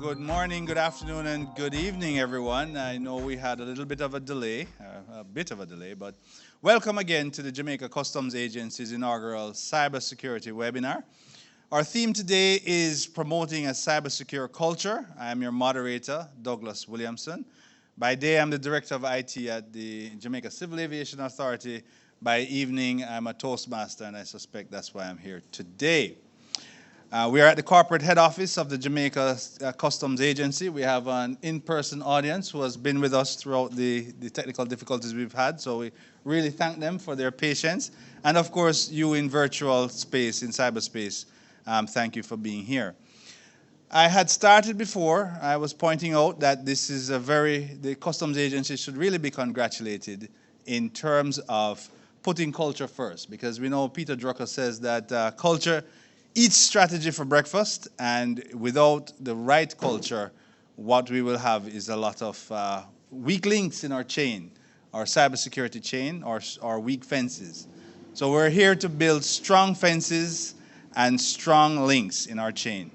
Good morning, good afternoon, and good evening, everyone. I know we had a little bit of a delay, but welcome again to the Jamaica Customs Agency's inaugural CyberSecurity webinar. Our theme today is promoting a cybersecure culture. I am your moderator, Douglas Williamson. By day, I'm the Director of IT at the Jamaica Civil Aviation Authority. By evening, I'm a Toastmaster, and I suspect that's why I'm here today. We are at the corporate head office of the Jamaica Customs Agency. We have an in-person audience who has been with us throughout the technical difficulties we've had, so we really thank them for their patience. And of course, you in virtual space, in cyberspace, thank you for being here. I had started before, I was pointing out that this is the Customs Agency should really be congratulated in terms of putting culture first, because we know Peter Drucker says that culture eats strategy for breakfast, and without the right culture, what we will have is a lot of weak links in our chain, our cybersecurity chain, or weak fences. So we're here to build strong fences and strong links in our chain.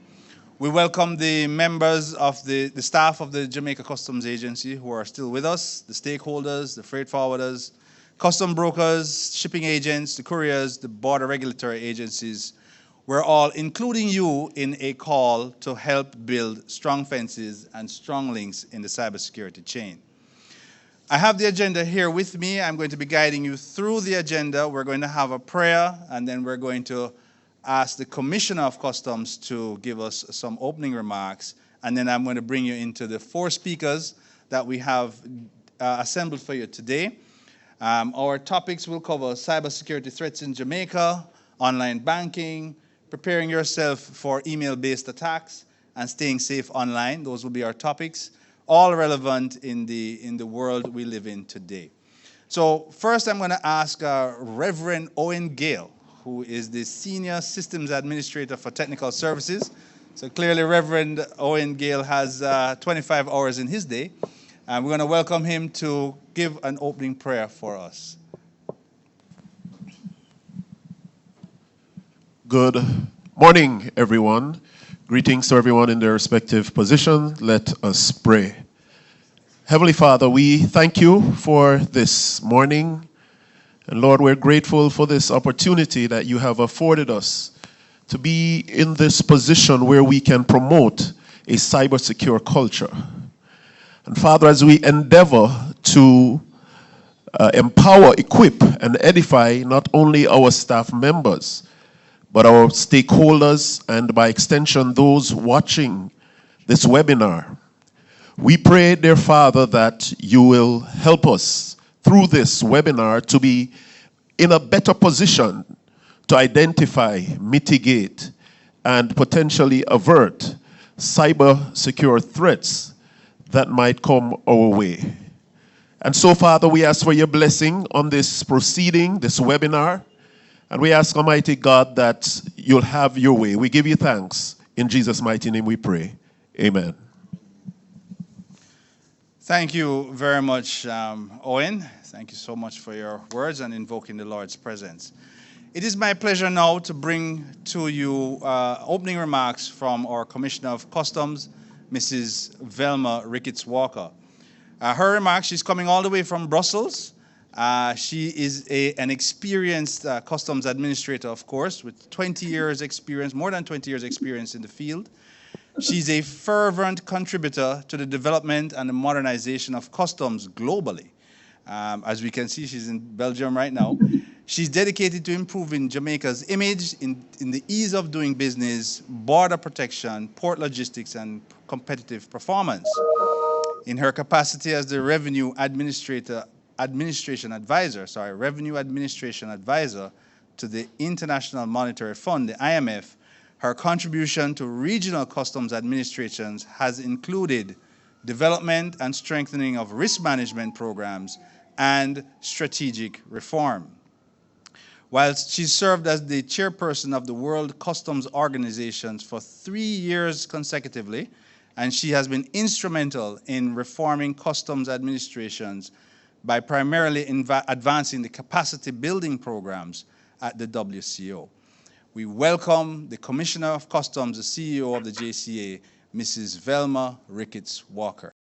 We welcome the members of the staff of the Jamaica Customs Agency who are still with us, the stakeholders, the freight forwarders, custom brokers, shipping agents, the couriers, the border regulatory agencies. We're all including you in a call to help build strong fences and strong links in the cybersecurity chain. I have the agenda here with me. I'm going to be guiding you through the agenda. We're going to have a prayer, and then we're going to ask the Commissioner of Customs to give us some opening remarks, and then I'm going to bring you into the 4 speakers that we have assembled for you today. Our topics will cover cybersecurity threats in Jamaica, online banking, preparing yourself for email-based attacks, and staying safe online. Those will be our topics, all relevant in the world we live in today. So first I'm going to ask Reverend Owen Gale, who is the Senior Systems Administrator for Technical Services. So clearly Reverend Owen Gale has 25 hours in his day. And we're going to welcome him to give an opening prayer for us. Good morning, everyone. Greetings to everyone in their respective position. Let us pray. Heavenly Father, we thank you for this morning. And Lord, we're grateful for this opportunity that you have afforded us to be in this position where we can promote a cybersecure culture. And Father, as we endeavor to empower, equip, and edify not only our staff members, but our stakeholders, and by extension, those watching this webinar. We pray, dear Father, that you will help us through this webinar to be in a better position to identify, mitigate, and potentially avert cyber-secure threats that might come our way. And so, Father, we ask for your blessing on this proceeding, this webinar. And we ask, Almighty God, that you'll have your way. We give you thanks. In Jesus' mighty name we pray. Amen. Thank you very much, Owen. Thank you so much for your words and invoking the Lord's presence. It is my pleasure now to bring to you opening remarks from our Commissioner of Customs, Mrs. Velma Ricketts-Walker. Her remarks, she's coming all the way from Brussels. She is an experienced customs administrator, of course, with 20 years experience, more than 20 years experience in the field. She's a fervent contributor to the development and the modernization of customs globally. As we can see, she's in Belgium right now. She's dedicated to improving Jamaica's image in the ease of doing business, border protection, port logistics, and competitive performance. In her capacity as the Revenue Administration Advisor to the International Monetary Fund, the IMF, her contribution to regional customs administrations has included development and strengthening of risk management programs and strategic reform. While she served as the chairperson of the World Customs Organizations for 3 years consecutively, and she has been instrumental in reforming customs administrations by primarily advancing the capacity building programs at the WCO. We welcome the Commissioner of Customs, the CEO of the JCA, Mrs. Velma Ricketts Walker.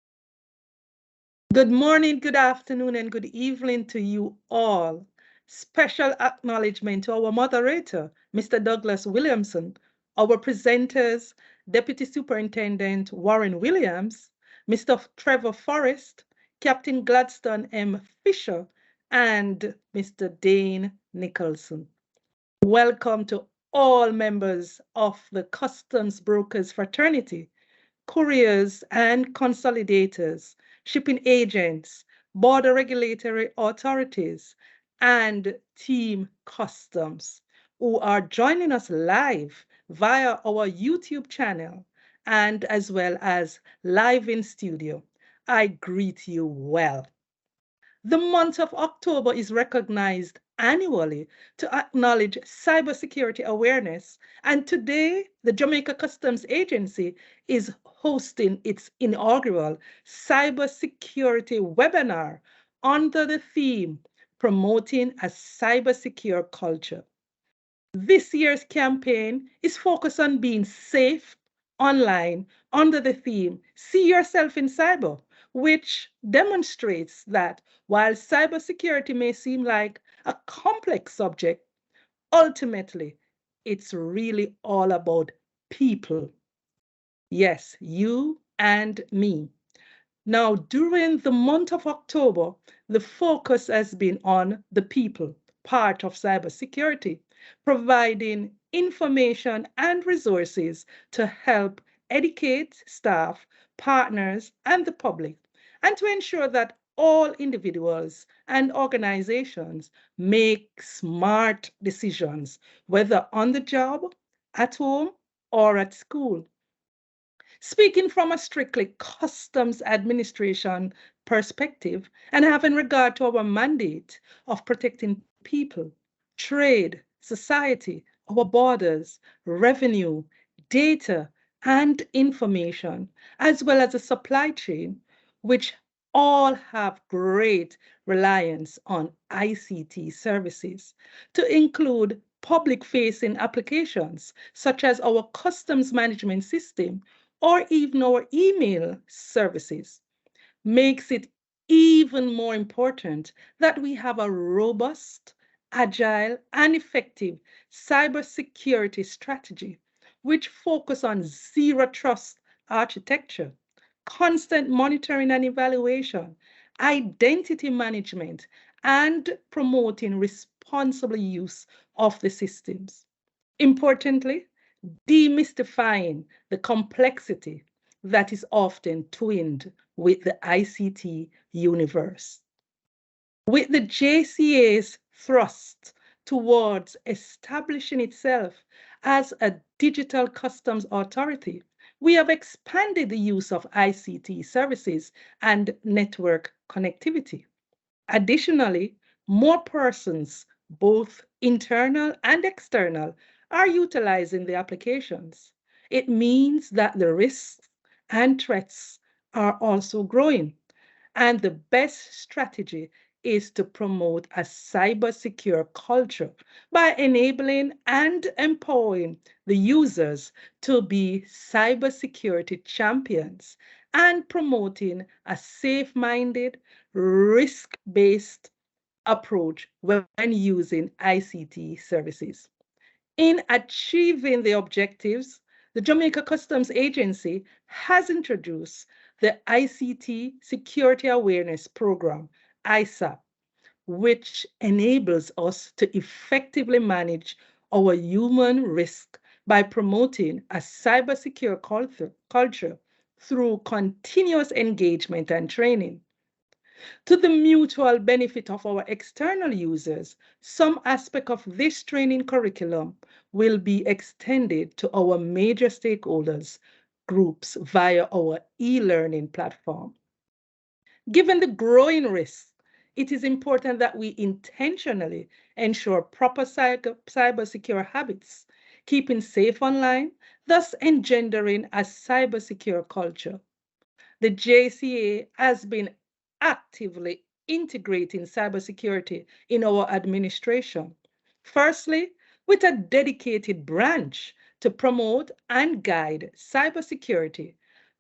Good morning, good afternoon, and good evening to you all. Special acknowledgement to our moderator, Mr. Douglas Williamson, our presenters, Deputy Superintendent Warren Williams, Mr. Trevor Forrest, Captain Gladstone M. Fisher, and Mr. Dane Nicholson. Welcome to all members of the Customs Brokers Fraternity, couriers and consolidators, shipping agents, border regulatory authorities, and Team Customs who are joining us live via our YouTube channel and as well as live in studio. I greet you well. The month of October is recognized annually to acknowledge cybersecurity awareness. And today, the Jamaica Customs Agency is hosting its inaugural cybersecurity webinar under the theme Promoting a Cybersecure Culture. This year's campaign is focused on being safe online under the theme See Yourself in Cyber, which demonstrates that while cybersecurity may seem like a complex subject, ultimately it's really all about people. Yes, you and me. Now, during the month of October, the focus has been on the people part of cybersecurity, providing information and resources to help educate staff, partners, and the public, and to ensure that all individuals and organizations make smart decisions, whether on the job, at home, or at school. Speaking from a strictly customs administration perspective and having regard to our mandate of protecting people, trade, society, our borders, revenue, data, and information, as well as the supply chain, which all have great reliance on ICT services, to include public facing applications such as our customs management system or even our email services, makes it even more important that we have a robust, agile, and effective cybersecurity strategy which focus on zero trust architecture, constant monitoring and evaluation, identity management, and promoting responsible use of the systems. Importantly, demystifying the complexity that is often twinned with the ICT universe. With the JCA's thrust towards establishing itself as a digital customs authority, we have expanded the use of ICT services and network connectivity. Additionally, more persons, both internal and external, are utilizing the applications. It means that the risks and threats are also growing. And the best strategy is to promote a cyber secure culture by enabling and empowering the users to be cybersecurity champions and promoting a safe minded, risk based approach when using ICT services. In achieving the objectives, the Jamaica Customs Agency has introduced the ICT Security Awareness Program, ISAP, which enables us to effectively manage our human risk by promoting a cybersecure culture through continuous engagement and training. To the mutual benefit of our external users, some aspect of this training curriculum will be extended to our major stakeholders groups via our e-learning platform. Given the growing risks, it is important that we intentionally ensure proper cybersecure habits, keeping safe online, thus engendering a cybersecure culture. The JCA has been actively integrating cybersecurity in our administration. Firstly, with a dedicated branch to promote and guide cybersecurity,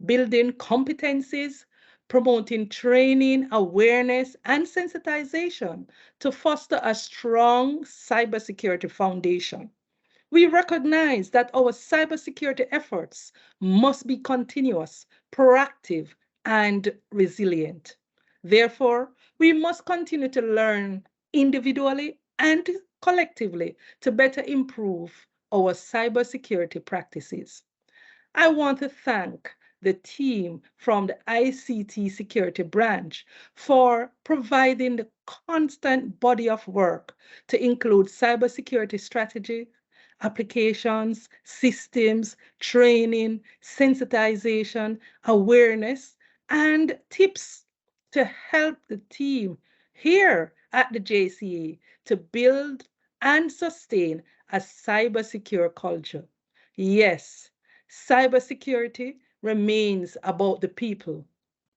building competencies, promoting training, awareness, and sensitization to foster a strong cybersecurity foundation. We recognize that our cybersecurity efforts must be continuous, proactive, and resilient. Therefore, we must continue to learn individually and collectively to better improve our cybersecurity practices. I want to thank the team from the ICT Security Branch for providing the constant body of work to include cybersecurity strategy, applications, systems, training, sensitization, awareness, and tips to help the team here at the JCA to build and sustain a cybersecure culture. Yes, cybersecurity remains about the people.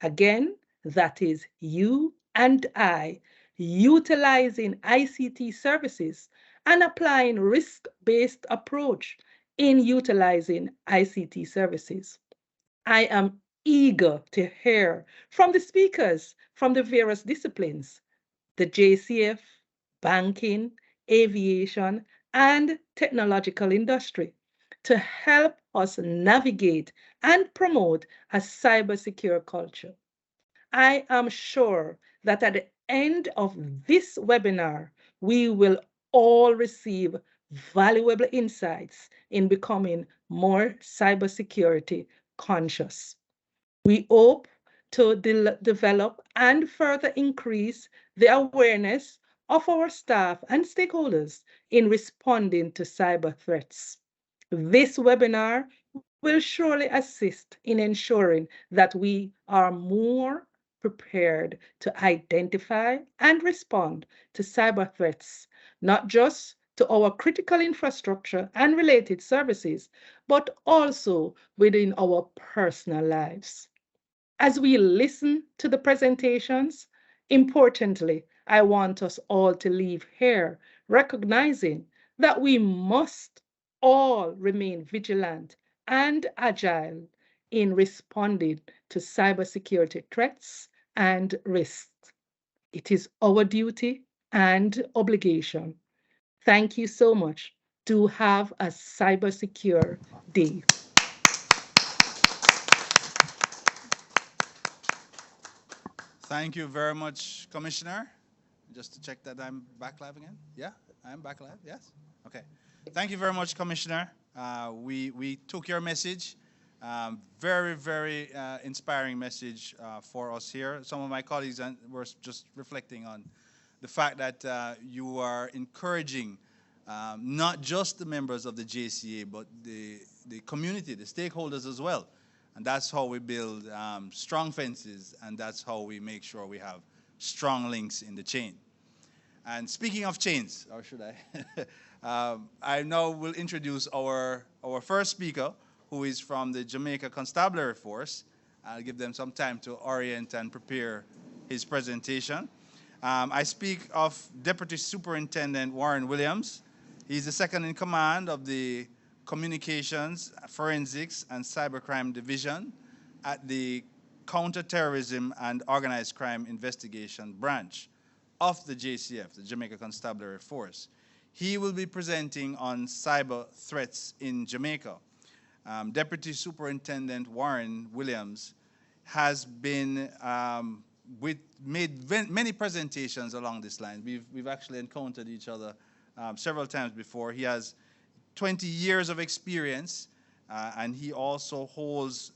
Again, that is you and I utilizing ICT services and applying risk-based approach in utilizing ICT services. I am eager to hear from the speakers from the various disciplines, the JCF, banking, aviation, and technological industry to help us navigate and promote a cybersecure culture. I am sure that at the end of this webinar, we will all receive valuable insights in becoming more cybersecurity conscious. We hope to develop and further increase the awareness of our staff and stakeholders in responding to cyber threats. This webinar will surely assist in ensuring that we are more prepared to identify and respond to cyber threats, not just to our critical infrastructure and related services, but also within our personal lives. As we listen to the presentations, importantly, I want us all to leave here recognizing that we must all remain vigilant and agile in responding to cybersecurity threats and risks. It is our duty and obligation. Thank you so much. Do have a cybersecure day. Thank you very much, Commissioner. Just to check that I'm back live again. Yeah, I'm back live. Yes. Okay. Thank you very much, Commissioner. We took your message. Very, very inspiring message for us here. Some of my colleagues were just reflecting on the fact that you are encouraging not just the members of the JCA, but the community, the stakeholders as well. And that's how we build strong fences, and that's how we make sure we have strong links in the chain. And speaking of chains, or should I? I now will introduce our first speaker, who is from the Jamaica Constabulary Force. I'll give them some time to orient and prepare his presentation. I speak of Deputy Superintendent Warren Williams. He's the second in command of the Communications, Forensics, and Cybercrime Division at the Counterterrorism and Organized Crime Investigation Branch of the JCF, the Jamaica Constabulary Force. He will be presenting on cyber threats in Jamaica. Deputy Superintendent Warren Williams has been made many presentations along this line. We've actually encountered each other several times before. He has 20 years of experience, and he also holds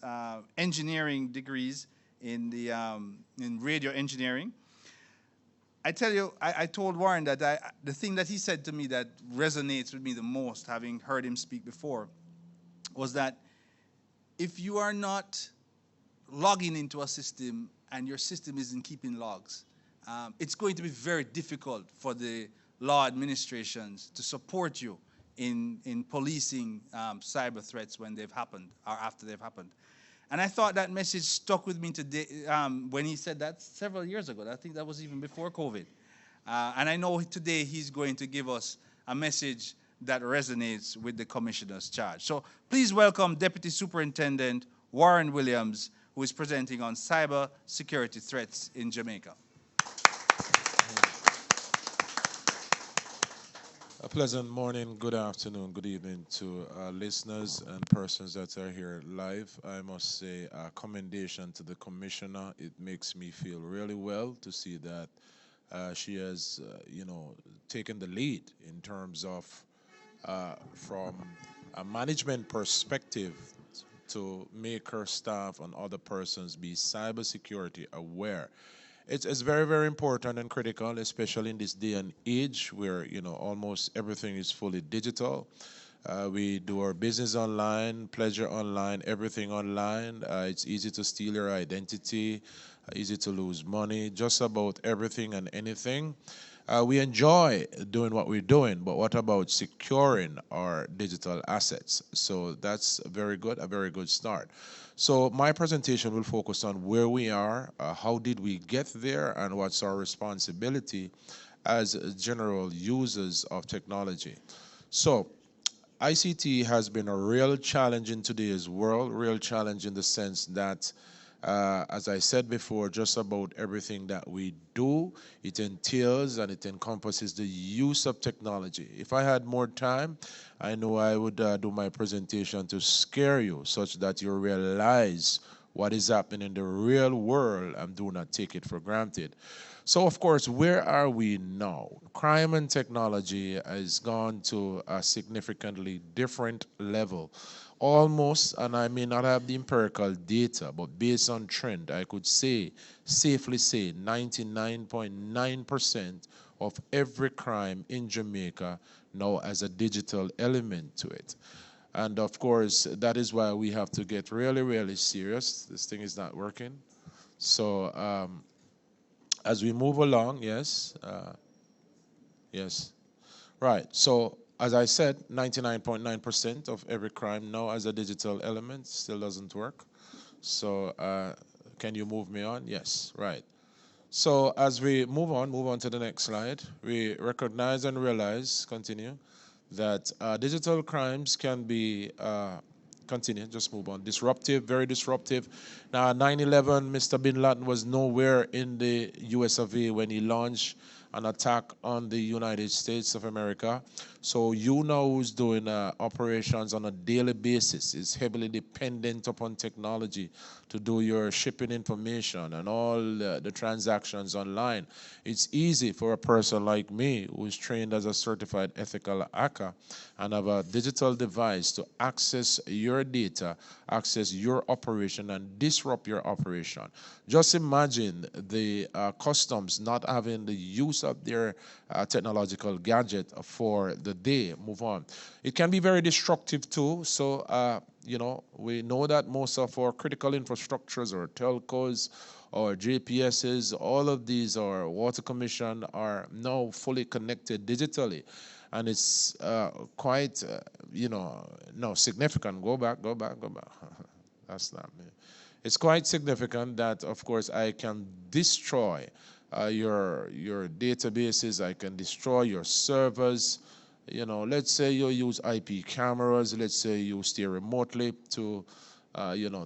engineering degrees in radio engineering. I tell you, I told Warren that the thing that he said to me that resonates with me the most, having heard him speak before, was that if you are not logging into a system and your system isn't keeping logs, it's going to be very difficult for the law administrations to support you in policing cyber threats when they've happened or after they've happened. And I thought that message stuck with me today when he said that several years ago. I think that was even before COVID. And I know today he's going to give us a message that resonates with the commissioner's charge. So please welcome Deputy Superintendent Warren Williams, who is presenting on cyber security threats in Jamaica. A pleasant morning, good afternoon, good evening to listeners and persons that are here live. I must say a commendation to the commissioner. It makes me feel really well to see that she has, taken the lead in terms of from a management perspective to make her staff and other persons be cybersecurity aware. It's very, very important and critical, especially in this day and age where, almost everything is fully digital. We do our business online, pleasure online, everything online. It's easy to steal your identity, easy to lose money, just about everything and anything. We enjoy doing what we're doing, but what about securing our digital assets? So that's a very good start. So my presentation will focus on where we are, how did we get there, and what's our responsibility as general users of technology. So ICT has been a real challenge in today's world, real challenge in the sense that as I said before, just about everything that we do, it entails and it encompasses the use of technology. If I had more time, I know I would do my presentation to scare you such that you realize what is happening in the real world and do not take it for granted. So, of course, where are we now? Crime and technology has gone to a significantly different level. Almost, and I may not have the empirical data, but based on trend, I could safely say 99.9% of every crime in Jamaica now has a digital element to it. And of course, that is why we have to get really, really serious. This thing is not working. So as we move along, yes. Right, so as I said, 99.9% of every crime now has a digital element, still doesn't work. So can you move me on? Yes, right. So as we move on to the next slide, we recognize and realize, continue, that digital crimes can be, continue, just move on, disruptive, very disruptive. Now 9/11, Mr. Bin Laden was nowhere in the US of A when he launched an attack on the United States of America. So you know who's doing operations on a daily basis is heavily dependent upon technology to do your shipping information and all the transactions online. It's easy for a person like me who's trained as a certified ethical hacker and have a digital device to access your data, access your operation, and disrupt your operation. Just imagine the customs not having the use of their technological gadget for the day. Move on. It can be very destructive too. So, we know that most of our critical infrastructures or telcos or GPSs, all of these, or water commission, are now fully connected digitally. And it's quite, no, significant. Go back. That's not me. It's quite significant that, of course, I can destroy your databases. I can destroy your servers. Let's say you use IP cameras. Let's say you stay remotely to,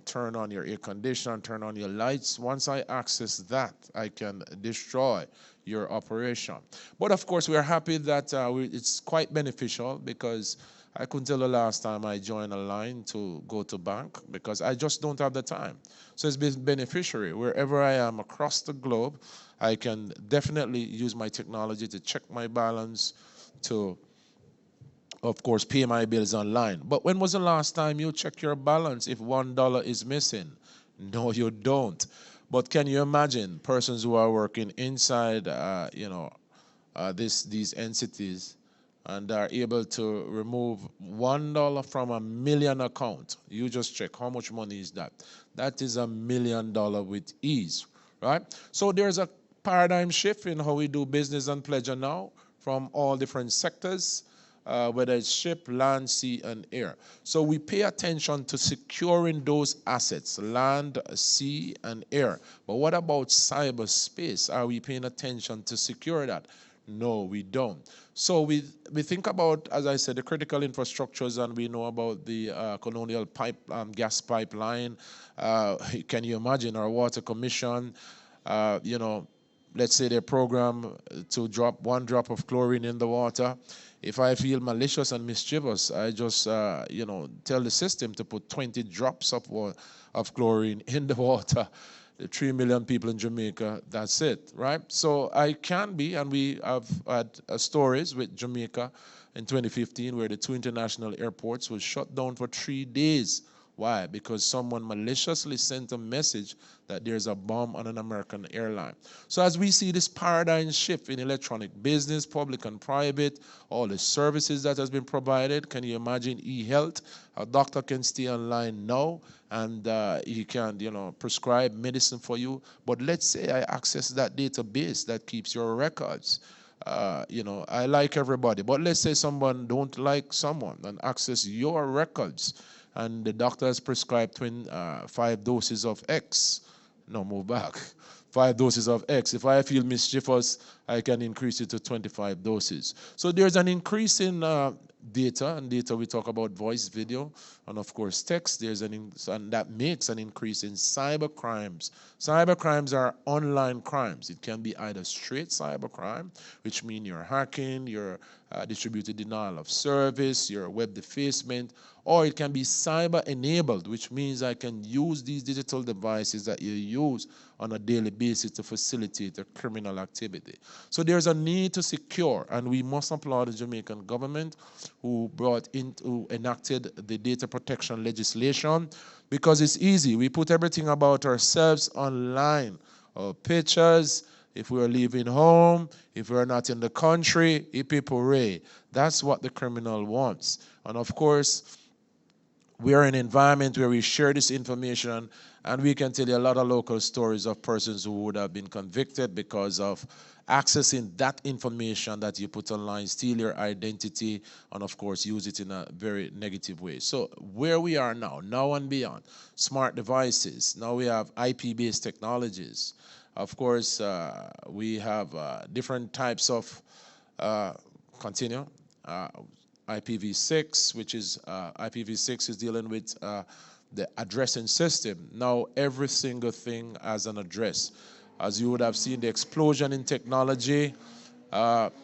turn on your air conditioner, turn on your lights. Once I access that, I can destroy your operation. But of course, we're happy that it's quite beneficial because I couldn't tell the last time I joined a line to go to bank because I just don't have the time. So it's been beneficiary. Wherever I am across the globe, I can definitely use my technology to check my balance, to, of course, pay my bills online. But when was the last time you checked your balance if $1 is missing? No, you don't. But can you imagine persons who are working inside, these entities and are able to remove $1 from a million account? You just check how much money is that. That is $1 million with ease, right? So there's a paradigm shift in how we do business and pleasure now from all different sectors, whether it's ship, land, sea, and air. So we pay attention to securing those assets, land, sea, and air. But what about cyberspace? Are we paying attention to secure that? No, we don't. So we think about, as I said, the critical infrastructures, and we know about the colonial gas pipeline. Can you imagine our water commission? You know, let's say they program to drop 1 drop of chlorine in the water. If I feel malicious and mischievous, I just you know, tell the system to put 20 drops of chlorine in the water. The 3 million people in Jamaica, that's it, right? So I can be, and we have had stories with Jamaica in 2015 where the 2 international airports was shut down for 3 days. Why? Because someone maliciously sent a message that there's a bomb on an American airline. So as we see this paradigm shift in electronic business, public and private, all the services that has been provided, can you imagine e-health? A doctor can stay online now and he can, you know, prescribe medicine for you. But let's say I access that database that keeps your records. You know, I like everybody, but let's say someone don't like someone and access your records, and the doctor has prescribed 5 doses of X. No, move back. 5 doses of X. If I feel mischievous, I can increase it to 25 doses. So there's an increase in data, and data we talk about voice, video, and of course text. And that makes an increase in cyber crimes. Cyber crimes are online crimes. It can be either straight cyber crime, which means you're hacking, you're distributed denial of service, your web defacement, or it can be cyber enabled, which means I can use these digital devices that you use on a daily basis to facilitate a criminal activity. So there's a need to secure, and we must applaud the Jamaican government who enacted the data protection legislation, because it's easy. We put everything about ourselves online, our pictures, if we're leaving home, if we're not in the country, ipipure. That's what the criminal wants. And of course, we are in an environment where we share this information, and we can tell you a lot of local stories of persons who would have been convicted because of accessing that information that you put online, steal your identity, and of course use it in a very negative way. So where we are now and beyond, smart devices, now we have IP-based technologies. Of course, we have different types of, continue, IPv6, which is, IPv6 is dealing with the addressing system. Now every single thing has an address. As you would have seen, the explosion in technology,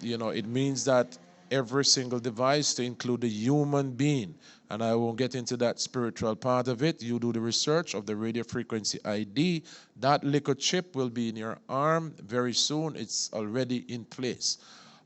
you know, it means that every single device, to include the human being, and I won't get into that spiritual part of it. You do the research of the radio frequency ID. That little chip will be in your arm very soon. It's already in place.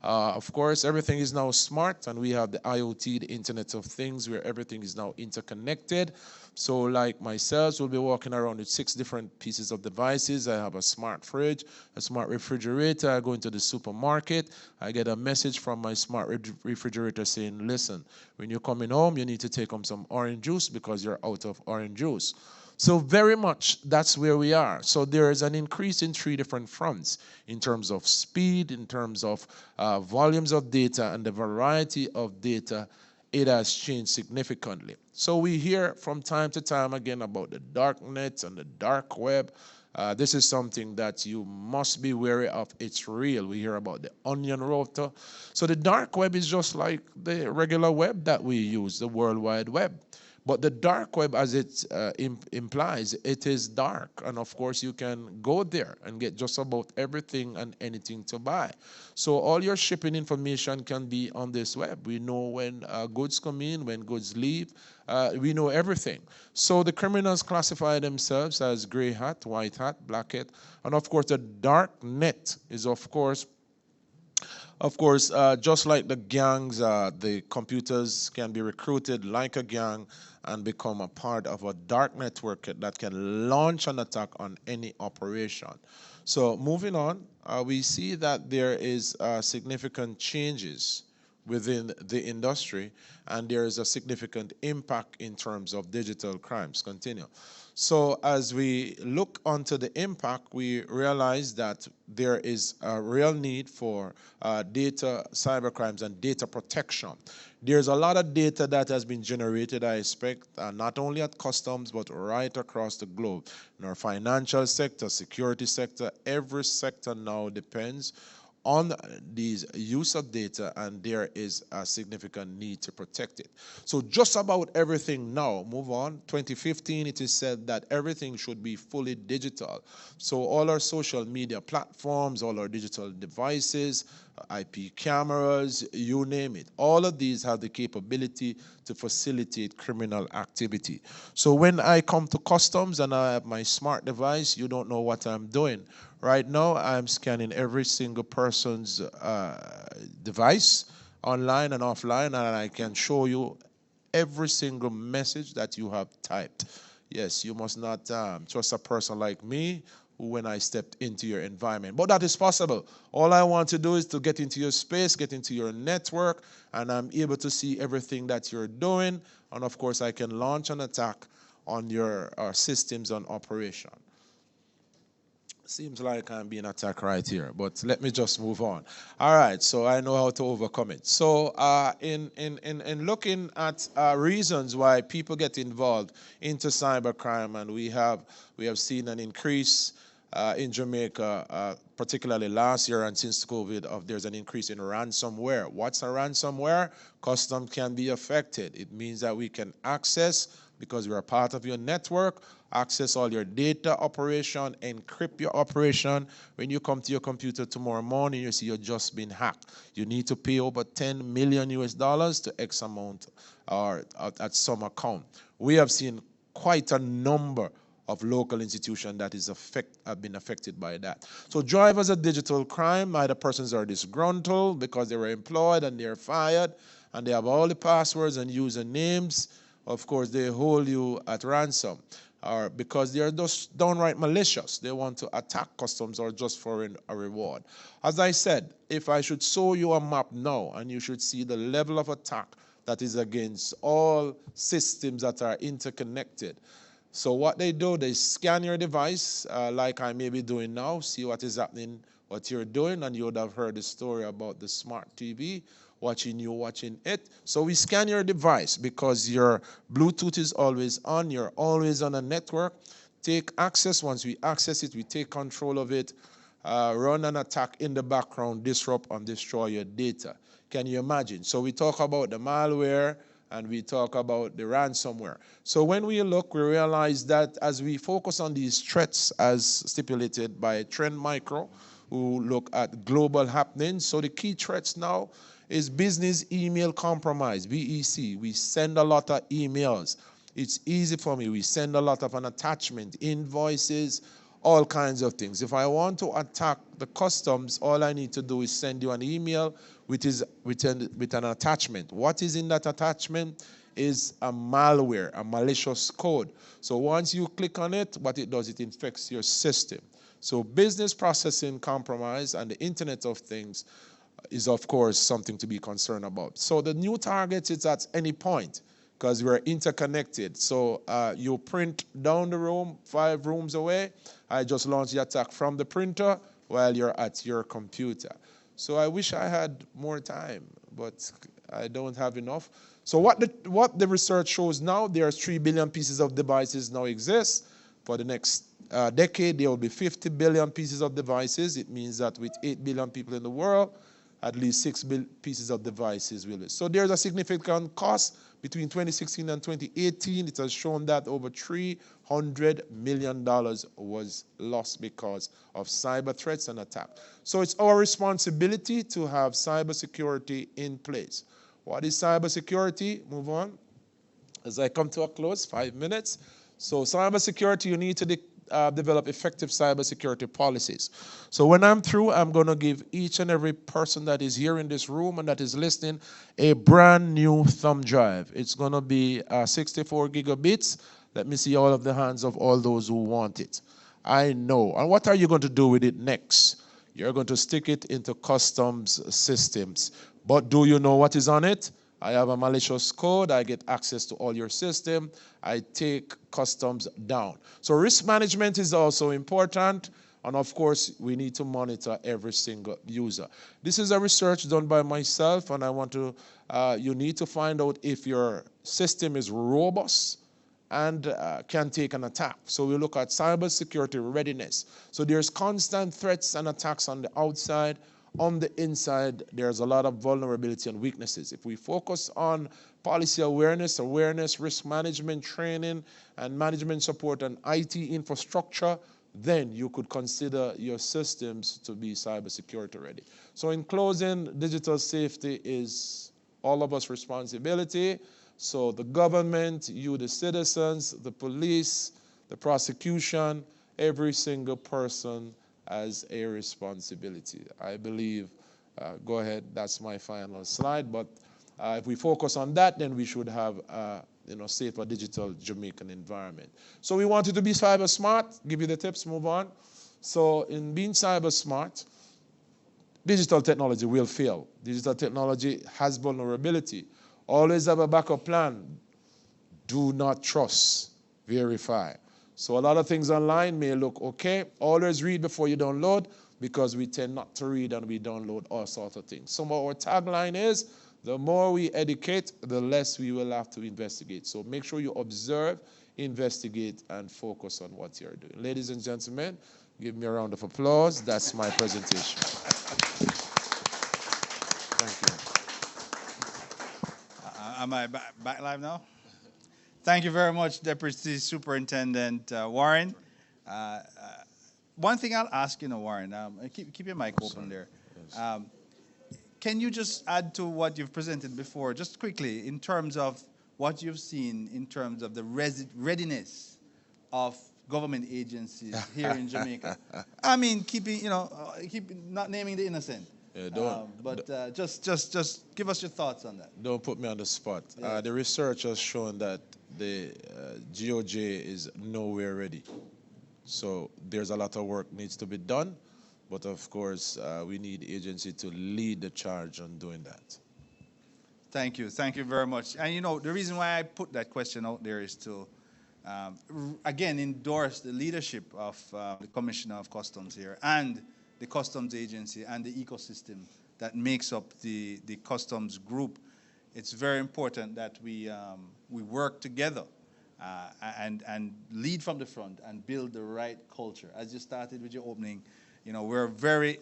Of course, everything is now smart, and we have the IoT, the Internet of Things, where everything is now interconnected. So like myself, we'll be walking around with 6 different pieces of devices. I have a smart fridge, a smart refrigerator. I go into the supermarket. I get a message from my smart refrigerator saying, listen, when you're coming home, you need to take home some orange juice because you're out of orange juice. So very much that's where we are. So there is an increase in 3 different fronts in terms of speed, in terms of volumes of data, and the variety of data. It has changed significantly. So we hear from time to time again about the dark net and the dark web. This is something that you must be wary of. It's real. We hear about the onion router. So the dark web is just like the regular web that we use, the World Wide Web. But the dark web, as it implies, it is dark. And of course, you can go there and get just about everything and anything to buy. So all your shipping information can be on this web. We know when goods come in, when goods leave. We know everything. So the criminals classify themselves as gray hat, white hat, black hat. And of course, the dark net is, of course, just like the gangs, the computers can be recruited like a gang and become a part of a dark network that can launch an attack on any operation. So moving on, we see that there is significant changes within the industry, and there is a significant impact in terms of digital crimes. Continue. So as we look onto the impact, we realize that there is a real need for data, cybercrimes, and data protection. There's a lot of data that has been generated, I expect, not only at customs, but right across the globe. In our financial sector, security sector, every sector now depends on these use of data, and there is a significant need to protect it. So just about everything now, move on, 2015, it is said that everything should be fully digital. So all our social media platforms, all our digital devices, IP cameras, you name it, all of these have the capability to facilitate criminal activity. So when I come to customs and I have my smart device, you don't know what I'm doing. Right now, I'm scanning every single person's device, online and offline, and I can show you every single message that you have typed. Yes, you must not trust a person like me who, when I stepped into your environment. But that is possible. All I want to do is to get into your space, get into your network, and I'm able to see everything that you're doing. And of course, I can launch an attack on your systems on operation. Seems like I'm being attacked right here, but let me just move on. All right, so I know how to overcome it. So in looking at reasons why people get involved into cybercrime, and we have seen an increase in Jamaica, particularly last year and since COVID, there's an increase in ransomware. What's a ransomware? Custom can be affected. It means that we can access, because we're a part of your network, access all your data operation, encrypt your operation. When you come to your computer tomorrow morning, you see you've just been hacked. You need to pay over 10 million US dollars to X amount or at some account. We have seen quite a number of local institutions that have been affected by that. So drivers of digital crime, either persons are disgruntled because they were employed and they're fired, and they have all the passwords and usernames. Of course, they hold you at ransom, or because they are just downright malicious. They want to attack customs or just for a reward. As I said, if I should show you a map now, and you should see the level of attack that is against all systems that are interconnected. So what they do, they scan your device, like I may be doing now, see what is happening, what you're doing, and you would have heard the story about the smart TV, watching you, watching it. So we scan your device because your Bluetooth is always on, you're always on a network. Take access. Once we access it, we take control of it, run an attack in the background, disrupt and destroy your data. Can you imagine? So we talk about the malware, and we talk about the ransomware. So when we look, we realize that as we focus on these threats as stipulated by Trend Micro, who look at global happenings, so the key threats now is business email compromise, BEC. We send a lot of emails. It's easy for me. We send a lot of an attachment, invoices, all kinds of things. If I want to attack the customs, all I need to do is send you an email with an attachment. What is in that attachment is a malware, a malicious code. So once you click on it, what it does, it infects your system. So business processing compromise and the Internet of Things is, of course, something to be concerned about. So the new target is at any point, because we're interconnected. So you print down the room, 5 rooms away. I just launched the attack from the printer while you're at your computer. So I wish I had more time, but I don't have enough. So what the research shows now, there's 3 billion pieces of devices now exist. For the next decade, there will be 50 billion pieces of devices. It means that with 8 billion people in the world, at least 6 billion pieces of devices will be. So there's a significant cost. Between 2016 and 2018, it has shown that over $300 million was lost because of cyber threats and attacks. So it's our responsibility to have cybersecurity in place. What is cybersecurity? Move on. As I come to a close, 5 minutes. So cybersecurity, you need to develop effective cybersecurity policies. So when I'm through, I'm going to give each and every person that is here in this room and that is listening a brand new thumb drive. It's going to be 64 gigabits. Let me see all of the hands of all those who want it. I know. And what are you going to do with it next? You're going to stick it into customs systems. But do you know what is on it? I have a malicious code. I get access to all your system. I take customs down. So risk management is also important. And of course, we need to monitor every single user. This is a research done by myself, and I want to, you need to find out if your system is robust and can take an attack. So we look at cybersecurity readiness. So there's constant threats and attacks on the outside. on the inside, there's a lot of vulnerability and weaknesses. If we focus on policy awareness, risk management, training, and management support and IT infrastructure, then you could consider your systems to be cybersecurity ready. So in closing, digital safety is all of us responsibility. So the government, you the citizens, the police, the prosecution, every single person has a responsibility. I believe, go ahead, that's my final slide, but if we focus on that, then we should have safer digital Jamaican environment. So we wanted to be cyber smart, give you the tips, move on. So in being cyber smart, digital technology will fail. Digital technology has vulnerability. Always have a backup plan. Do not trust, verify. So a lot of things online may look okay. Always read before you download, because we tend not to read and we download all sorts of things. So our tagline is, the more we educate, the less we will have to investigate. So make sure you observe, investigate, and focus on what you're doing. Ladies and gentlemen, give me a round of applause. That's my presentation. Thank you. Am I back live now? Thank you very much, Deputy Superintendent Warren. One thing I'll ask, Warren, keep your mic open there. Yes. Can you just add to what you've presented before, just quickly, in terms of what you've seen in terms of the readiness of government agencies here in Jamaica? I mean, keep not naming the innocent. Yeah, just give us your thoughts on that. Don't put me on the spot. Yeah. The research has shown that the GOJ is nowhere ready. So there's a lot of work needs to be done. But of course, we need agency to lead the charge on doing that. Thank you. Thank you very much. And the reason why I put that question out there is to, again, endorse the leadership of the Commissioner of Customs here and the Customs Agency and the ecosystem that makes up the Customs group. It's very important that we work together and lead from the front and build the right culture. As you started with your opening,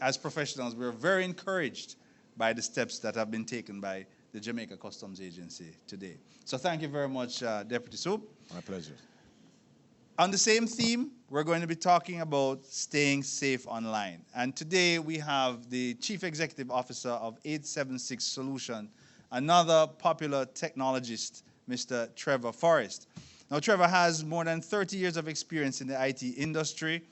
as professionals, we're very encouraged by the steps that have been taken by the Jamaica Customs Agency today. So thank you very much, Deputy Soup. My pleasure. On the same theme, we're going to be talking about staying safe online. And today we have the Chief Executive Officer of 876 Solution, another popular technologist, Mr. Trevor Forrest. Now, Trevor has more than 30 years of experience in the IT industry.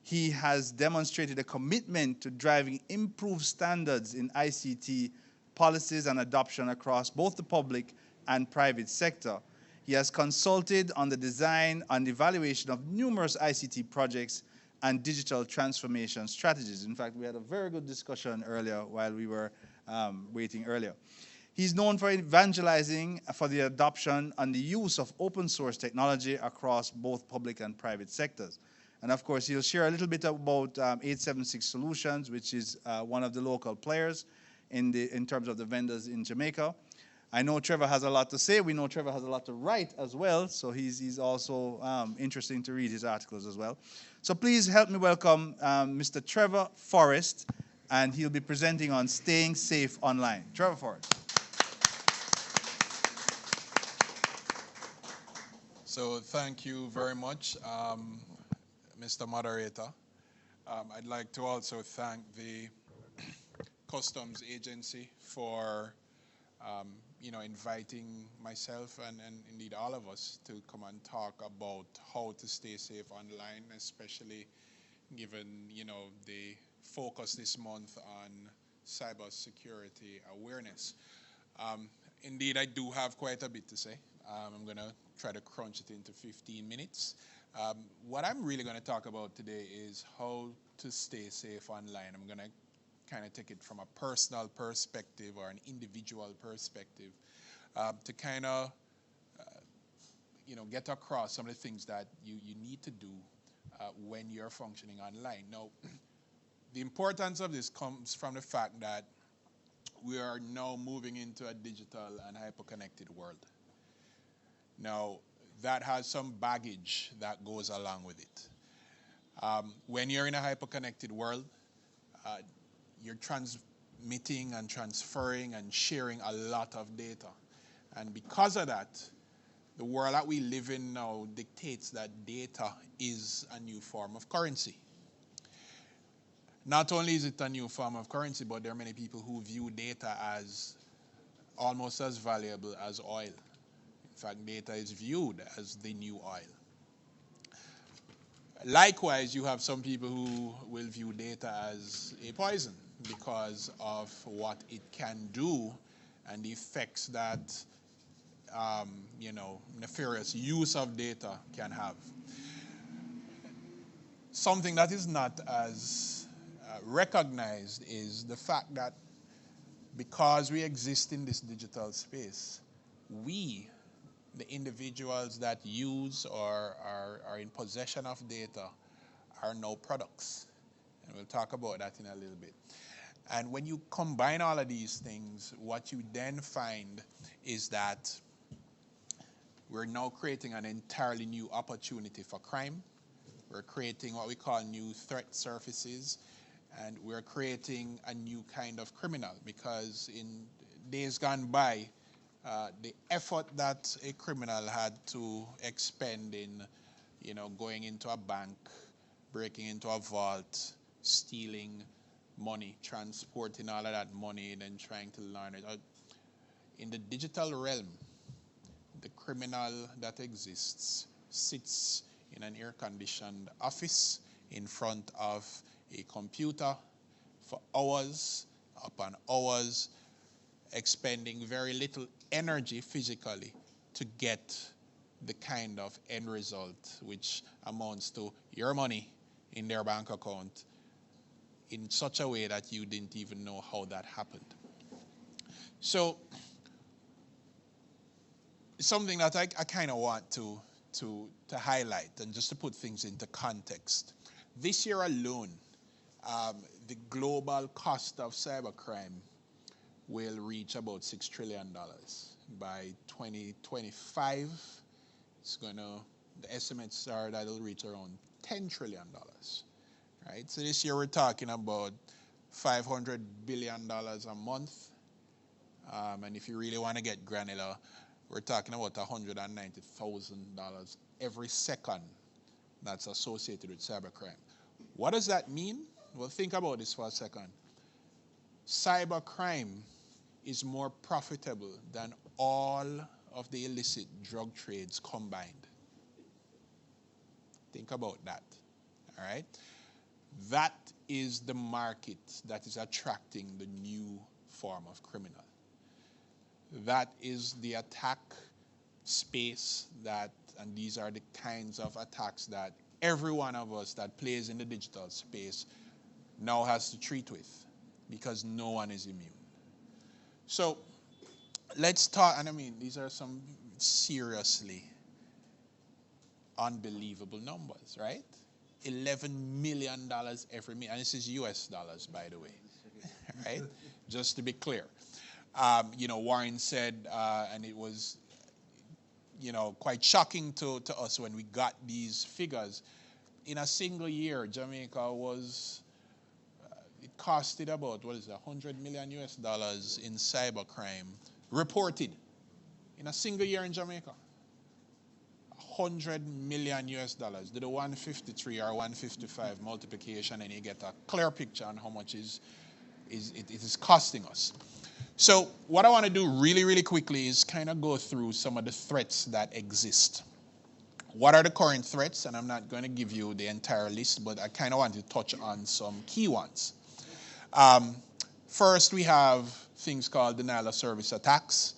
He has demonstrated a commitment to driving improved standards in ICT policies and adoption across both the public and private sector. He has consulted on the design and evaluation of numerous ICT projects and digital transformation strategies. In fact, we had a very good discussion earlier while we were waiting earlier. He's known for evangelizing for the adoption and the use of open source technology across both public and private sectors. And of course, he'll share a little bit about 876 Solutions, which is one of the local players in terms of the vendors in Jamaica. I know Trevor has a lot to say. We know Trevor has a lot to write as well, so he's also interesting to read his articles as well. So please help me welcome Mr. Trevor Forrest, and he'll be presenting on staying safe online. Trevor Forrest. So thank you very much, Mr. Moderator. I'd like to also thank the Customs Agency for inviting myself and indeed all of us to come and talk about how to stay safe online, especially given the focus this month on cybersecurity awareness. Indeed, I do have quite a bit to say. I'm going to try to crunch it into 15 minutes. What I'm really going to talk about today is how to stay safe online. I'm going to kind of take it from a personal perspective or an individual perspective to kind of get across some of the things that you need to do when you're functioning online. Now, the importance of this comes from the fact that we are now moving into a digital and hyper-connected world. Now, that has some baggage that goes along with it. When you're in a hyper-connected world, you're transmitting and transferring and sharing a lot of data. And because of that, the world that we live in now dictates that data is a new form of currency. Not only is it a new form of currency, but there are many people who view data as almost as valuable as oil. In fact, data is viewed as the new oil. Likewise, you have some people who will view data as a poison because of what it can do and the effects that nefarious use of data can have. Something that is not as recognized is the fact that because we exist in this digital space, we, the individuals that use or are in possession of data, are now products. And we'll talk about that in a little bit. And when you combine all of these things, what you then find is that we're now creating an entirely new opportunity for crime. We're creating what we call new threat surfaces, and we're creating a new kind of criminal, because in days gone by, the effort that a criminal had to expend in, going into a bank, breaking into a vault, stealing money, transporting all of that money, and then trying to learn it. In the digital realm, the criminal that exists sits in an air-conditioned office in front of a computer for hours upon hours, expending very little energy physically to get the kind of end result which amounts to your money in their bank account in such a way that you didn't even know how that happened. So something that I kind of want to highlight, and just to put things into context. This year alone, the global cost of cybercrime will reach about $6 trillion. By 2025, the estimates are that it'll reach around $10 trillion. Right? So this year we're talking about $500 billion a month. And if you really want to get granular, we're talking about $190,000 every second that's associated with cybercrime. What does that mean? Well, think about this for a second. Cybercrime is more profitable than all of the illicit drug trades combined. Think about that, all right? That is the market that is attracting the new form of criminal. That is the attack space and these are the kinds of attacks that every one of us that plays in the digital space now has to treat with, because no one is immune. So let's talk, and I mean, these are some seriously unbelievable numbers, right? $11 million every minute, and this is US dollars, by the way, right? Just to be clear. Warren said, and it was, quite shocking to us when we got these figures. In a single year, Jamaica it costed about, $100 million US in cybercrime reported in a single year in Jamaica. $100 million US. Do the 153 or 155 multiplication, and you get a clear picture on how much it is costing us. So what I want to do really, really quickly is kind of go through some of the threats that exist. What are the current threats? And I'm not going to give you the entire list, but I kind of want to touch on some key ones. First, we have things called denial of service attacks.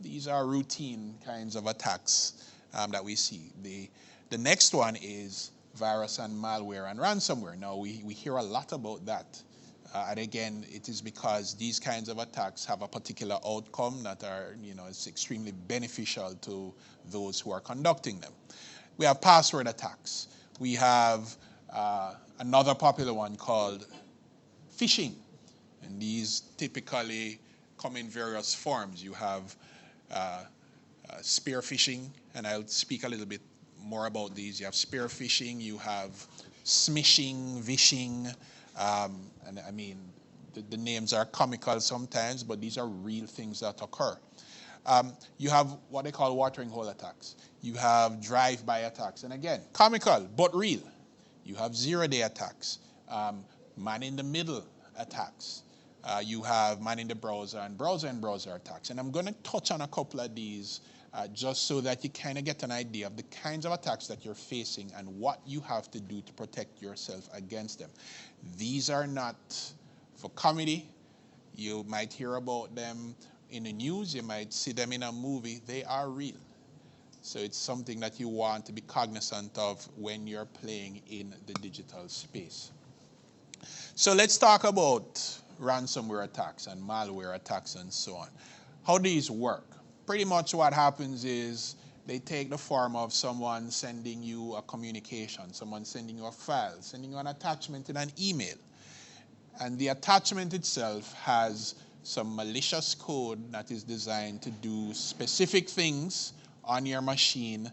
These are routine kinds of attacks that we see. The next one is virus and malware and ransomware. Now, we hear a lot about that. And again, it is because these kinds of attacks have a particular outcome that is extremely beneficial to those who are conducting them. We have password attacks. We have another popular one called phishing. And these typically come in various forms. You have spear phishing, and I'll speak a little bit more about these. You have spear phishing, you have smishing, vishing, And I mean, the names are comical sometimes, but these are real things that occur. You have what they call watering hole attacks. You have drive-by attacks. And again, comical, but real. You have zero-day attacks, man-in-the-middle attacks. You have man-in-the-browser and browser-in-browser attacks. And I'm going to touch on a couple of these just so that you kind of get an idea of the kinds of attacks that you're facing and what you have to do to protect yourself against them. These are not for comedy. You might hear about them in the news. You might see them in a movie. They are real. So it's something that you want to be cognizant of when you're playing in the digital space. So let's talk about ransomware attacks and malware attacks and so on. How these work? Pretty much what happens is they take the form of someone sending you a communication, someone sending you a file, sending you an attachment in an email. And the attachment itself has some malicious code that is designed to do specific things on your machine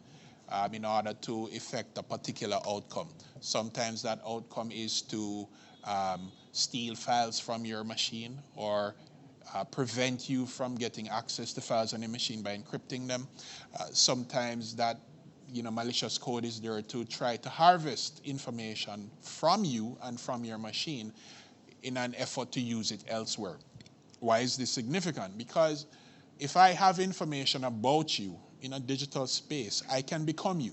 in order to effect a particular outcome. Sometimes that outcome is to steal files from your machine or prevent you from getting access to files on your machine by encrypting them. Sometimes that malicious code is there to try to harvest information from you and from your machine in an effort to use it elsewhere. Why is this significant? Because if I have information about you in a digital space, I can become you.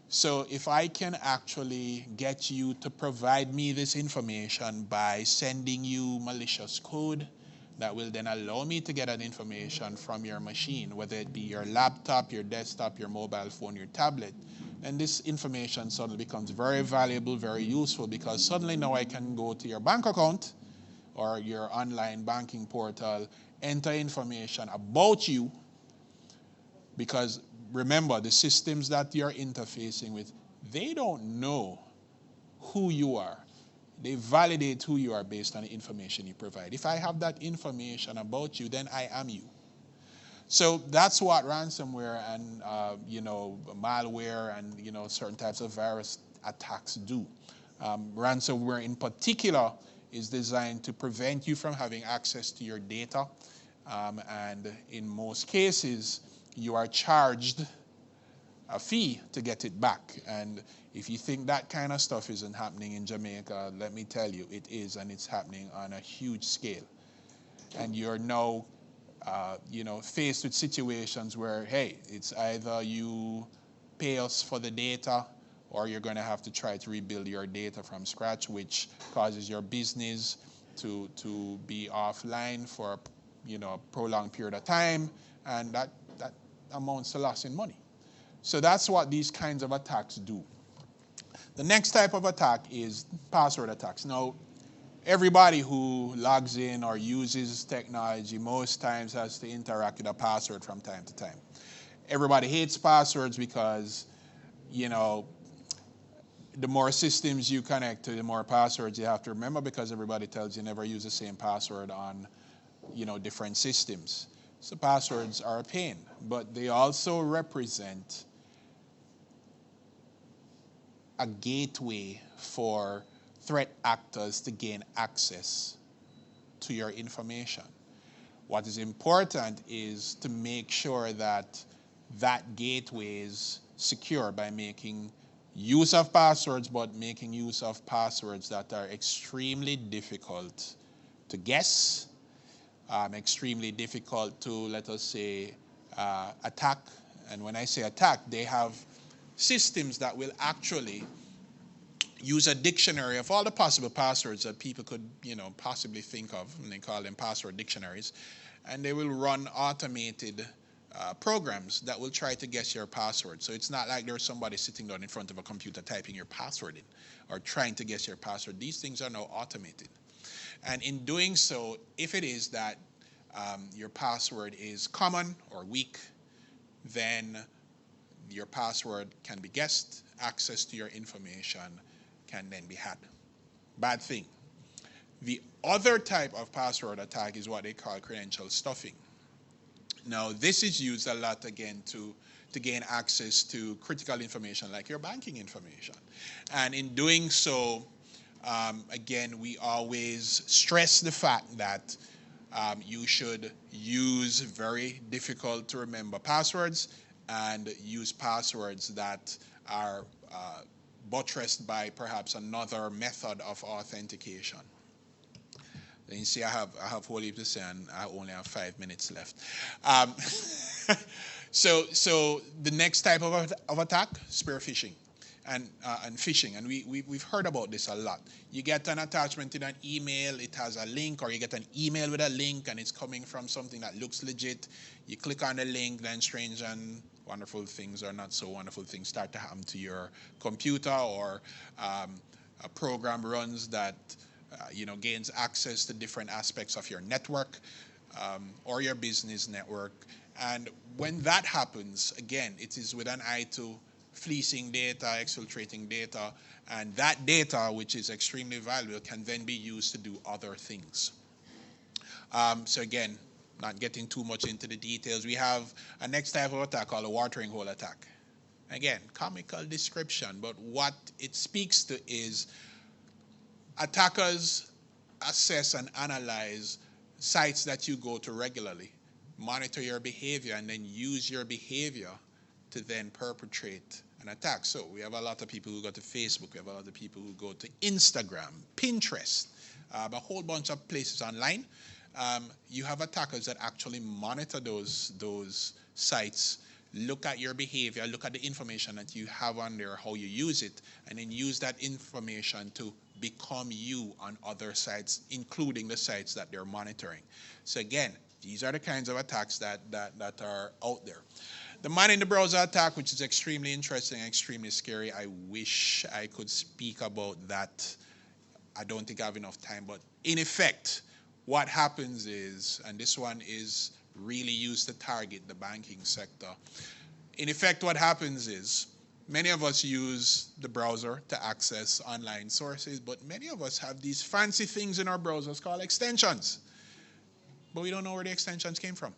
So if I can actually get you to provide me this information by sending you malicious code that will then allow me to get that information from your machine, whether it be your laptop, your desktop, your mobile phone, your tablet, and this information suddenly becomes very valuable, very useful, because suddenly now I can go to your bank account or your online banking portal, enter information about you, because remember, the systems that you're interfacing with, they don't know who you are. They validate who you are based on the information you provide. If I have that information about you, then I am you. So that's what ransomware and malware and certain types of virus attacks do. Ransomware in particular is designed to prevent you from having access to your data, and in most cases you are charged a fee to get it back. And if you think that kind of stuff isn't happening in Jamaica, let me tell you, it is, and it's happening on a huge scale. And you're now faced with situations where, hey, it's either you pay us for the data or you're going to have to try to rebuild your data from scratch, which causes your business to be offline for a prolonged period of time, and that amounts to loss in money. So that's what these kinds of attacks do. The next type of attack is password attacks. Now, everybody who logs in or uses technology most times has to interact with a password from time to time. Everybody hates passwords because, the more systems you connect to, the more passwords you have to remember, because everybody tells you never use the same password on, different systems. So passwords are a pain, but they also represent a gateway for threat actors to gain access to your information. What is important is to make sure that that gateway is secure by making use of passwords, but making use of passwords that are extremely difficult to guess, extremely difficult to, let us say, attack. And when I say attack, they have systems that will actually use a dictionary of all the possible passwords that people could, possibly think of, and they call them password dictionaries, and they will run automated programs that will try to guess your password. So it's not like there's somebody sitting down in front of a computer typing your password in or trying to guess your password. These things are now automated. And in doing so, if it is that your password is common or weak, then your password can be guessed, access to your information can then be had. Bad thing. The other type of password attack is what they call credential stuffing. Now, this is used a lot, again, to gain access to critical information like your banking information. And in doing so, Again, we always stress the fact that you should use very difficult to remember passwords and use passwords that are buttressed by perhaps another method of authentication. Then you see, I have whole heap to say, and I only have 5 minutes left. Um, so the next type of attack, spear phishing. And phishing, and we've heard about this a lot. You get an attachment in an email, it has a link, or you get an email with a link, and it's coming from something that looks legit. You click on the link, then strange and wonderful things or not so wonderful things start to happen to your computer, or a program runs that gains access to different aspects of your network or your business network. And when that happens, again, it is with an eye to fleecing data, exfiltrating data, and that data, which is extremely valuable, can then be used to do other things. So again, not getting too much into the details, we have a next type of attack called a watering hole attack. Again, comical description, but what it speaks to is attackers assess and analyze sites that you go to regularly, monitor your behavior, and then use your behavior to then perpetrate an attack. So we have a lot of people who go to Facebook, we have a lot of people who go to Instagram, Pinterest, a whole bunch of places online. You have attackers that actually monitor those sites, look at your behavior, look at the information that you have on there, how you use it, and then use that information to become you on other sites, including the sites that they're monitoring. So again, these are the kinds of attacks that are out there. The man in the browser attack, which is extremely interesting, extremely scary. I wish I could speak about that. I don't think I have enough time, but in effect, what happens is, and this one is really used to target the banking sector. In effect, what happens is, many of us use the browser to access online sources, but many of us have these fancy things in our browsers called extensions. But we don't know where the extensions came from.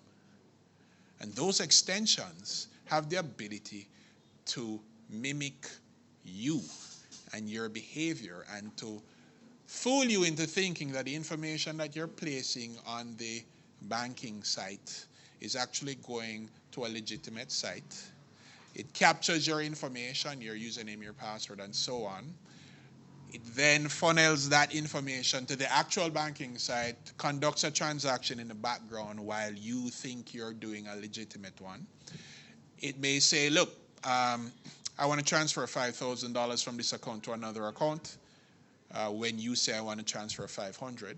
And those extensions have the ability to mimic you and your behavior and to fool you into thinking that the information that you're placing on the banking site is actually going to a legitimate site. It captures your information, your username, your password, and so on. It then funnels that information to the actual banking site, conducts a transaction in the background while you think you're doing a legitimate one. It may say, look, I want to transfer $5,000 from this account to another account. When you say I want to transfer $500.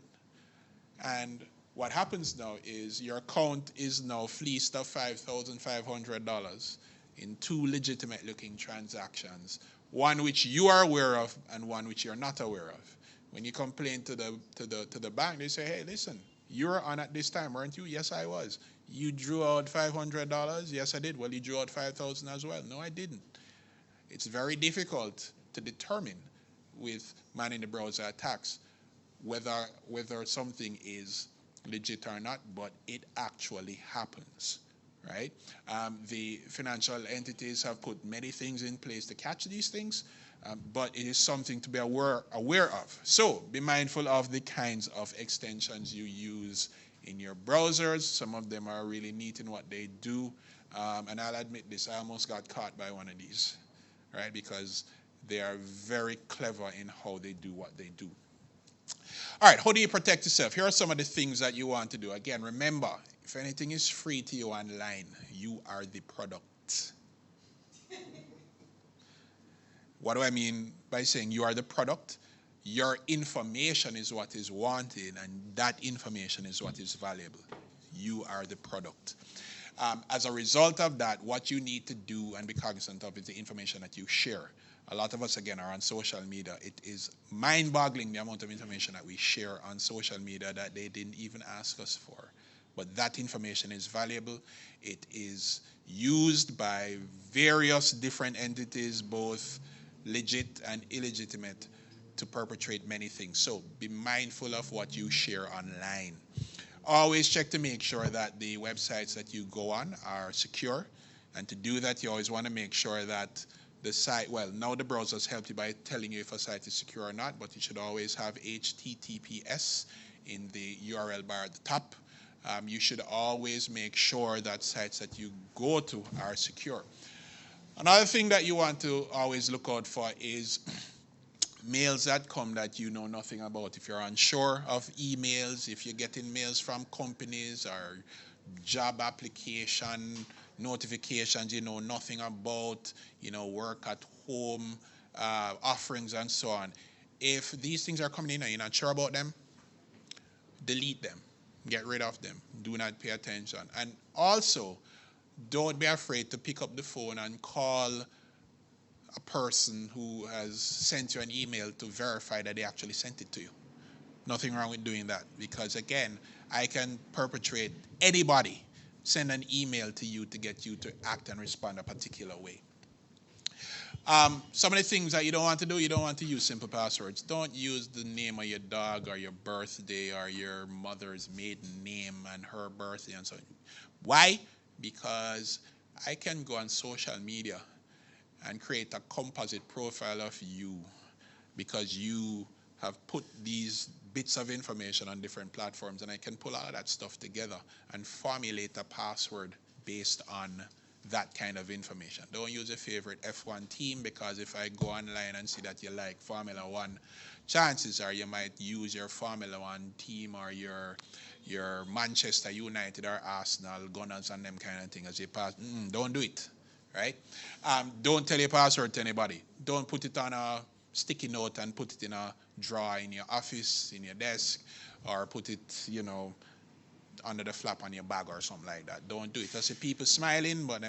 And what happens now is your account is now fleeced of $5,500 in two legitimate looking transactions, one which you are aware of and one which you're not aware of. When you complain to the bank, they say, hey, listen, you were on at this time, weren't you? Yes, I was. You drew out $500? Yes, I did. Well, you drew out $5,000 as well. No, I didn't. It's very difficult to determine with man in the browser attacks whether something is legit or not, but it actually happens, right? The financial entities have put many things in place to catch these things, but it is something to be aware of. So be mindful of the kinds of extensions you use in your browsers. Some of them are really neat in what they do, and I'll admit this, I almost got caught by one of these, right? Because they are very clever in how they do what they do. All right, how do you protect yourself? Here are some of the things that you want to do. Again, remember, if anything is free to you online, you are the product. What do I mean by saying you are the product? Your information is what is wanted, and that information is what is valuable. You are the product. As a result of that, what you need to do and be cognizant of is the information that you share. A lot of us, again, are on social media. It is mind-boggling the amount of information that we share on social media that they didn't even ask us for. But that information is valuable. It is used by various different entities, both legit and illegitimate, to perpetrate many things. So be mindful of what you share online. Always check to make sure that the websites that you go on are secure. And to do that, you always want to make sure that the site, well, now the browsers help you by telling you if a site is secure or not, but you should always have HTTPS in the URL bar at the top. You should always make sure that sites that you go to are secure. Another thing that you want to always look out for is mails that come that you know nothing about. If you're unsure of emails, if you're getting mails from companies or job application notifications you know nothing about, work at home, offerings and so on. If these things are coming in and you're not sure about them, delete them. Get rid of them. Do not pay attention. And also, don't be afraid to pick up the phone and call a person who has sent you an email to verify that they actually sent it to you. Nothing wrong with doing that, because again, I can perpetrate anybody send an email to you to get you to act and respond a particular way. Some of the things that you don't want to do, you don't want to use simple passwords. Don't use the name of your dog or your birthday or your mother's maiden name and her birthday and so on. Why? Because I can go on social media and create a composite profile of you because you have put these bits of information on different platforms, and I can pull all of that stuff together and formulate a password based on that kind of information. Don't use a favorite F1 team, because if I go online and see that you like Formula One, chances are you might use your Formula One team or your Manchester United or Arsenal, Gunners and them kind of thing as a pass. Don't do it, right? Don't tell your password to anybody. Don't put it on a sticky note and put it in a drawer in your office, in your desk, or put it, under the flap on your bag or something like that. Don't do it. I see people smiling, but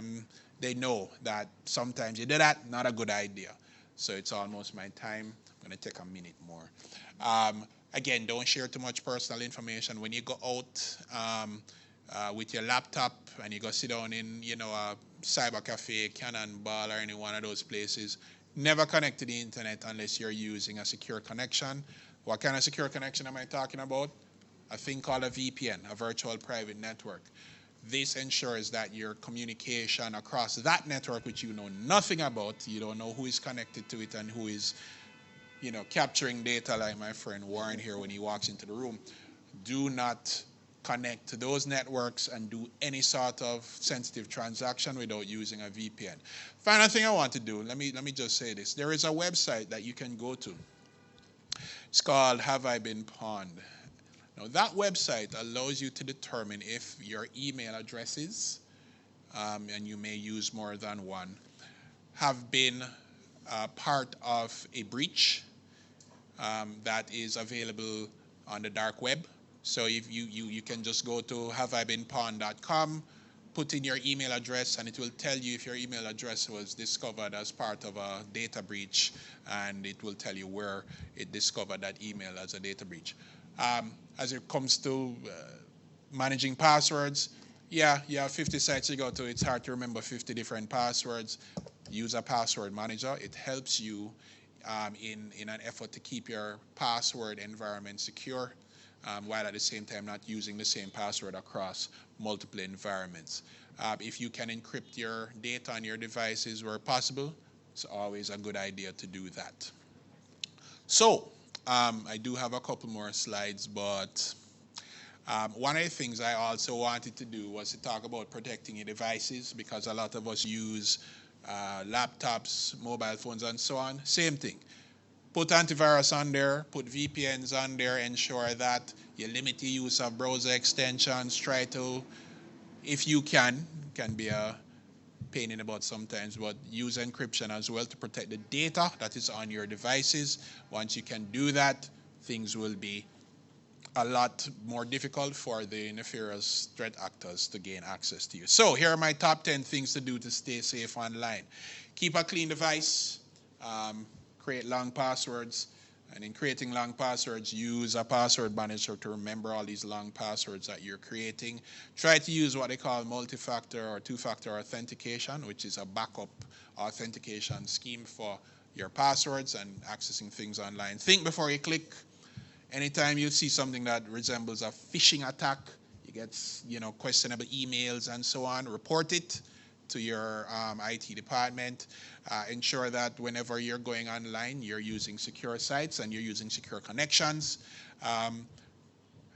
they know that sometimes you do that, not a good idea. So it's almost my time. I'm going to take a minute more. Again, don't share too much personal information. When you go out with your laptop and you go sit down in, a cyber cafe, Cannonball, or any one of those places, never connect to the internet unless you're using a secure connection. What kind of secure connection am I talking about? A thing called a VPN, a virtual private network. This ensures that your communication across that network, which you know nothing about, you don't know who is connected to it and who is, capturing data, like my friend Warren here when he walks into the room. Do not connect to those networks and do any sort of sensitive transaction without using a VPN. Final thing I want to do, let me just say this. There is a website that you can go to. It's called Have I Been Pawned? Now, that website allows you to determine if your email addresses, and you may use more than one, have been part of a breach that is available on the dark web. So if you can just go to haveibeenpawned.com, put in your email address, and it will tell you if your email address was discovered as part of a data breach, and it will tell you where it discovered that email as a data breach. As it comes to managing passwords, yeah, you have 50 sites you go to. It's hard to remember 50 different passwords. Use a password manager. It helps you in an effort to keep your password environment secure, while at the same time not using the same password across multiple environments. If you can encrypt your data on your devices where possible, it's always a good idea to do that. So, I do have a couple more slides, but one of the things I also wanted to do was to talk about protecting your devices, because a lot of us use laptops, mobile phones, and so on. Same thing. Put antivirus on there, put VPNs on there, ensure that you limit the use of browser extensions. Try to, if you can be a pain in the butt sometimes, but use encryption as well to protect the data that is on your devices. Once you can do that, things will be a lot more difficult for the nefarious threat actors to gain access to you. So here are my top 10 things to do to stay safe online. Keep a clean device, create long passwords, and in creating long passwords, use a password manager to remember all these long passwords that you're creating. Try to use what they call multi-factor or two-factor authentication, which is a backup authentication scheme for your passwords and accessing things online. Think before you click. Anytime you see something that resembles a phishing attack, you get, questionable emails and so on, report it. to your IT department. Ensure that whenever you're going online, you're using secure sites and you're using secure connections.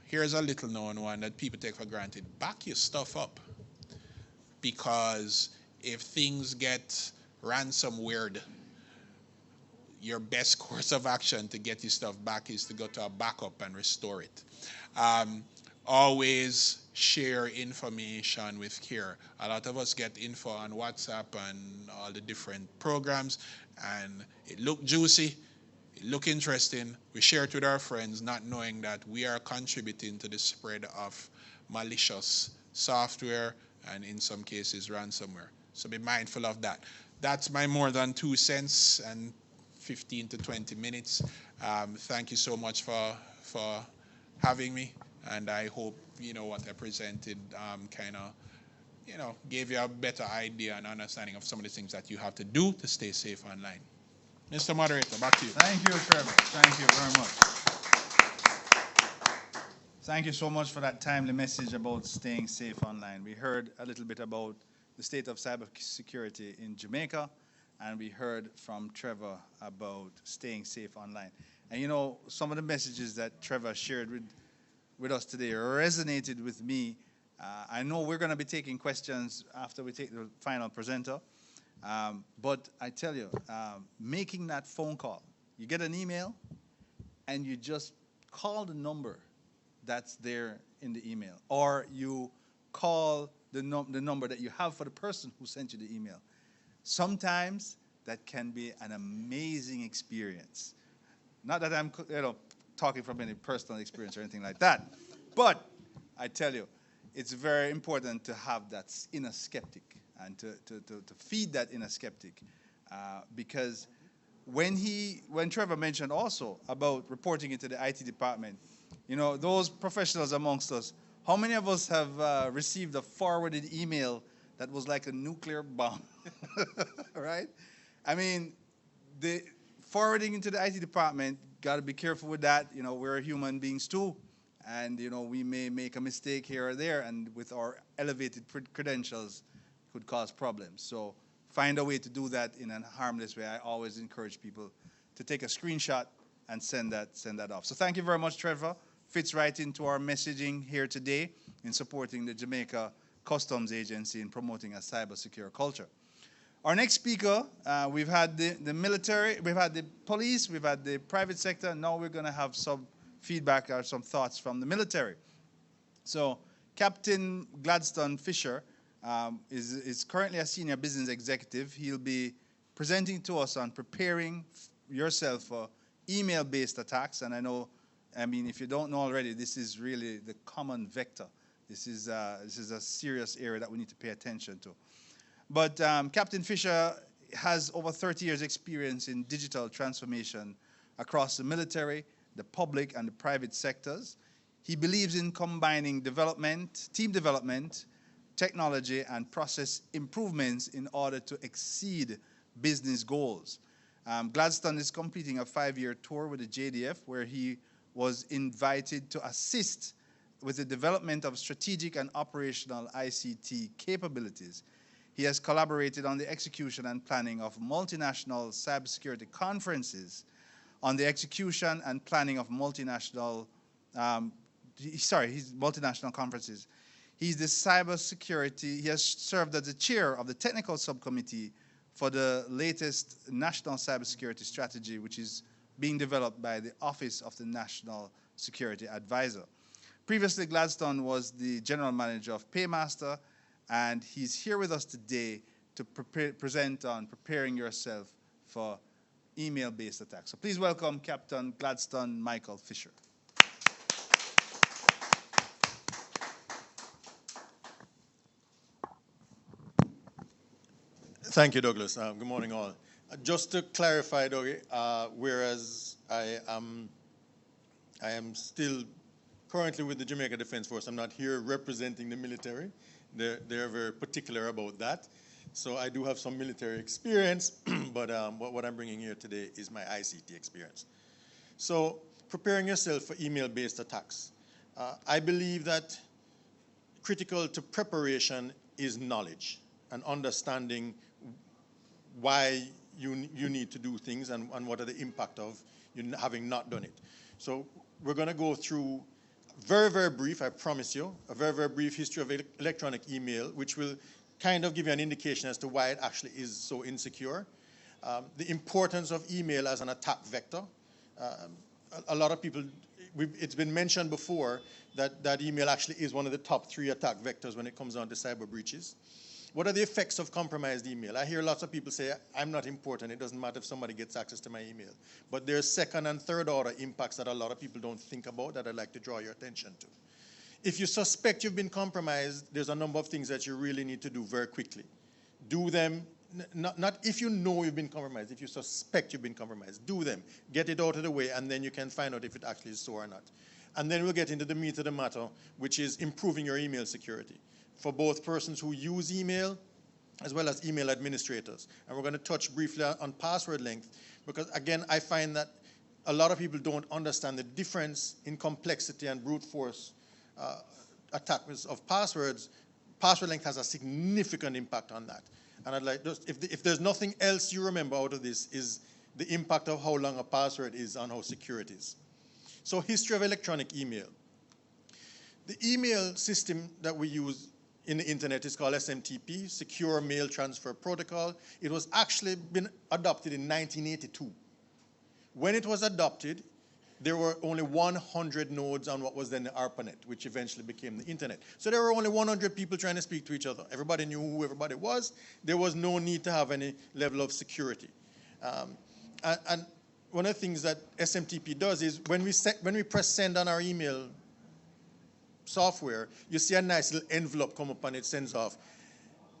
Here's a little known one that people take for granted. Back your stuff up, because if things get ransomware, your best course of action to get your stuff back is to go to a backup and restore it. Always share information with care. A lot of us get info on WhatsApp and all the different programs, and it look juicy, it look interesting. We share it with our friends, not knowing that we are contributing to the spread of malicious software and in some cases ransomware. So be mindful of that. That's my more than 2 cents and 15 to 20 minutes. Thank you so much for having me, and I hope what I presented kind of gave you a better idea and understanding of some of the things that you have to do to stay safe online. Mr. Moderator, back to you. Thank you, Trevor. Thank you very much. Thank you so much for that timely message about staying safe online. We heard a little bit about the state of cybersecurity in Jamaica, and we heard from Trevor about staying safe online. And some of the messages that Trevor shared with us today resonated with me. I know we're going to be taking questions after we take the final presenter, but I tell you, making that phone call, you get an email, and you just call the number that's there in the email, or you call the number that you have for the person who sent you the email. Sometimes that can be an amazing experience. Not that I'm talking from any personal experience or anything like that, but I tell you, it's very important to have that inner skeptic and to feed that inner skeptic, because when Trevor mentioned also about reporting into the IT department, those professionals amongst us, how many of us have received a forwarded email that was like a nuclear bomb, right? I mean, the forwarding into the IT department, got to be careful with that. We're human beings too, and we may make a mistake here or there, and with our elevated credentials, could cause problems. So find a way to do that in a harmless way. I always encourage people to take a screenshot and send that off. So thank you very much, Trevor. Fits right into our messaging here today in supporting the Jamaica Customs Agency in promoting a cyber-secure culture. Our next speaker, we've had the military, we've had the police, we've had the private sector. Now we're going to have some feedback or some thoughts from the military. So Captain Gladstone Fisher is currently a senior business executive. He'll be presenting to us on preparing yourself for email-based attacks. And I mean, if you don't know already, this is really the common vector. This is a serious area that we need to pay attention to. But Captain Fisher has over 30 years experience in digital transformation across the military, the public, and the private sectors. He believes in combining team development, technology, and process improvements in order to exceed business goals. Gladstone is completing a 5-year tour with the JDF, where he was invited to assist with the development of strategic and operational ICT capabilities. He has collaborated on the execution and planning of multinational cybersecurity conferences, on the execution and planning of multinational conferences. He's the cybersecurity, he has served as the chair of the technical subcommittee for the latest national cybersecurity strategy, which is being developed by the Office of the National Security Advisor. Previously, Gladstone was the general manager of Paymaster, and he's here with us today to present on preparing yourself for email-based attacks. So please welcome Captain Gladstone Michael Fisher. Thank you, Douglas. Good morning, all. Just to clarify, Dougie, whereas I am still currently with the Jamaica Defense Force, I'm not here representing the military. They're very particular about that. So I do have some military experience, but what I'm bringing here today is my ICT experience. So preparing yourself for email-based attacks. I believe that critical to preparation is knowledge. and understanding why you need to do things and what are the impact of you having not done it. So we're going to go through very, very brief, I promise you, a very, very brief history of electronic email, which will kind of give you an indication as to why it actually is so insecure. The importance of email as an attack vector. A lot of people, it's been mentioned before that email actually is one of the top 3 attack vectors when it comes down to cyber breaches. What are the effects of compromised email? I hear lots of people say, I'm not important, it doesn't matter if somebody gets access to my email. But there's second and third order impacts that a lot of people don't think about that I'd like to draw your attention to. If you suspect you've been compromised, there's a number of things that you really need to do very quickly. Do them, not if you know you've been compromised, if you suspect you've been compromised, do them. Get it out of the way, and then you can find out if it actually is so or not. And then we'll get into the meat of the matter, which is improving your email security for both persons who use email as well as email administrators. And we're going to touch briefly on password length, because again, I find that a lot of people don't understand the difference in complexity and brute force attacks of passwords. Password length has a significant impact on that. And I'd like, if there's nothing else you remember out of this, is the impact of how long a password is on how secure it is. So history of electronic email. The email system that we use in the internet is called SMTP, Secure Mail Transfer Protocol. It was actually been adopted in 1982. When it was adopted, there were only 100 nodes on what was then the ARPANET, which eventually became the internet. So there were only 100 people trying to speak to each other. Everybody knew who everybody was. There was no need to have any level of security. And one of the things that SMTP does is when we press send on our email software, you see a nice little envelope come up and it sends off.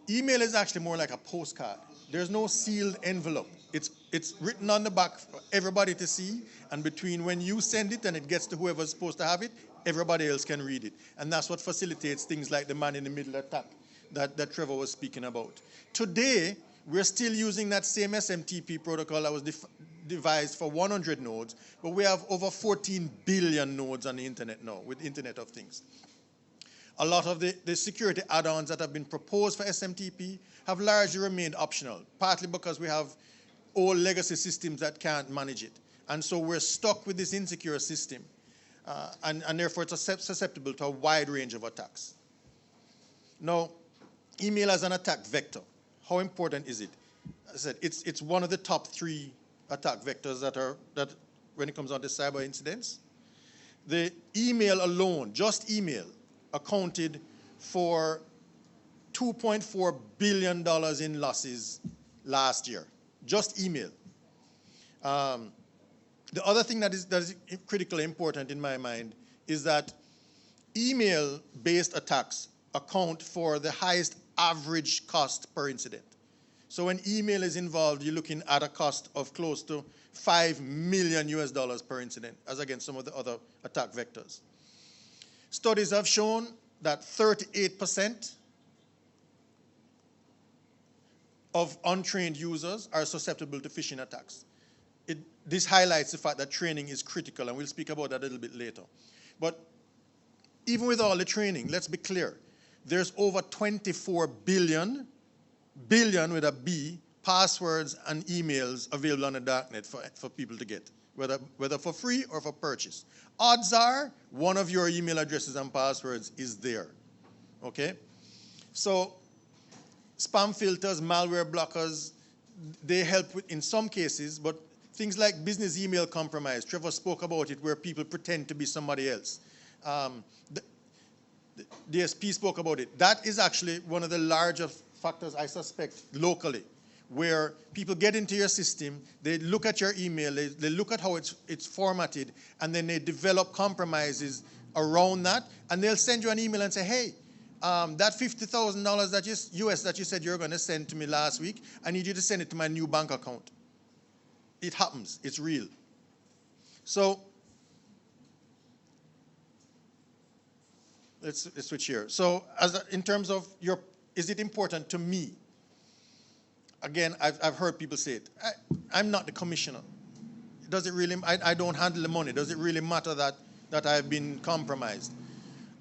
Email is actually more like a postcard. There's no sealed envelope. It's written on the back for everybody to see, and between when you send it and it gets to whoever's supposed to have it, everybody else can read it. And that's what facilitates things like the man-in-the-middle attack that Trevor was speaking about. Today, we're still using that same SMTP protocol that was devised for 100 nodes, but we have over 14 billion nodes on the internet now with Internet of Things. A lot of the security add-ons that have been proposed for SMTP have largely remained optional, partly because we have old legacy systems that can't manage it. And so we're stuck with this insecure system, and therefore it's susceptible to a wide range of attacks. Now, email as an attack vector, how important is it? As I said, it's one of the top 3 attack vectors that when it comes on to cyber incidents. The email alone, just email, accounted for $2.4 billion in losses last year. Just email. The other thing that is critically important in my mind is that email-based attacks account for the highest average cost per incident. So when email is involved, you're looking at a cost of close to $5 million per incident, as against some of the other attack vectors. Studies have shown that 38% of untrained users are susceptible to phishing attacks. This highlights the fact that training is critical, and we'll speak about that a little bit later. But even with all the training, let's be clear, there's over 24 billion with a B, passwords and emails available on the darknet for people to get, whether for free or for purchase. Odds are one of your email addresses and passwords is there, okay? So spam filters, malware blockers, they help in some cases, but things like business email compromise, Trevor spoke about it, where people pretend to be somebody else. The DSP spoke about it. That is actually one of the larger factors, I suspect, locally, where people get into your system, they look at your email, they look at how it's formatted, and then they develop compromises around that, and they'll send you an email and say, hey, that $50,000 that you said you were going to send to me last week, I need you to send it to my new bank account. It happens. It's real. So let's switch here. So in terms of is it important to me? Again, I've heard people say it. I'm not the commissioner. Does it really? I don't handle the money. Does it really matter that I've been compromised?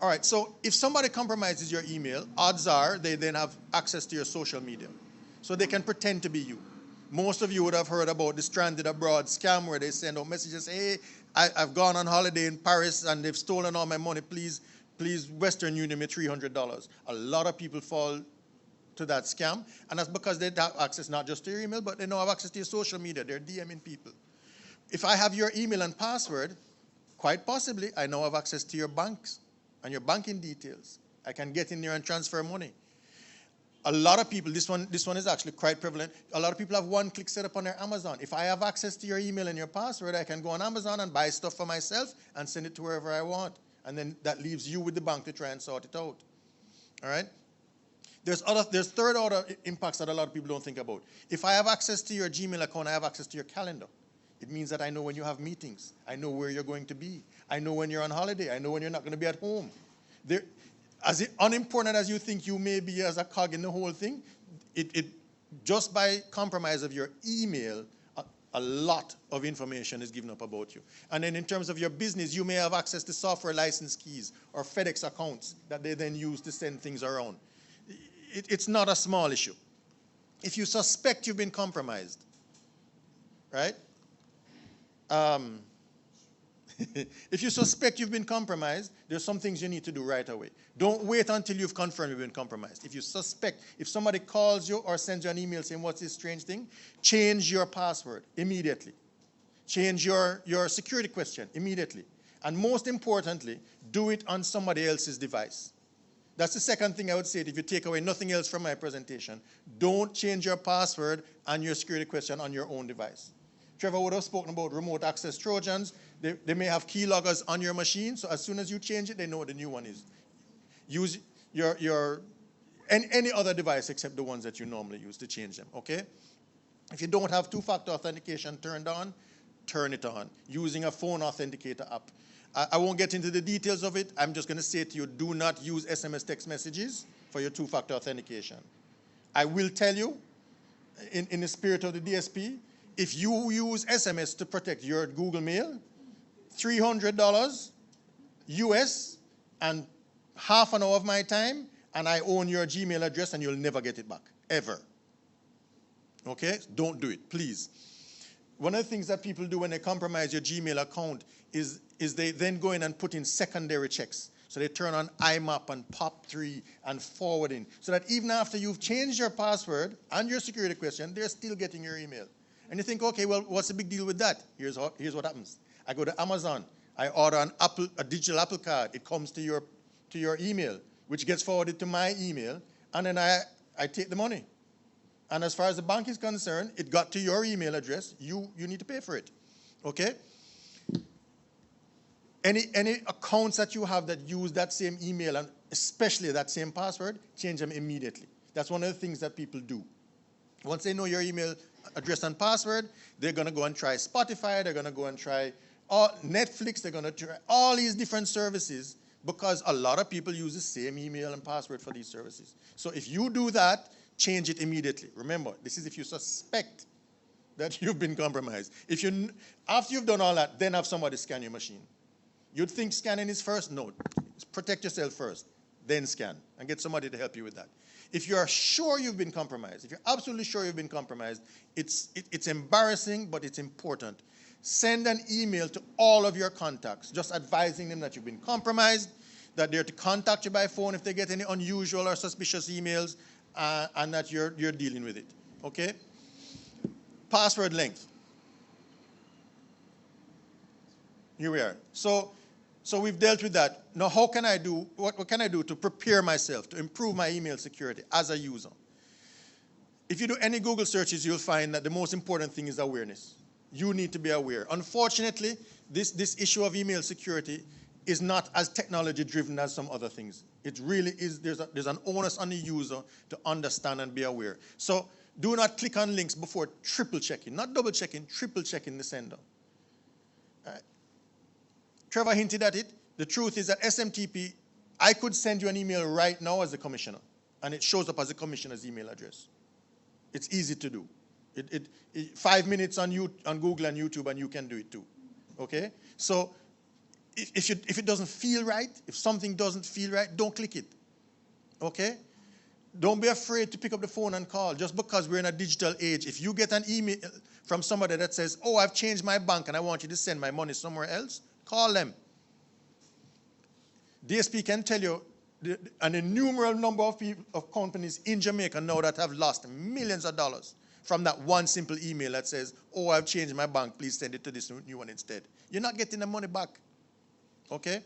All right, so if somebody compromises your email, odds are they then have access to your social media. So they can pretend to be you. Most of you would have heard about the stranded abroad scam where they send out messages, hey, I've gone on holiday in Paris and they've stolen all my money. Please, Western Union me $300. A lot of people fall to that scam, and that's because they have access not just to your email, but they now have access to your social media. They're DMing people. If I have your email and password, quite possibly I now have access to your banks and your banking details. I can get in there and transfer money. A lot of people, this one is actually quite prevalent. A lot of people have one-click setup on their Amazon. If I have access to your email and your password, I can go on Amazon and buy stuff for myself and send it to wherever I want. And then that leaves you with the bank to try and sort it out. All right? There's third order impacts that a lot of people don't think about. If I have access to your Gmail account, I have access to your calendar. It means that I know when you have meetings. I know where you're going to be. I know when you're on holiday. I know when you're not going to be at home. As unimportant as you think you may be as a cog in the whole thing, just by compromise of your email, a lot of information is given up about you. And then in terms of your business, you may have access to software license keys or FedEx accounts that they then use to send things around. It's not a small issue. If you suspect you've been compromised, right? If you suspect you've been compromised, there's some things you need to do right away. Don't wait until you've confirmed you've been compromised. If you suspect, if somebody calls you or sends you an email saying, what's this strange thing? Change your password immediately. Change your security question immediately. And most importantly, do it on somebody else's device. That's the second thing I would say. If you take away nothing else from my presentation, don't change your password and your security question on your own device. Trevor would have spoken about remote access Trojans. They may have keyloggers on your machine, so as soon as you change it, they know what the new one is. Use any other device except the ones that you normally use to change them, okay? If you don't have two-factor authentication turned on, turn it on, using a phone authenticator app. I won't get into the details of it. I'm just going to say to you, do not use SMS text messages for your two-factor authentication. I will tell you, in the spirit of the DSP, if you use SMS to protect your Google Mail, $300 US and half an hour of my time, and I own your Gmail address and you'll never get it back, ever. Okay? Don't do it, please. One of the things that people do when they compromise your Gmail account is they then go in and put in secondary checks. So they turn on IMAP and POP3 and forwarding, so that even after you've changed your password and your security question, they're still getting your email. And you think, okay, well, what's the big deal with that? Here's what happens. I go to Amazon. I order a digital Apple card. It comes to your email, which gets forwarded to my email, and then I take the money. And as far as the bank is concerned, it got to your email address. You need to pay for it, okay? Any accounts that you have that use that same email and especially that same password, change them immediately. That's one of the things that people do. Once they know your email address and password, they're going to go and try Spotify, they're going to go and try Netflix, they're going to try all these different services because a lot of people use the same email and password for these services. So if you do that, change it immediately. Remember, this is if you suspect that you've been compromised. After you've done all that, then have somebody scan your machine. You'd think scanning is first? No. Protect yourself first, then scan, and get somebody to help you with that. If you're sure you've been compromised, if you're absolutely sure you've been compromised, it's embarrassing, but it's important. Send an email to all of your contacts, just advising them that you've been compromised, that they're to contact you by phone if they get any unusual or suspicious emails, and that you're dealing with it, okay? Password length. Here we are. So we've dealt with that. Now, what can I do to prepare myself, to improve my email security as a user? If you do any Google searches, you'll find that the most important thing is awareness. You need to be aware. Unfortunately, this issue of email security is not as technology driven as some other things. It really is, there's an onus on the user to understand and be aware. So do not click on links before triple checking, not double checking, triple checking the sender. Trevor hinted at it. The truth is that SMTP, I could send you an email right now as a commissioner, and it shows up as a commissioner's email address. It's easy to do. 5 minutes on Google and YouTube, and you can do it too. Okay? So if it doesn't feel right, if something doesn't feel right, don't click it. Okay? Don't be afraid to pick up the phone and call. Just because we're in a digital age, if you get an email from somebody that says, oh, I've changed my bank and I want you to send my money somewhere else, call them. DSP can tell you an innumerable number of people, of companies in Jamaica now that have lost millions of dollars from that one simple email that says, oh, I've changed my bank, please send it to this new one instead. You're not getting the money back. Okay?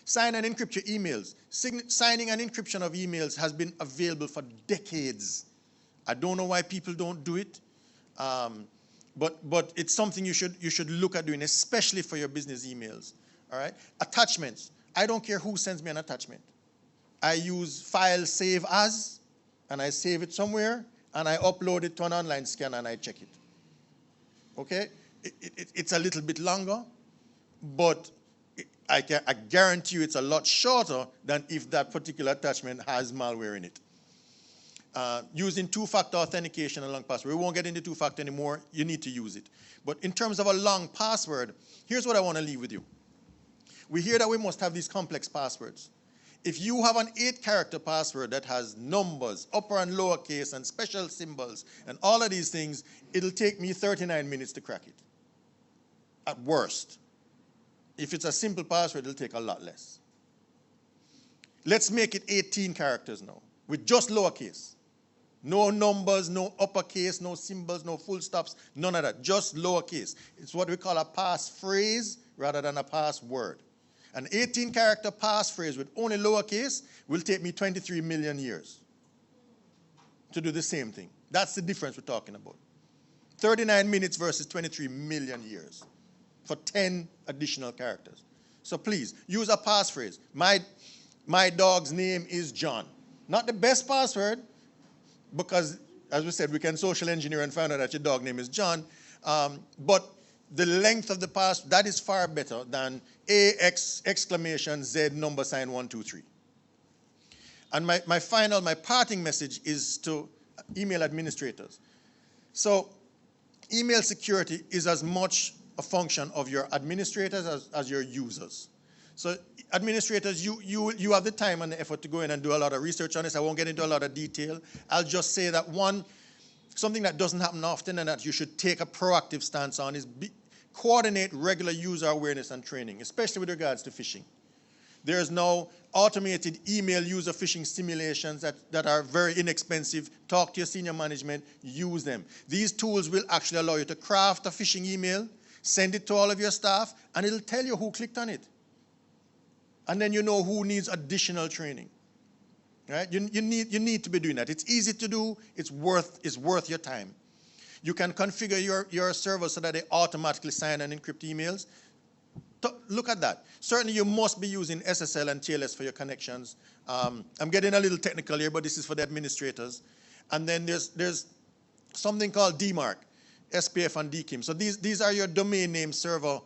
Sign and encrypt your emails. Signing and encryption of emails has been available for decades. I don't know why people don't do it, but it's something you should look at doing, especially for your business emails. All right? Attachments. I don't care who sends me an attachment. I use file save as, and I save it somewhere, and I upload it to an online scanner, and I check it. Okay? It's a little bit longer, but I guarantee you it's a lot shorter than if that particular attachment has malware in it. Using two-factor authentication and long password. We won't get into two-factor anymore. You need to use it. But in terms of a long password, here's what I want to leave with you. We hear that we must have these complex passwords. If you have an 8-character password that has numbers, upper and lower case, and special symbols, and all of these things, it'll take me 39 minutes to crack it, at worst. If it's a simple password, it'll take a lot less. Let's make it 18 characters now, with just lowercase. No numbers, no uppercase, no symbols, no full stops, none of that, just lowercase. It's what we call a passphrase rather than a password. An 18-character passphrase with only lowercase will take me 23 million years to do the same thing. That's the difference we're talking about. 39 minutes versus 23 million years for 10 additional characters. So please, use a passphrase. My dog's name is John. Not the best password, because, as we said, we can social engineer and find out that your dog name is John, but the length of the password, that is far better than AX exclamation Z number sign 123. And my parting message is to email administrators. So email security is as much a function of your administrators as your users. So administrators, you have the time and the effort to go in and do a lot of research on this. I won't get into a lot of detail. I'll just say that something that doesn't happen often and that you should take a proactive stance on is coordinate regular user awareness and training, especially with regards to phishing. There's now automated email user phishing simulations that are very inexpensive. Talk to your senior management, use them. These tools will actually allow you to craft a phishing email, send it to all of your staff, and it'll tell you who clicked on it. And then you know who needs additional training. Right? You need to be doing that. It's easy to do, it's worth your time. You can configure your server so that they automatically sign and encrypt emails. Look at that. Certainly you must be using SSL and TLS for your connections. I'm getting a little technical here, but this is for the administrators. And then there's something called DMARC, SPF and DKIM. So these are your domain name server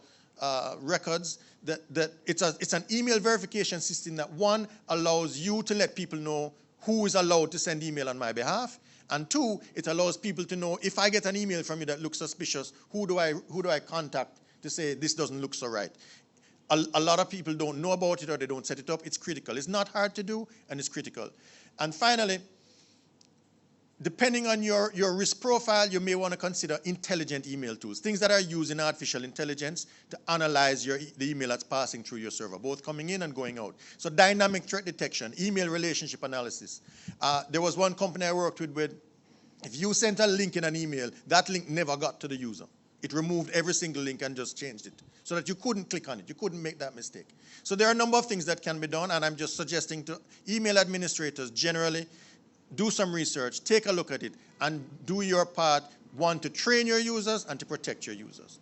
records. That it's an email verification system that, one, allows you to let people know who is allowed to send email on my behalf, and two, it allows people to know if I get an email from you that looks suspicious, who do I contact to say this doesn't look so right. A lot of people don't know about it or they don't set it up. It's critical. It's not hard to do, and it's critical. And finally, depending on your risk profile, you may want to consider intelligent email tools, things that are used in artificial intelligence to analyze the email that's passing through your server, both coming in and going out. So dynamic threat detection, email relationship analysis. There was one company I worked with, if you sent a link in an email, that link never got to the user. It removed every single link and just changed it so that you couldn't click on it. You couldn't make that mistake. So there are a number of things that can be done, and I'm just suggesting to email administrators generally, do some research, take a look at it, and do your part, one, to train your users and to protect your users.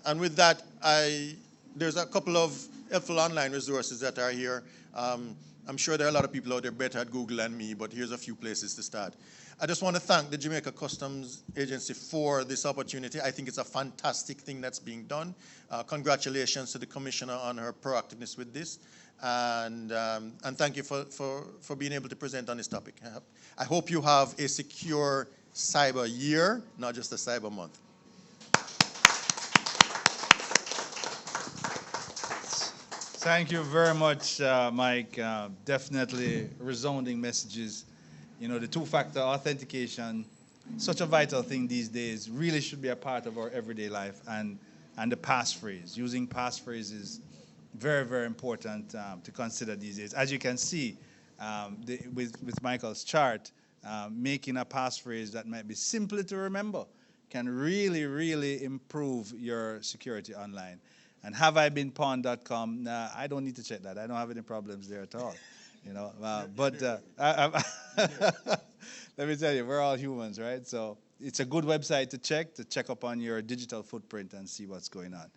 And with that, there's a couple of helpful online resources that are here. I'm sure there are a lot of people out there better at Google than me, but here's a few places to start. I just want to thank the Jamaica Customs Agency for this opportunity. I think it's a fantastic thing that's being done. Congratulations to the Commissioner on her proactiveness with this. And thank you for being able to present on this topic. I hope you have a secure cyber year, not just a cyber month. Thank you very much, Mike. Definitely resounding messages. You know, the two-factor authentication, such a vital thing these days, really should be a part of our everyday life. And the passphrase, using passphrase is very, very important to consider these days. As you can see with Michael's chart, making a passphrase that might be simpler to remember can really, really improve your security online. And have I been pawn.com? Nah, I don't need to check that. I don't have any problems there at all. You know, let me tell you, we're all humans, right? So it's a good website to check up on your digital footprint and see what's going on.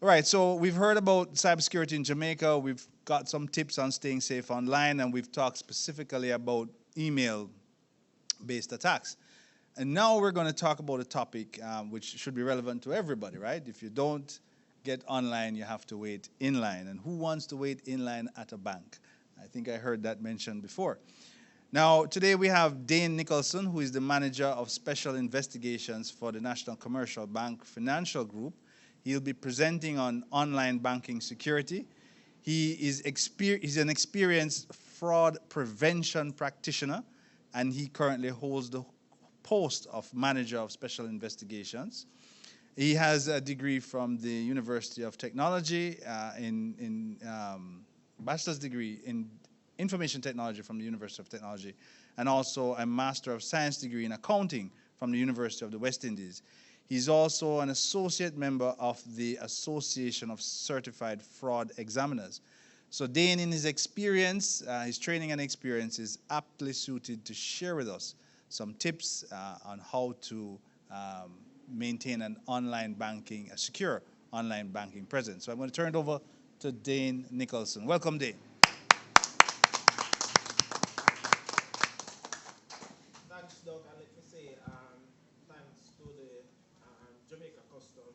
All right, so we've heard about cybersecurity in Jamaica. We've got some tips on staying safe online, and we've talked specifically about email-based attacks. And now we're going to talk about a topic which should be relevant to everybody, right? If you don't get online, you have to wait in line. And who wants to wait in line at a bank? I think I heard that mentioned before. Now, today we have Dane Nicholson, who is the Manager of Special Investigations for the National Commercial Bank Financial Group. He'll be presenting on online banking security. He's an experienced fraud prevention practitioner, and he currently holds the post of Manager of Special Investigations. He has a degree from the University of Technology, bachelor's degree in information technology from the University of Technology, and also a Master of Science degree in accounting from the University of the West Indies. He's also an associate member of the Association of Certified Fraud Examiners. So Dane, in his experience, his training and experience, is aptly suited to share with us some tips on how to maintain an online banking, a secure online banking presence. So I'm going to turn it over to Dane Nicholson. Welcome, Dane. Thanks, Doug, and let me say thanks to the Jamaica Custom.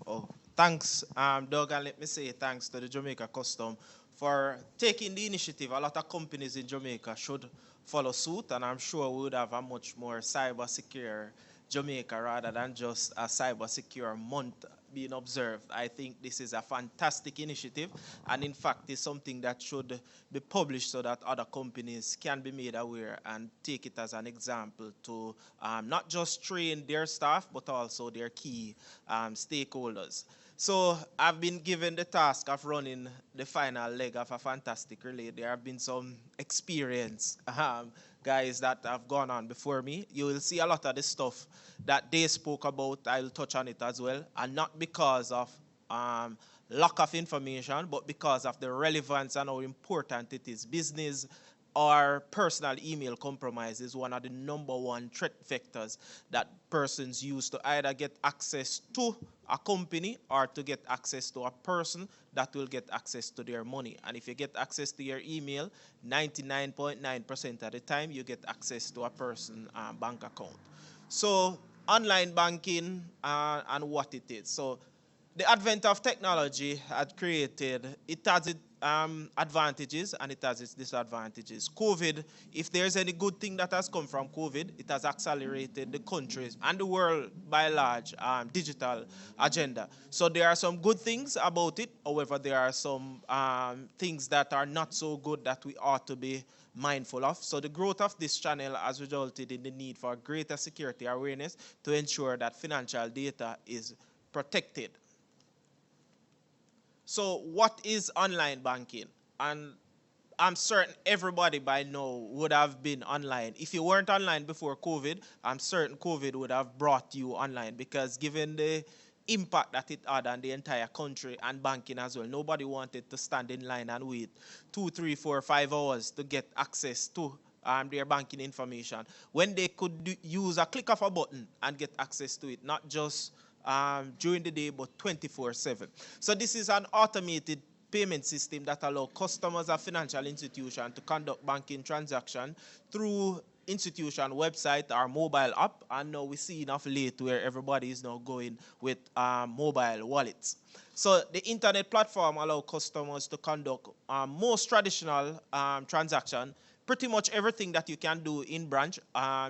Oh, thanks, Doug, and let me say thanks to the Jamaica Custom for taking the initiative. A lot of companies in Jamaica should follow suit, and I'm sure we would have a much more cyber secure Jamaica rather than just a cyber secure month being observed. I think this is a fantastic initiative, and in fact is something that should be published so that other companies can be made aware and take it as an example to not just train their staff but also their key stakeholders. So I've been given the task of running the final leg of a fantastic relay. There have been some experienced guys that have gone on before me. You will see a lot of the stuff that they spoke about. I'll touch on it as well, and not because of lack of information, but because of the relevance and how important it is. Business or personal email compromise is one of the #1 threat vectors that persons use to either get access to a company or to get access to a person that will get access to their money. And if you get access to your email, 99.9% of the time you get access to a person's bank account. So online banking and what it is. So the advent of technology had created, it has its advantages and it has its disadvantages. COVID, if there's any good thing that has come from COVID, it has accelerated the countries and the world by large digital agenda. So there are some good things about it. However, there are some things that are not so good that we ought to be mindful of. So the growth of this channel has resulted in the need for greater security awareness to ensure that financial data is protected. So what is online banking? And I'm certain everybody by now would have been online. If you weren't online before COVID, I'm certain COVID would have brought you online, because given the impact that it had on the entire country and banking as well, nobody wanted to stand in line and wait 2, 3, 4, 5 hours to get access to their banking information when they could use a click of a button and get access to it, not just during the day, but 24/7. So this is an automated payment system that allows customers of financial institutions to conduct banking transactions through institution website or mobile app. And now we see enough late where everybody is now going with mobile wallets. So the internet platform allows customers to conduct most traditional transactions pretty much everything that you can do in branch,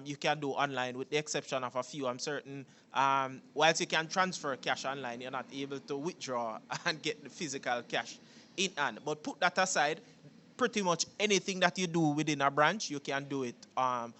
you can do online, with the exception of a few. I'm certain, whilst you can transfer cash online, you're not able to withdraw and get the physical cash in hand. But put that aside, pretty much anything that you do within a branch, you can do it on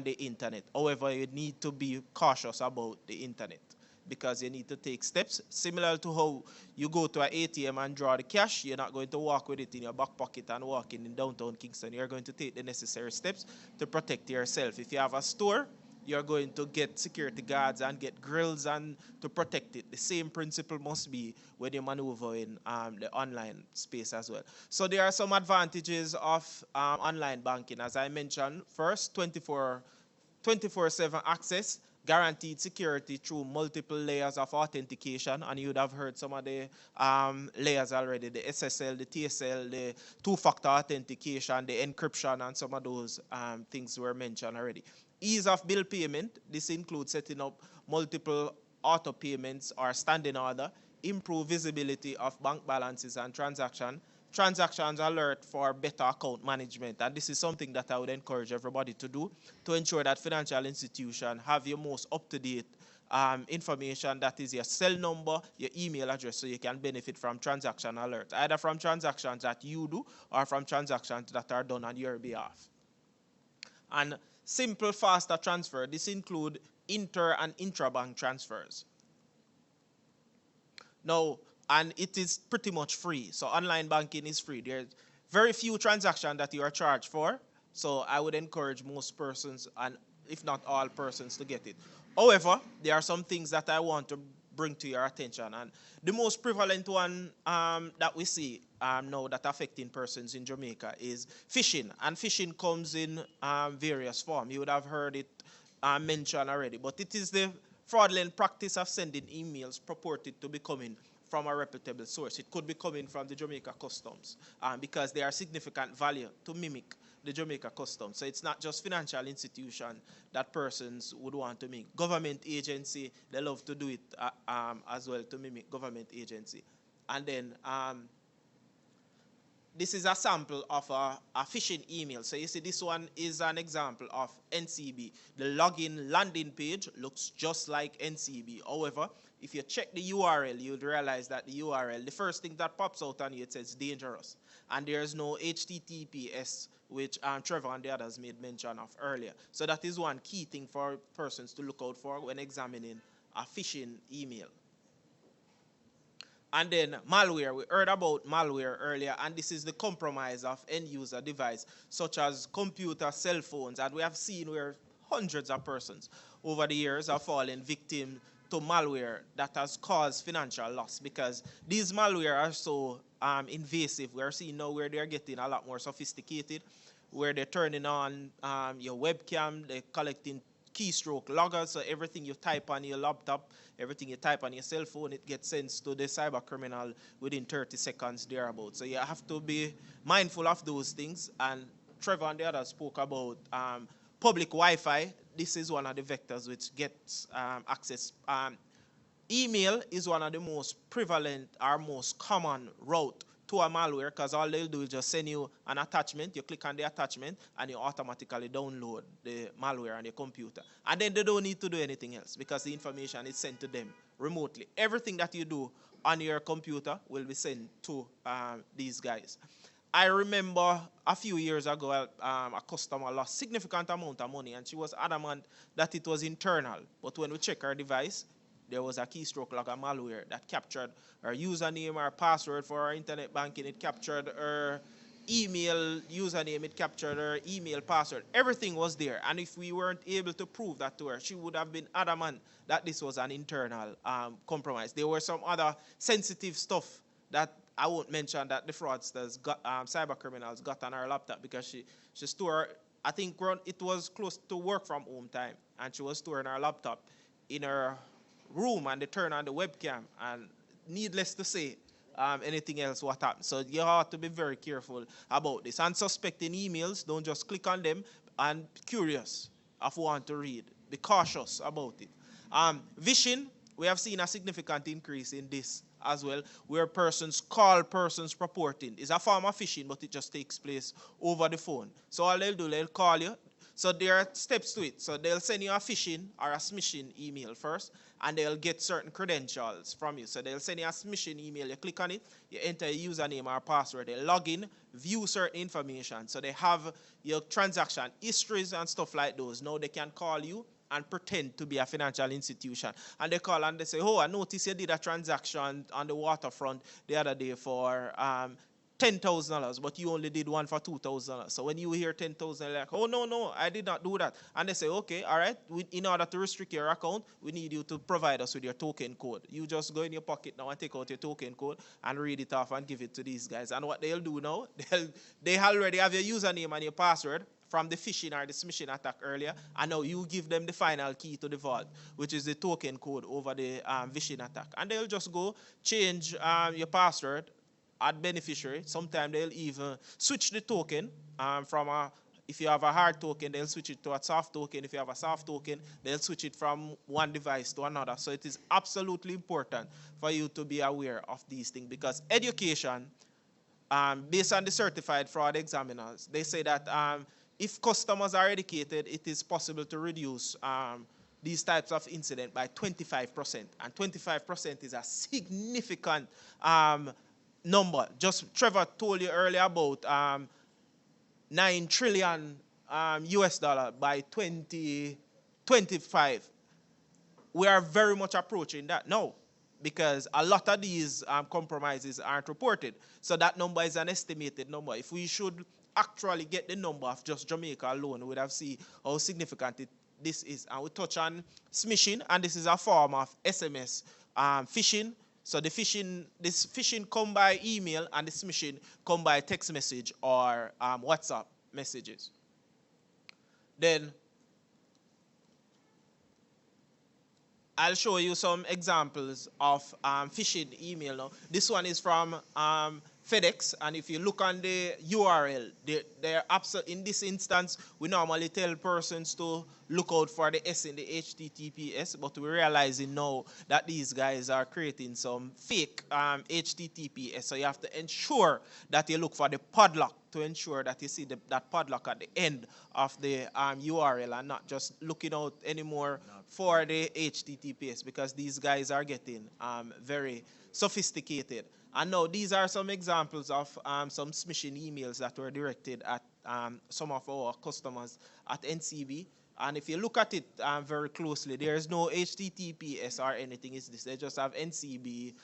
the internet. However, you need to be cautious about the internet, because you need to take steps similar to how you go to an ATM and draw the cash. You're not going to walk with it in your back pocket and walk in downtown Kingston. You're going to take the necessary steps to protect yourself. If you have a store, you're going to get security guards and get grills and to protect it. The same principle must be when you maneuver in the online space as well. So there are some advantages of online banking. As I mentioned, first, 24/7 access, guaranteed security through multiple layers of authentication, and you would have heard some of the layers already, the SSL, the TSL, the two-factor authentication, the encryption, and some of those things were mentioned already. Ease of bill payment, this includes setting up multiple auto payments or standing order, improve visibility of bank balances and transactions alert for better account management. And this is something that I would encourage everybody to do to ensure that financial institutions have your most up-to-date information, that is your cell number, your email address, so you can benefit from transaction alerts, either from transactions that you do or from transactions that are done on your behalf. And simple, faster transfer. This includes inter and intra-bank transfers. Now, and it is pretty much free. So online banking is free. There's very few transactions that you are charged for. So I would encourage most persons, and if not all persons, to get it. However, there are some things that I want to bring to your attention. And the most prevalent one that we see now that affecting persons in Jamaica is phishing. And phishing comes in various forms. You would have heard it mentioned already. But it is the fraudulent practice of sending emails purported to be coming from a reputable source. It could be coming from the Jamaica Customs because they are significant value to mimic the Jamaica Customs. So it's not just financial institution that persons would want to mimic. Government agency, they love to do it as well, to mimic government agency. And then this is a sample of a phishing email. So you see, this one is an example of NCB. The login landing page looks just like NCB. However, if you check the URL, you'll realize that the URL, the first thing that pops out on you, it says dangerous. And there's no HTTPS, which Trevor and the others made mention of earlier. So that is one key thing for persons to look out for when examining a phishing email. And then malware. We heard about malware earlier, and this is the compromise of end-user device, such as computer, cell phones. And we have seen where hundreds of persons over the years have fallen victim to malware that has caused financial loss, because these malware are so invasive. We are seeing now where they're getting a lot more sophisticated, where they're turning on your webcam, they're collecting keystroke loggers, so everything you type on your laptop, everything you type on your cell phone, it gets sent to the cyber criminal within 30 seconds thereabout. So you have to be mindful of those things. And Trevor and the others spoke about public Wi-Fi. This is one of the vectors which gets access. Email is one of the most prevalent or most common route to a malware, because all they'll do is just send you an attachment. You click on the attachment and you automatically download the malware on your computer. And then they don't need to do anything else, because the information is sent to them remotely. Everything that you do on your computer will be sent to these guys. I remember a few years ago, a customer lost significant amount of money, and she was adamant that it was internal. But when we check her device, there was a keystroke logger malware that captured her username, her password for her internet banking. It captured her email username. It captured her email password. Everything was there. And if we weren't able to prove that to her, she would have been adamant that this was an internal compromise. There were some other sensitive stuff that I won't mention that the fraudsters got, cyber criminals got on her laptop, because she stored, I think it was close to work from home time, and she was storing her laptop in her room, and they turn on the webcam, and needless to say, anything else what happened. So you have to be very careful about this. And suspecting emails, don't just click on them, and curious of want to read. Be cautious about it. Phishing, we have seen a significant increase in this as well, where persons call persons purporting. It's a form of phishing, but it just takes place over the phone. So all they'll do, they'll call you. So there are steps to it. So they'll send you a phishing or a smishing email first, and they'll get certain credentials from you. So they'll send you a smishing email. You click on it, you enter a username or password. They log in, view certain information. So they have your transaction histories and stuff like those. Now they can call you and pretend to be a financial institution. And they call and they say, oh, I noticed you did a transaction on the waterfront the other day for $10,000, but you only did one for $2,000. So when you hear 10,000, like, oh, no, I did not do that. And they say, okay, all right, in order to restrict your account, we need you to provide us with your token code. You just go in your pocket now and take out your token code and read it off and give it to these guys. And what they'll do now, they already have your username and your password from the phishing or the smishing attack earlier, and now you give them the final key to the vault, which is the token code over the phishing attack. And they'll just go change your password, add beneficiary. Sometimes they'll even switch the token from if you have a hard token, they'll switch it to a soft token. If you have a soft token, they'll switch it from one device to another. So it is absolutely important for you to be aware of these things, because education, based on the certified fraud examiners, they say that if customers are educated, it is possible to reduce these types of incidents by 25%. And 25% is a significant number. Just Trevor told you earlier about 9 trillion US dollar by 2025. We are very much approaching that now, because a lot of these compromises aren't reported. So that number is an estimated number. If we should actually get the number of just Jamaica alone, we would have seen how significant this is. And we touch on smishing, and this is a form of SMS phishing. So this phishing come by email, and the smishing come by text message or WhatsApp messages. Then I'll show you some examples of phishing email now. This one is from FedEx, and if you look on the URL, they're in this instance, we normally tell persons to look out for the S in the HTTPS, but we're realizing now that these guys are creating some fake HTTPS, so you have to ensure that you look for the padlock to ensure that you see that padlock at the end of the URL, and not just looking out anymore for the HTTPS, because these guys are getting very sophisticated. And now these are some examples of some smishing emails that were directed at some of our customers at NCB. And if you look at it very closely, there is no HTTPS or anything. They just have ncb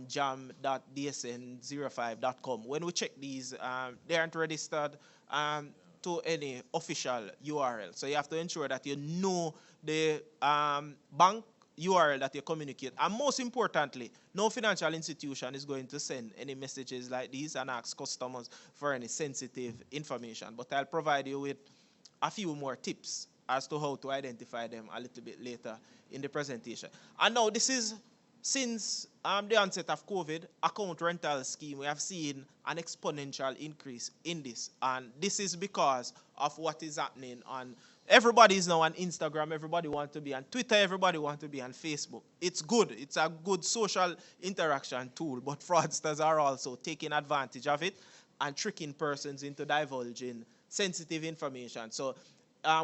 jam.dsn05.com. When we check these, they aren't registered to any official URL. So you have to ensure that you know the bank URL that you communicate. And most importantly, no financial institution is going to send any messages like these and ask customers for any sensitive information. But I'll provide you with a few more tips as to how to identify them a little bit later in the presentation. And now this is, since the onset of COVID, account rental scheme, we have seen an exponential increase in this. And this is because of what is happening on, everybody is now on Instagram, everybody wants to be on Twitter, everybody wants to be on Facebook. It's good, it's a good social interaction tool, but fraudsters are also taking advantage of it and tricking persons into divulging sensitive information. So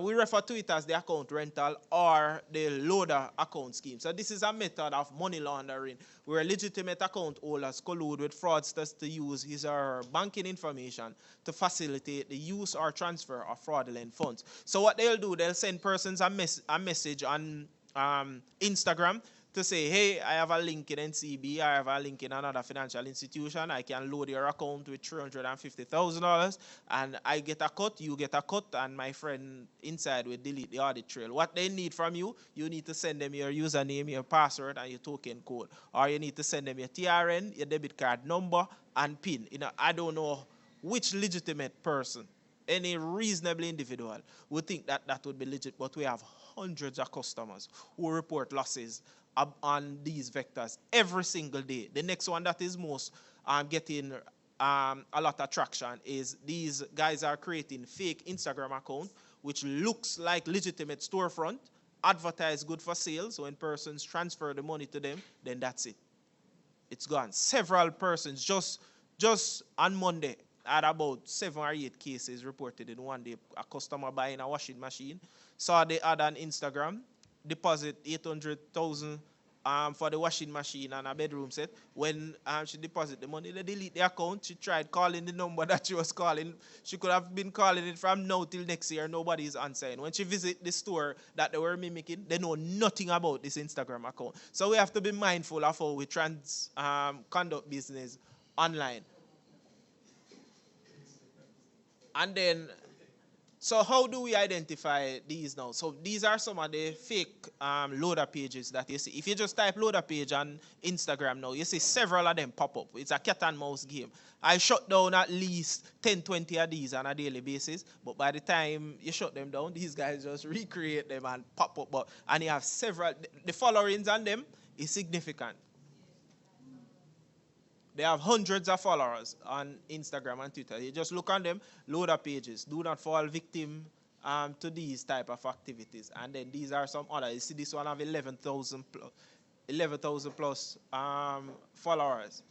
we refer to it as the account rental or the loader account scheme. So this is a method of money laundering where legitimate account holders collude with fraudsters to use his or her banking information to facilitate the use or transfer of fraudulent funds. So what they'll do, they'll send persons a message on Instagram to say, hey, I have a link in NCB, I have a link in another financial institution, I can load your account with $350,000, and I get a cut, you get a cut, and my friend inside will delete the audit trail. What they need from you, you need to send them your username, your password, and your token code. Or you need to send them your TRN, your debit card number, and PIN. You know, I don't know which legitimate person, any reasonable individual would think that that would be legit, but we have hundreds of customers who report losses on these vectors every single day. The next one that is most getting a lot of traction is these guys are creating fake Instagram account, which looks like legitimate storefront, advertise good for sales. So when persons transfer the money to them, then that's it. It's gone. Several persons, just on Monday, I had about 7 or 8 cases reported in one day. A customer buying a washing machine, saw the ad on Instagram, deposit 800,000 for the washing machine and a bedroom set. When she deposited the money, they delete the account. She tried calling the number that she was calling. She could have been calling it from now till next year. Nobody is answering. When she visit the store that they were mimicking, they know nothing about this Instagram account. So we have to be mindful of how we conduct business online. And then, so how do we identify these now? So these are some of the fake loader pages that you see. If you just type loader page on Instagram now, you see several of them pop up. It's a cat and mouse game. I shut down at least 10, 20 of these on a daily basis, but by the time you shut them down, these guys just recreate them and pop up. And you have several, the followings on them is significant. They have hundreds of followers on Instagram and Twitter. You just look on them, loader pages. Do not fall victim to these type of activities. And then these are some other. You see this one have 11,000 plus followers.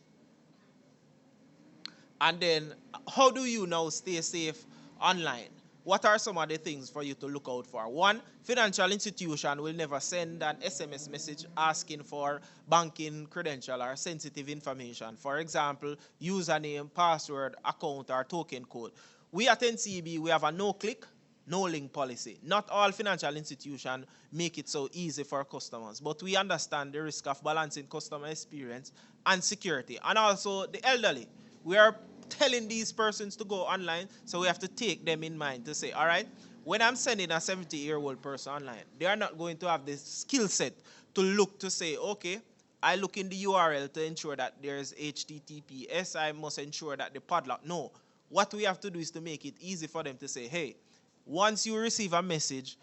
And then how do you now stay safe online? What are some of the things for you to look out for? One, financial institution will never send an SMS message asking for banking credential or sensitive information. For example, username, password, account, or token code. We at NCB, we have a no-click, no-link policy. Not all financial institutions make it so easy for customers, but we understand the risk of balancing customer experience and security. And also the elderly. We are telling these persons to go online, so we have to take them in mind to say, all right, when I'm sending a 70-year-old person online, they are not going to have this skill set to look to say, okay, I look in the URL to ensure that there's HTTPS, I must ensure that the padlock. No, what we have to do is to make it easy for them to say, hey, once you receive a message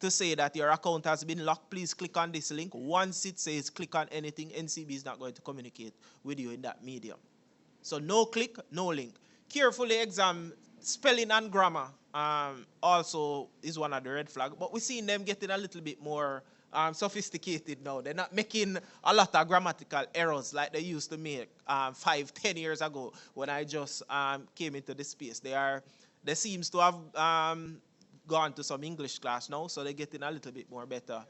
to say that your account has been locked, please click on this link. Once it says click on anything, NCB is not going to communicate with you in that medium. So no click, no link. Carefully examine spelling and grammar also is one of the red flags. But we're seeing them getting a little bit more sophisticated now. They're not making a lot of grammatical errors like they used to make 5, 10 years ago when I just came into the space. They seems to have gone to some English class now, so they're getting a little bit more better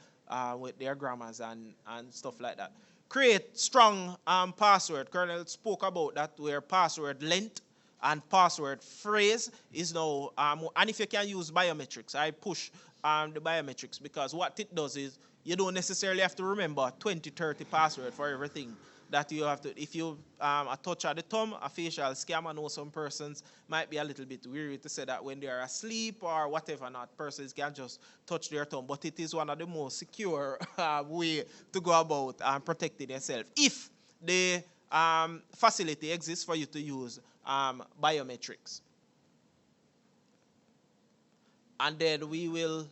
with their grammars and stuff like that. Create strong password. Colonel spoke about that, where password length and password phrase is now, and if you can use biometrics, I push the biometrics, because what it does is you don't necessarily have to remember 20, 30 password for everything that you have to. If you a touch of the thumb, a facial scan, I know some persons might be a little bit weary to say that when they are asleep or whatever, not persons can just touch their thumb, but it is one of the most secure way to go about protecting yourself if the facility exists for you to use biometrics. And then we will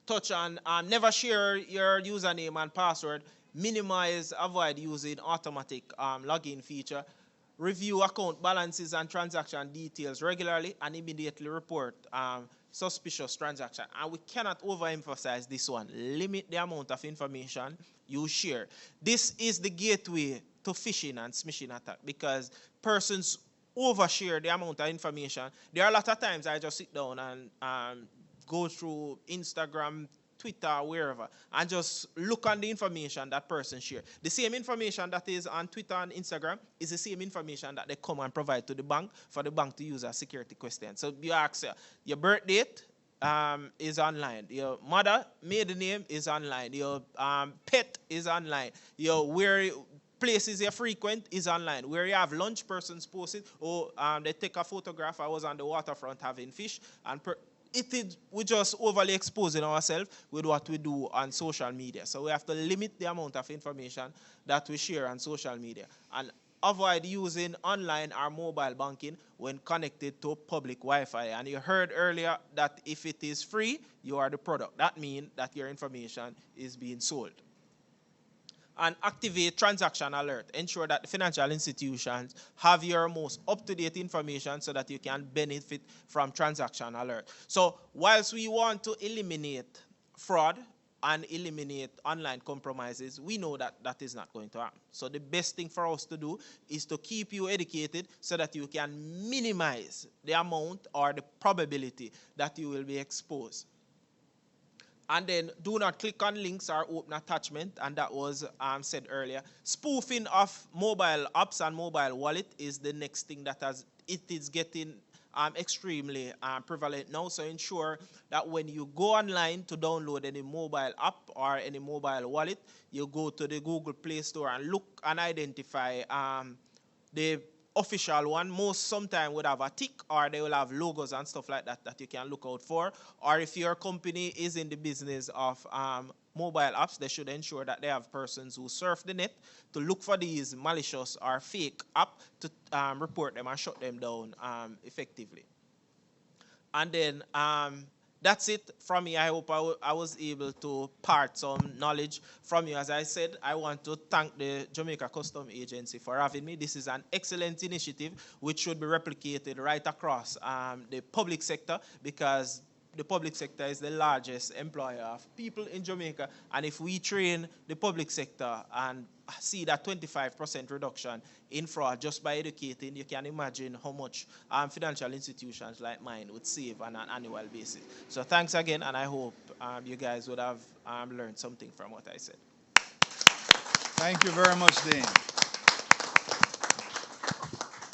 touch on never share your username and password. Minimize, avoid using automatic login feature. Review account balances and transaction details regularly and immediately report suspicious transaction. And we cannot overemphasize this one. Limit the amount of information you share. This is the gateway to phishing and smishing attack, because persons overshare the amount of information. There are a lot of times I just sit down and go through Instagram, Twitter, wherever, and just look on the information that person share. The same information that is on Twitter and Instagram is the same information that they come and provide to the bank for the bank to use as security question. So you ask your birth date is online, your mother maiden name is online, your pet is online, your where places you frequent is online, where you have lunch, persons posted, or they take a photograph. I was on the waterfront having fish, and we're just overly exposing ourselves with what we do on social media. So we have to limit the amount of information that we share on social media and avoid using online or mobile banking when connected to public Wi-Fi. And you heard earlier that if it is free, you are the product. That means that your information is being sold. And activate transaction alert. Ensure that the financial institutions have your most up-to-date information so that you can benefit from transaction alert. So whilst we want to eliminate fraud, and eliminate online compromises, we know that that is not going to happen. So the best thing for us to do is to keep you educated so that you can minimize the amount or the probability that you will be exposed. And then do not click on links or open attachment, and that was said earlier. Spoofing of mobile apps and mobile wallet is the next thing that it is getting extremely prevalent now. So ensure that when you go online to download any mobile app or any mobile wallet, you go to the Google Play Store and look and identify the official one. Most sometimes would have a tick, or they will have logos and stuff like that that you can look out for. Or if your company is in the business of mobile apps, they should ensure that they have persons who surf the net to look for these malicious or fake app to report them and shut them down effectively. And then that's it from me. I hope I was able to part some knowledge from you. As I said, I want to thank the Jamaica Customs Agency for having me. This is an excellent initiative which should be replicated right across the public sector, because the public sector is the largest employer of people in Jamaica. And if we train the public sector and see that 25% reduction in fraud just by educating, you can imagine how much financial institutions like mine would save on an annual basis. So thanks again, and I hope you guys would have learned something from what I said. Thank you very much, Dane.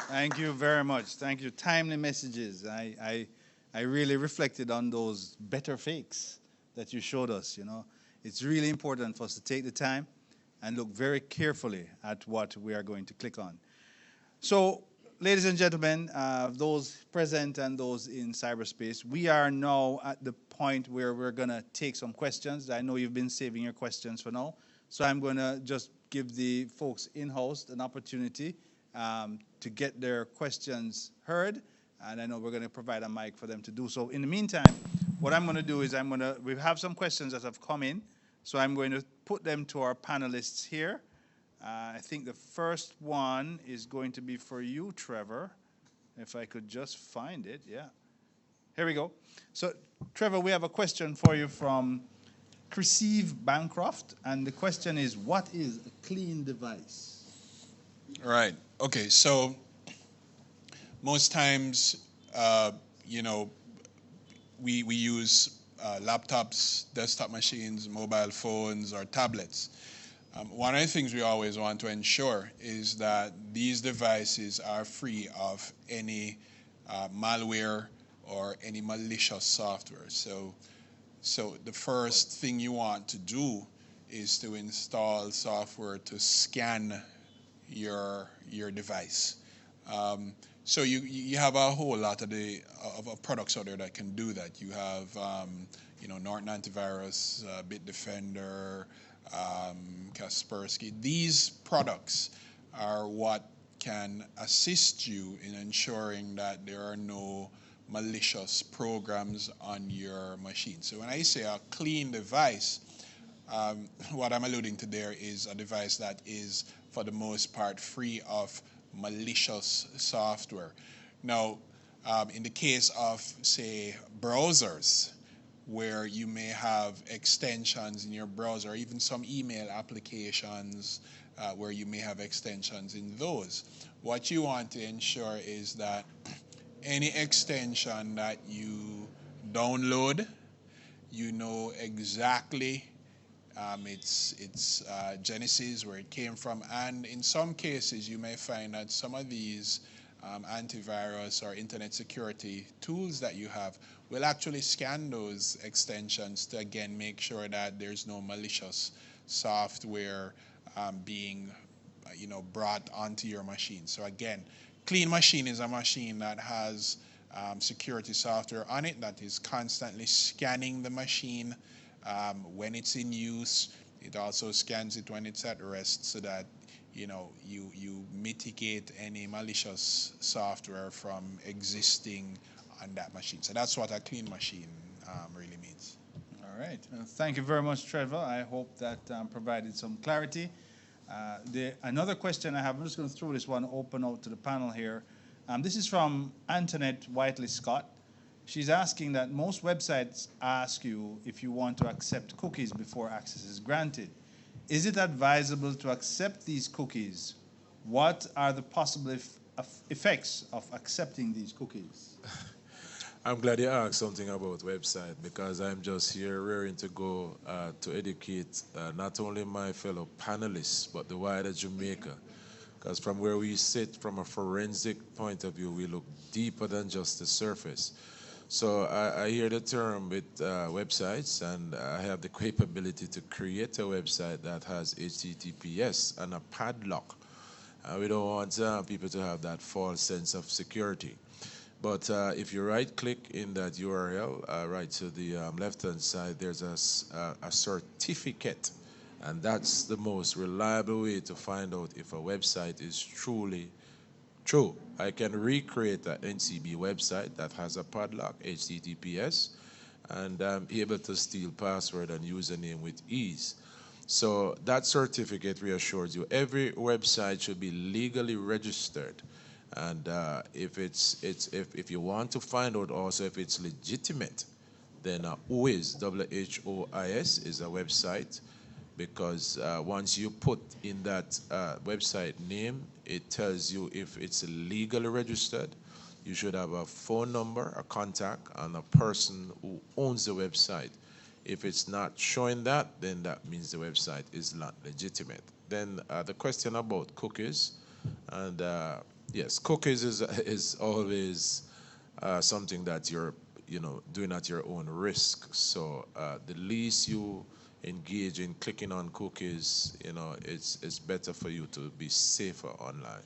Thank you very much. Thank you. Timely messages. I really reflected on those better fakes that you showed us. It's really important for us to take the time and look very carefully at what we are going to click on. So, ladies and gentlemen, those present and those in cyberspace, we are now at the point where we're going to take some questions. I know you've been saving your questions for now, so I'm going to just give the folks in-house an opportunity to get their questions heard, and I know we're going to provide a mic for them to do so. In the meantime, what I'm going to do is we have some questions that have come in, so I'm going to put them to our panelists here. I think the first one is going to be for you, Trevor. If I could just find it, yeah. Here we go. So, Trevor, we have a question for you from Chriseve Bancroft, and the question is, what is a clean device? Right. Okay. So most times, we use laptops, desktop machines, mobile phones, or tablets. One of the things we always want to ensure is that these devices are free of any malware or any malicious software. So the first thing you want to do is to install software to scan your device. So you have a whole lot of products out there that can do that. You have Norton Antivirus, Bitdefender, Kaspersky. These products are what can assist you in ensuring that there are no malicious programs on your machine. So when I say a clean device, what I'm alluding to there is a device that is, for the most part, free of malicious software. Now, in the case of, say, browsers, where you may have extensions in your browser, or even some email applications where you may have extensions in those, what you want to ensure is that any extension that you download, you know exactly its genesis, where it came from, and in some cases you may find that some of these antivirus or internet security tools that you have will actually scan those extensions to again make sure that there's no malicious software being brought onto your machine. So again, clean machine is a machine that has security software on it that is constantly scanning the machine when it's in use. It also scans it when it's at rest, so that you mitigate any malicious software from existing on that machine. So that's what a clean machine really means. All right. Thank you very much, Trevor. I hope that provided some clarity. Another question I have, I'm just going to throw this one open out to the panel here. This is from Antoinette Whiteley Scott. She's asking that most websites ask you if you want to accept cookies before access is granted. Is it advisable to accept these cookies? What are the possible effects of accepting these cookies? I'm glad you asked something about website because I'm just here raring to go to educate not only my fellow panelists but the wider Jamaica. Because from where we sit, from a forensic point of view, we look deeper than just the surface. So I hear the term with websites, and I have the capability to create a website that has HTTPS and a padlock. We don't want people to have that false sense of security. But if you right-click in that URL, right to the left-hand side, there's a certificate. And that's the most reliable way to find out if a website is truly true. I can recreate an NCB website that has a padlock, HTTPS, and I'm able to steal password and username with ease. So that certificate reassures you every website should be legally registered. And if you want to find out also if it's legitimate, then WHOIS, WHOIS, is a website, because once you put in that website name, it tells you if it's legally registered. You should have a phone number, a contact, and a person who owns the website. If it's not showing that, then that means the website is not legitimate. Then the question about cookies, and yes, cookies is always something that you're doing at your own risk. So the least you engage in clicking on cookies, it's better for you to be safer online.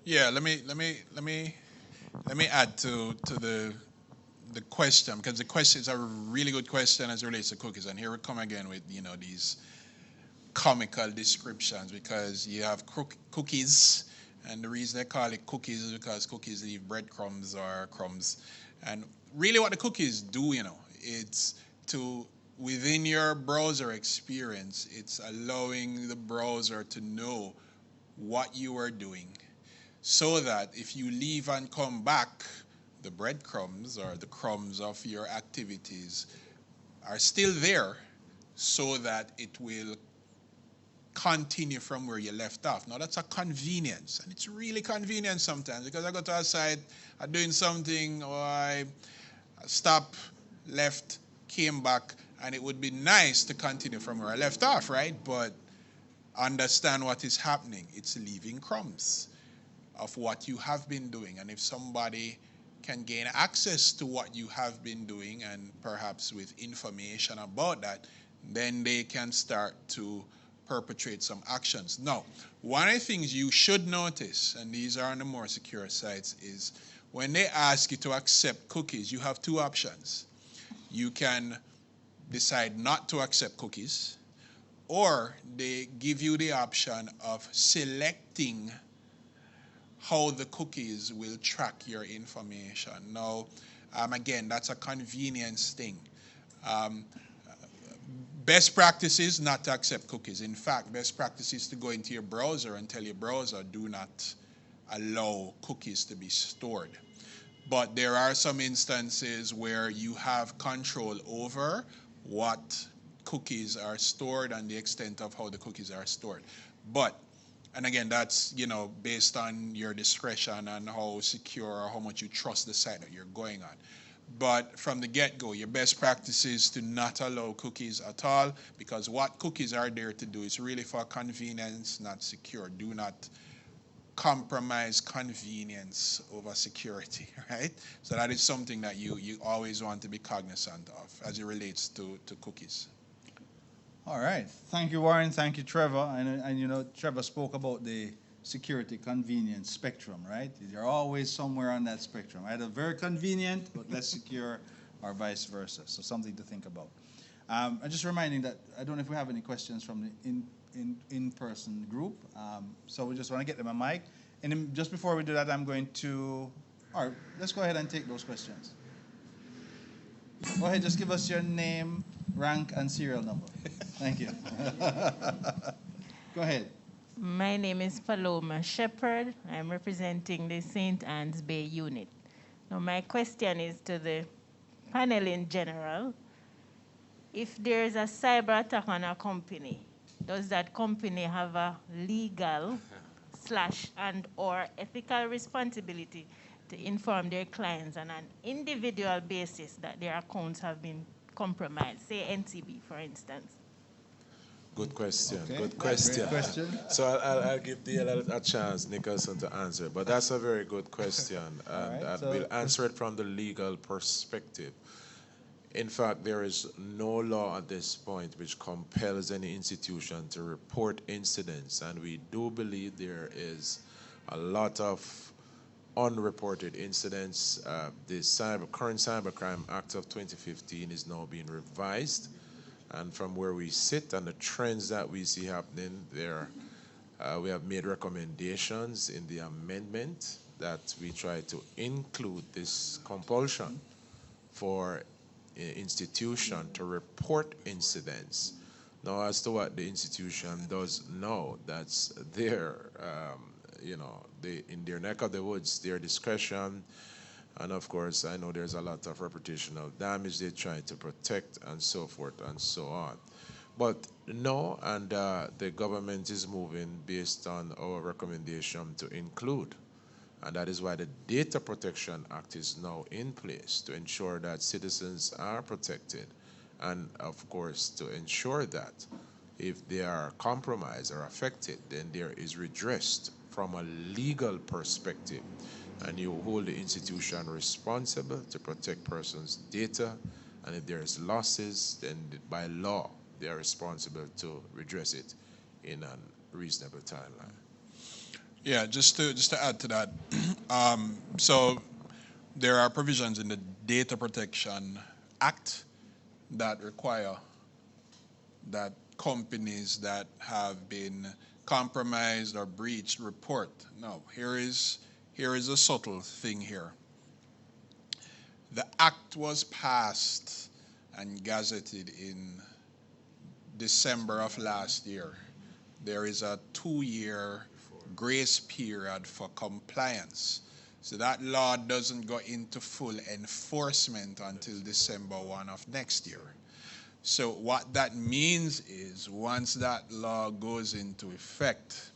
Yeah, let me add to the question, because the question is a really good question as it relates to cookies. And here we come again with these comical descriptions, because you have cookies, and the reason they call it cookies is because cookies leave breadcrumbs or crumbs. And really what the cookies do, it's to, within your browser experience, it's allowing the browser to know what you are doing, so that if you leave and come back, the breadcrumbs or the crumbs of your activities are still there, so that it will continue from where you left off. Now that's a convenience, and it's really convenient sometimes, because I go to a site, I'm doing something, or I stop, left, came back, and it would be nice to continue from where I left off, right? But understand what is happening. It's leaving crumbs of what you have been doing. And if somebody can gain access to what you have been doing, and perhaps with information about that, then they can start to perpetrate some actions. Now, one of the things you should notice, and these are on the more secure sites, is when they ask you to accept cookies, you have two options. You can decide not to accept cookies, or they give you the option of selecting how the cookies will track your information. Now, again, that's a convenience thing. Best practice is not to accept cookies. In fact, best practice is to go into your browser and tell your browser, do not allow cookies to be stored. But there are some instances where you have control over what cookies are stored and the extent of how the cookies are stored. But, and again, that's based on your discretion and how secure or how much you trust the site that you're going on. But from the get-go, your best practice is to not allow cookies at all, because what cookies are there to do is really for convenience, not secure. Do not compromise convenience over security, right? So that is something that you always want to be cognizant of as it relates to cookies. All right. Thank you, Warren. Thank you, Trevor. And Trevor spoke about the security convenience spectrum, right? You're always somewhere on that spectrum, either very convenient but less secure, or vice versa. So something to think about. I'm just reminding that I don't know if we have any questions from the in-person group. So we just want to get them a mic. And then just before we do that, I'm going to, all right, let's go ahead and take those questions. Go ahead, just give us your name, rank, and serial number. Thank you. Go ahead. My name is Paloma Shepherd. I'm representing the St. Anne's Bay unit. Now, my question is to the panel in general. If there's a cyber attack on a company, does that company have a legal slash and or ethical responsibility to inform their clients on an individual basis that their accounts have been compromised? Say NTB, for instance. Good question. Okay, Good great question. question. So I'll give Dale a chance, Nicholson, to answer. But that's a very good question, and right, we'll answer it from the legal perspective. In fact, there is no law at this point which compels any institution to report incidents, and we do believe there is a lot of unreported incidents. The current Cybercrime Act of 2015 is now being revised, and from where we sit and the trends that we see happening there, we have made recommendations in the amendment that we try to include this compulsion for institution to report incidents. Now, as to what the institution does know, that's their, in their neck of the woods, their discretion. And of course, I know there's a lot of reputational damage they try to protect and so forth and so on. But no, and the government is moving based on our recommendation to include. And that is why the Data Protection Act is now in place to ensure that citizens are protected. And of course, to ensure that if they are compromised or affected, then there is redress from a legal perspective. And you hold the institution responsible to protect persons' data. And if there is losses, then by law, they are responsible to redress it in a reasonable timeline. Yeah, just to add to that, so there are provisions in the Data Protection Act that require that companies that have been compromised or breached report. Now, here is a subtle thing here. The act was passed and gazetted in December of last year. There is a 2-year grace period for compliance. So that law doesn't go into full enforcement until December 1 of next year. So what that means is once that law goes into effect,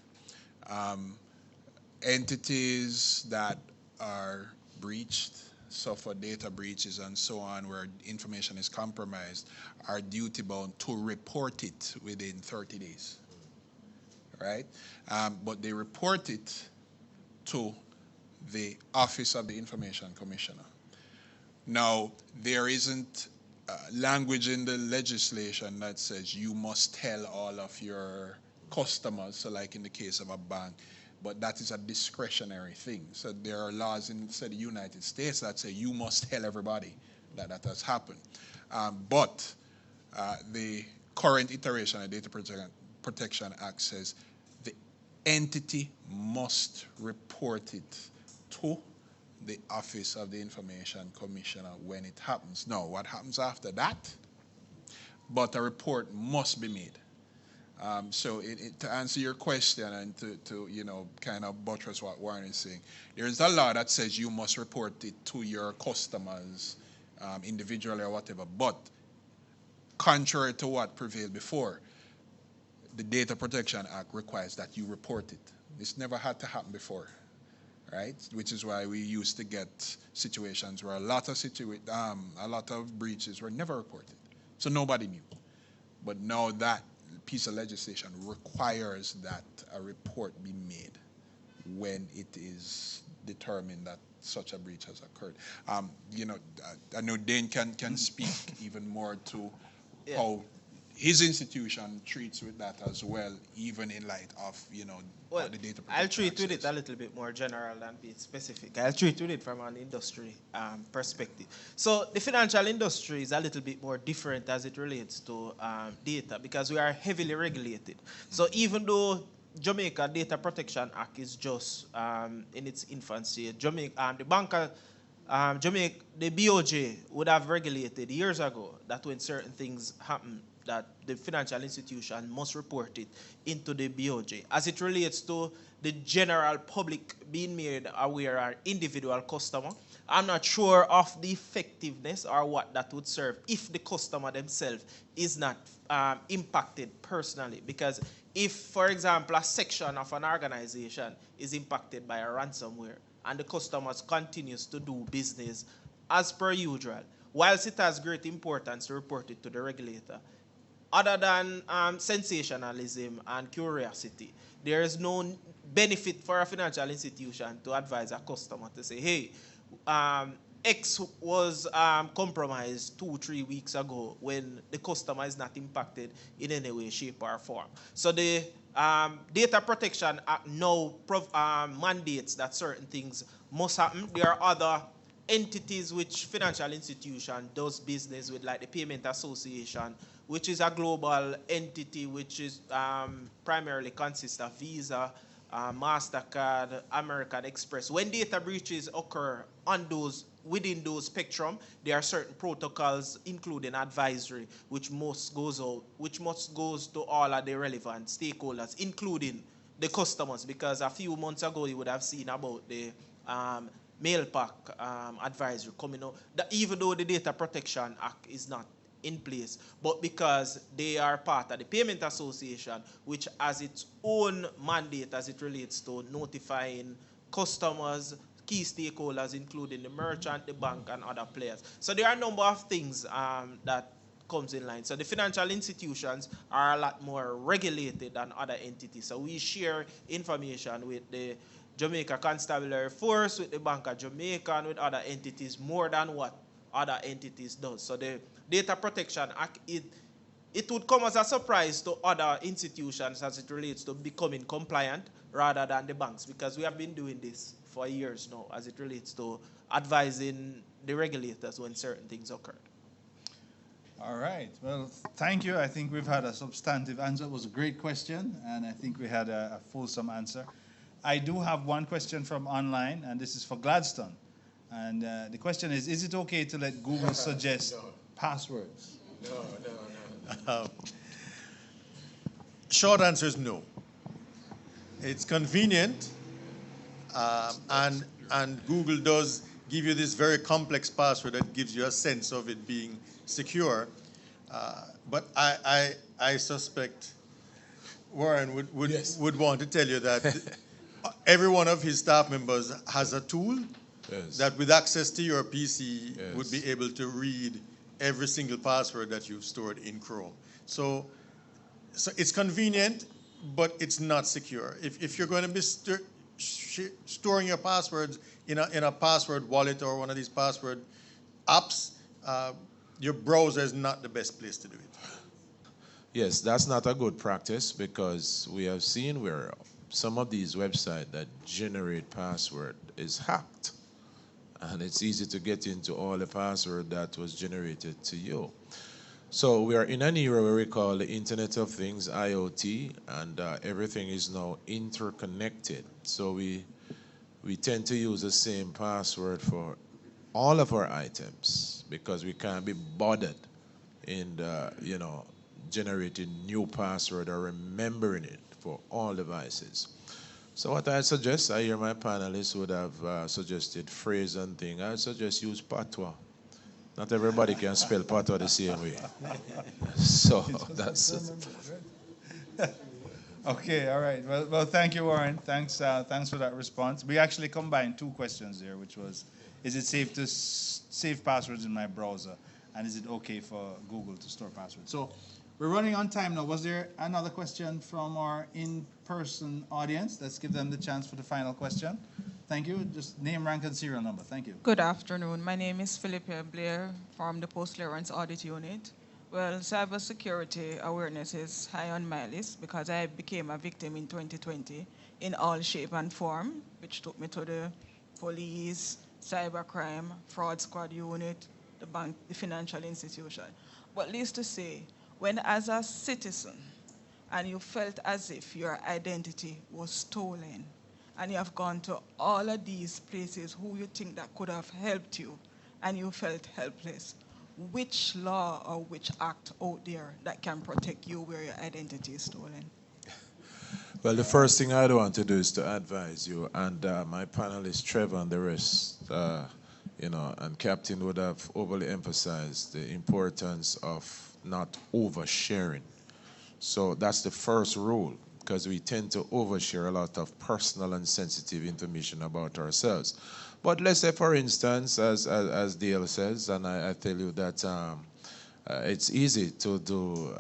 entities that are breached, suffer data breaches and so on, where information is compromised, are duty bound to report it within 30 days. Right? But they report it to the Office of the Information Commissioner. Now, there isn't language in the legislation that says you must tell all of your customers, so like in the case of a bank, but that is a discretionary thing. So there are laws in, say, the United States that say you must tell everybody that that has happened. But the current iteration of the Data Protection Act says the entity must report it to the Office of the Information Commissioner when it happens. Now, what happens after that? But a report must be made. So to answer your question and to kind of buttress what Warren is saying, there is a law that says you must report it to your customers individually or whatever. But contrary to what prevailed before, the Data Protection Act requires that you report it. This never had to happen before, right? Which is why we used to get situations where a lot of breaches were never reported, so nobody knew. But now that piece of legislation requires that a report be made when it is determined that such a breach has occurred. I know Dane can speak even more to how his institution treats with that as well, even in light of the data. I'll treat with it a little bit more general than be specific. I'll treat with it from an industry perspective. So the financial industry is a little bit more different as it relates to data because we are heavily regulated. So even though Jamaica Data Protection Act is just in its infancy, Jamaica, the BOJ would have regulated years ago that when certain things happen, that the financial institution must report it into the BOJ. As it relates to the general public being made aware or individual customer, I'm not sure of the effectiveness or what that would serve if the customer themselves is not impacted personally. Because if, for example, a section of an organization is impacted by a ransomware and the customers continues to do business as per usual, whilst it has great importance to report it to the regulator, other than sensationalism and curiosity, there is no benefit for a financial institution to advise a customer to say, hey, X was compromised 2-3 weeks ago when the customer is not impacted in any way, shape, or form. So the Data Protection Act now mandates that certain things must happen. There are other entities which financial institution does business with, like the Payment Association, which is a global entity which is primarily consists of Visa, MasterCard, American Express. When data breaches occur on those, within those spectrum, there are certain protocols, including advisory, which must goes to all of the relevant stakeholders, including the customers. Because a few months ago, you would have seen about the mail pack advisory coming out, that even though the Data Protection Act is not in place, but because they are part of the Payment Association, which has its own mandate as it relates to notifying customers, key stakeholders, including the merchant, the bank, and other players. So there are a number of things that comes in line. So the financial institutions are a lot more regulated than other entities. So we share information with the Jamaica Constabulary Force, with the Bank of Jamaica, and with other entities more than what other entities does. So the Data Protection Act, it would come as a surprise to other institutions as it relates to becoming compliant rather than the banks, because we have been doing this for years now as it relates to advising the regulators when certain things occur. All right. Well, thank you. I think we've had a substantive answer. It was a great question, and I think we had a fulsome answer. I do have one question from online, and this is for Gladstone. And the question is it okay to let Google suggest passwords? No. Short answer is no. It's convenient, and Google does give you this very complex password that gives you a sense of it being secure. But I suspect Warren would want to tell you that every one of his staff members has a tool that, with access to your PC, would be able to read every single password that you've stored in Chrome. So it's convenient, but it's not secure. If you're going to be storing your passwords in a password wallet or one of these password apps, your browser is not the best place to do it. Yes, that's not a good practice, because we have seen where some of these websites that generate password is hacked. And it's easy to get into all the password that was generated to you. So we are in an era where we call the Internet of Things, IoT, and everything is now interconnected. So we tend to use the same password for all of our items, because we can't be bothered in generating new password or remembering it for all devices. So what I suggest, I hear my panelists would have suggested phrase and thing. I suggest use patois. Not everybody can spell patois the same way. So that's it. Okay, all right. Well, thank you, Warren. Thanks for that response. We actually combined two questions there, which was, is it safe to save passwords in my browser? And is it okay for Google to store passwords? So we're running on time now. Was there another question from our in-person audience? Let's give them the chance for the final question. Thank you. Just name, rank, and serial number. Thank you. Good afternoon. My name is Philippa Blair from the Post-Clearance Audit Unit. Well, cybersecurity awareness is high on my list because I became a victim in 2020 in all shape and form, which took me to the police, cybercrime, fraud squad unit, the bank, the financial institution. But least to say, when as a citizen and you felt as if your identity was stolen and you have gone to all of these places who you think that could have helped you and you felt helpless, which law or which act out there that can protect you where your identity is stolen? Well, the first thing I'd want to do is to advise you, and my panelists, Trevor and the rest, and Captain would have overly emphasized the importance of not oversharing. So that's the first rule, because we tend to overshare a lot of personal and sensitive information about ourselves. But let's say, for instance, as Dale says, and I tell you that it's easy to do,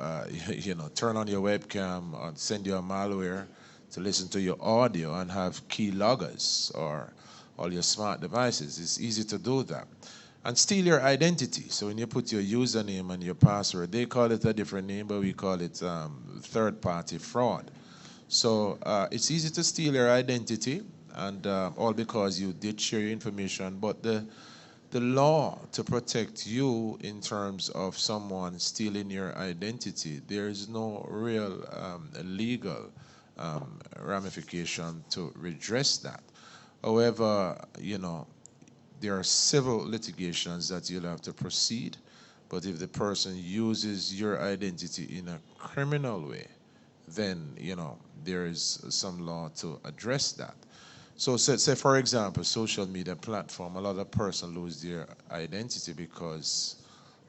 turn on your webcam or send you a malware to listen to your audio and have key loggers or all your smart devices. It's easy to do that. And steal your identity. So when you put your username and your password, they call it a different name, but we call it third-party fraud. So it's easy to steal your identity, and all because you did share your information, but the law to protect you in terms of someone stealing your identity, there is no real legal ramification to redress that. However, there are civil litigations that you'll have to proceed, but if the person uses your identity in a criminal way, then, there is some law to address that. So say for example, social media platform, a lot of persons lose their identity because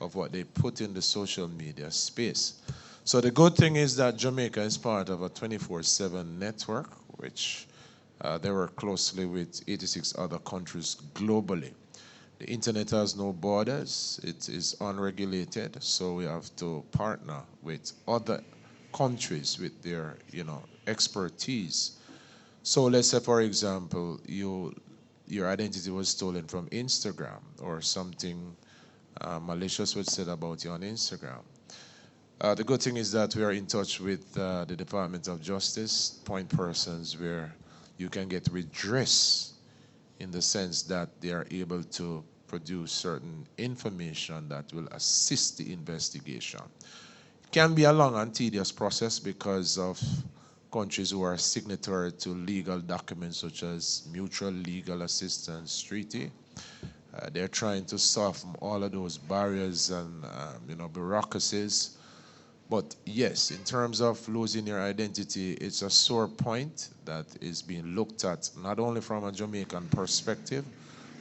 of what they put in the social media space. So the good thing is that Jamaica is part of a 24/7 network, which they work closely with 86 other countries globally. The internet has no borders, it is unregulated, so we have to partner with other countries with their, expertise. So let's say, for example, your identity was stolen from Instagram, or something malicious was said about you on Instagram. The good thing is that we are in touch with the Department of Justice, point persons where you can get redress in the sense that they are able to produce certain information that will assist the investigation. It can be a long and tedious process because of countries who are signatory to legal documents such as Mutual Legal Assistance Treaty. They're trying to soften all of those barriers and bureaucracies. But yes, in terms of losing your identity, it's a sore point that is being looked at not only from a Jamaican perspective,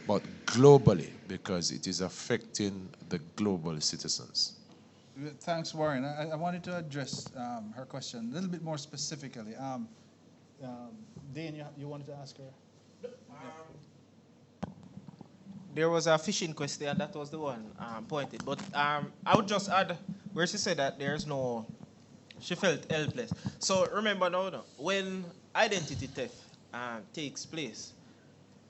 but globally, because it is affecting the global citizens. Thanks, Warren. I wanted to address her question a little bit more specifically. Dane, you wanted to ask her? There was a fishing question, that was the one pointed. But I would just add where she said that she felt helpless. So remember now, when identity theft takes place,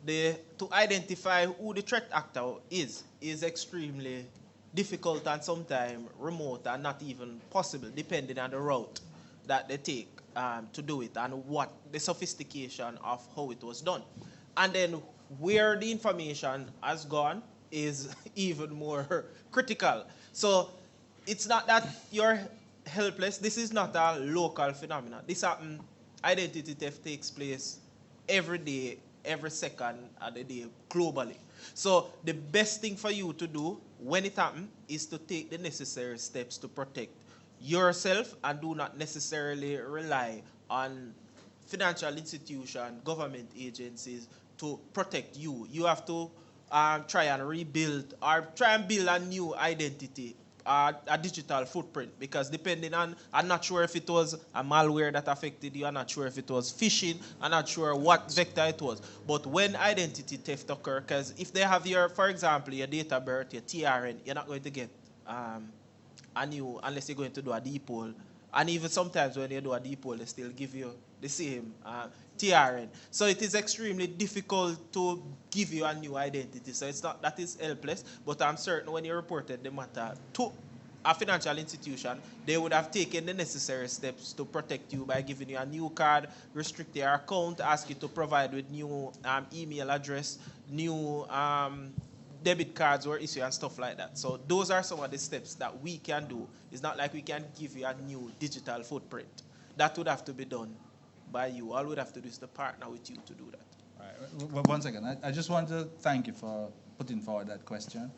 to identify who the threat actor is extremely difficult and sometimes remote and not even possible, depending on the route that they take to do it and what the sophistication of how it was done. And then where the information has gone is even more critical. So it's not that you're helpless. This is not a local phenomenon. This happens, identity theft takes place every day, every second of the day, globally. So the best thing for you to do when it happens is to take the necessary steps to protect yourself and do not necessarily rely on financial institutions, government agencies to protect you. You have to try and rebuild or try and build a new identity, a digital footprint, because depending on, I'm not sure if it was a malware that affected you, I'm not sure if it was phishing, I'm not sure what vector it was. But when identity theft occurs, because if they have your, for example, your date of birth, your TRN, you're not going to get a new, unless you're going to do a depol. And even sometimes when you do a depol, they still give you the same TRN. So it is extremely difficult to give you a new identity. So it's not that it's helpless, but I'm certain when you reported the matter to a financial institution, they would have taken the necessary steps to protect you by giving you a new card, restrict your account, ask you to provide with new email address, new debit cards or issue and stuff like that. So those are some of the steps that we can do. It's not like we can give you a new digital footprint. That would have to be done by you. All we'd have to do is to partner with you to do that. All right. One second. I just want to thank you for putting forward that question.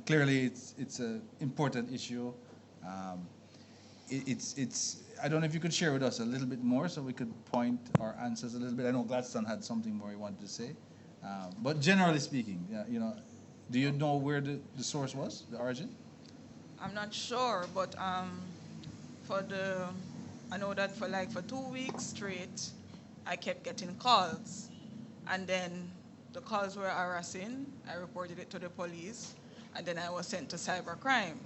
clearly it's an important issue. Um, it's I don't know if you could share with us a little bit more so we could point our answers a little bit. I know Gladstone had something more he wanted to say, but generally speaking, do you know where the source was, the origin? I'm not sure, but for the, I know that for 2 weeks straight, I kept getting calls, and then the calls were harassing. I reported it to the police, and then I was sent to cybercrime.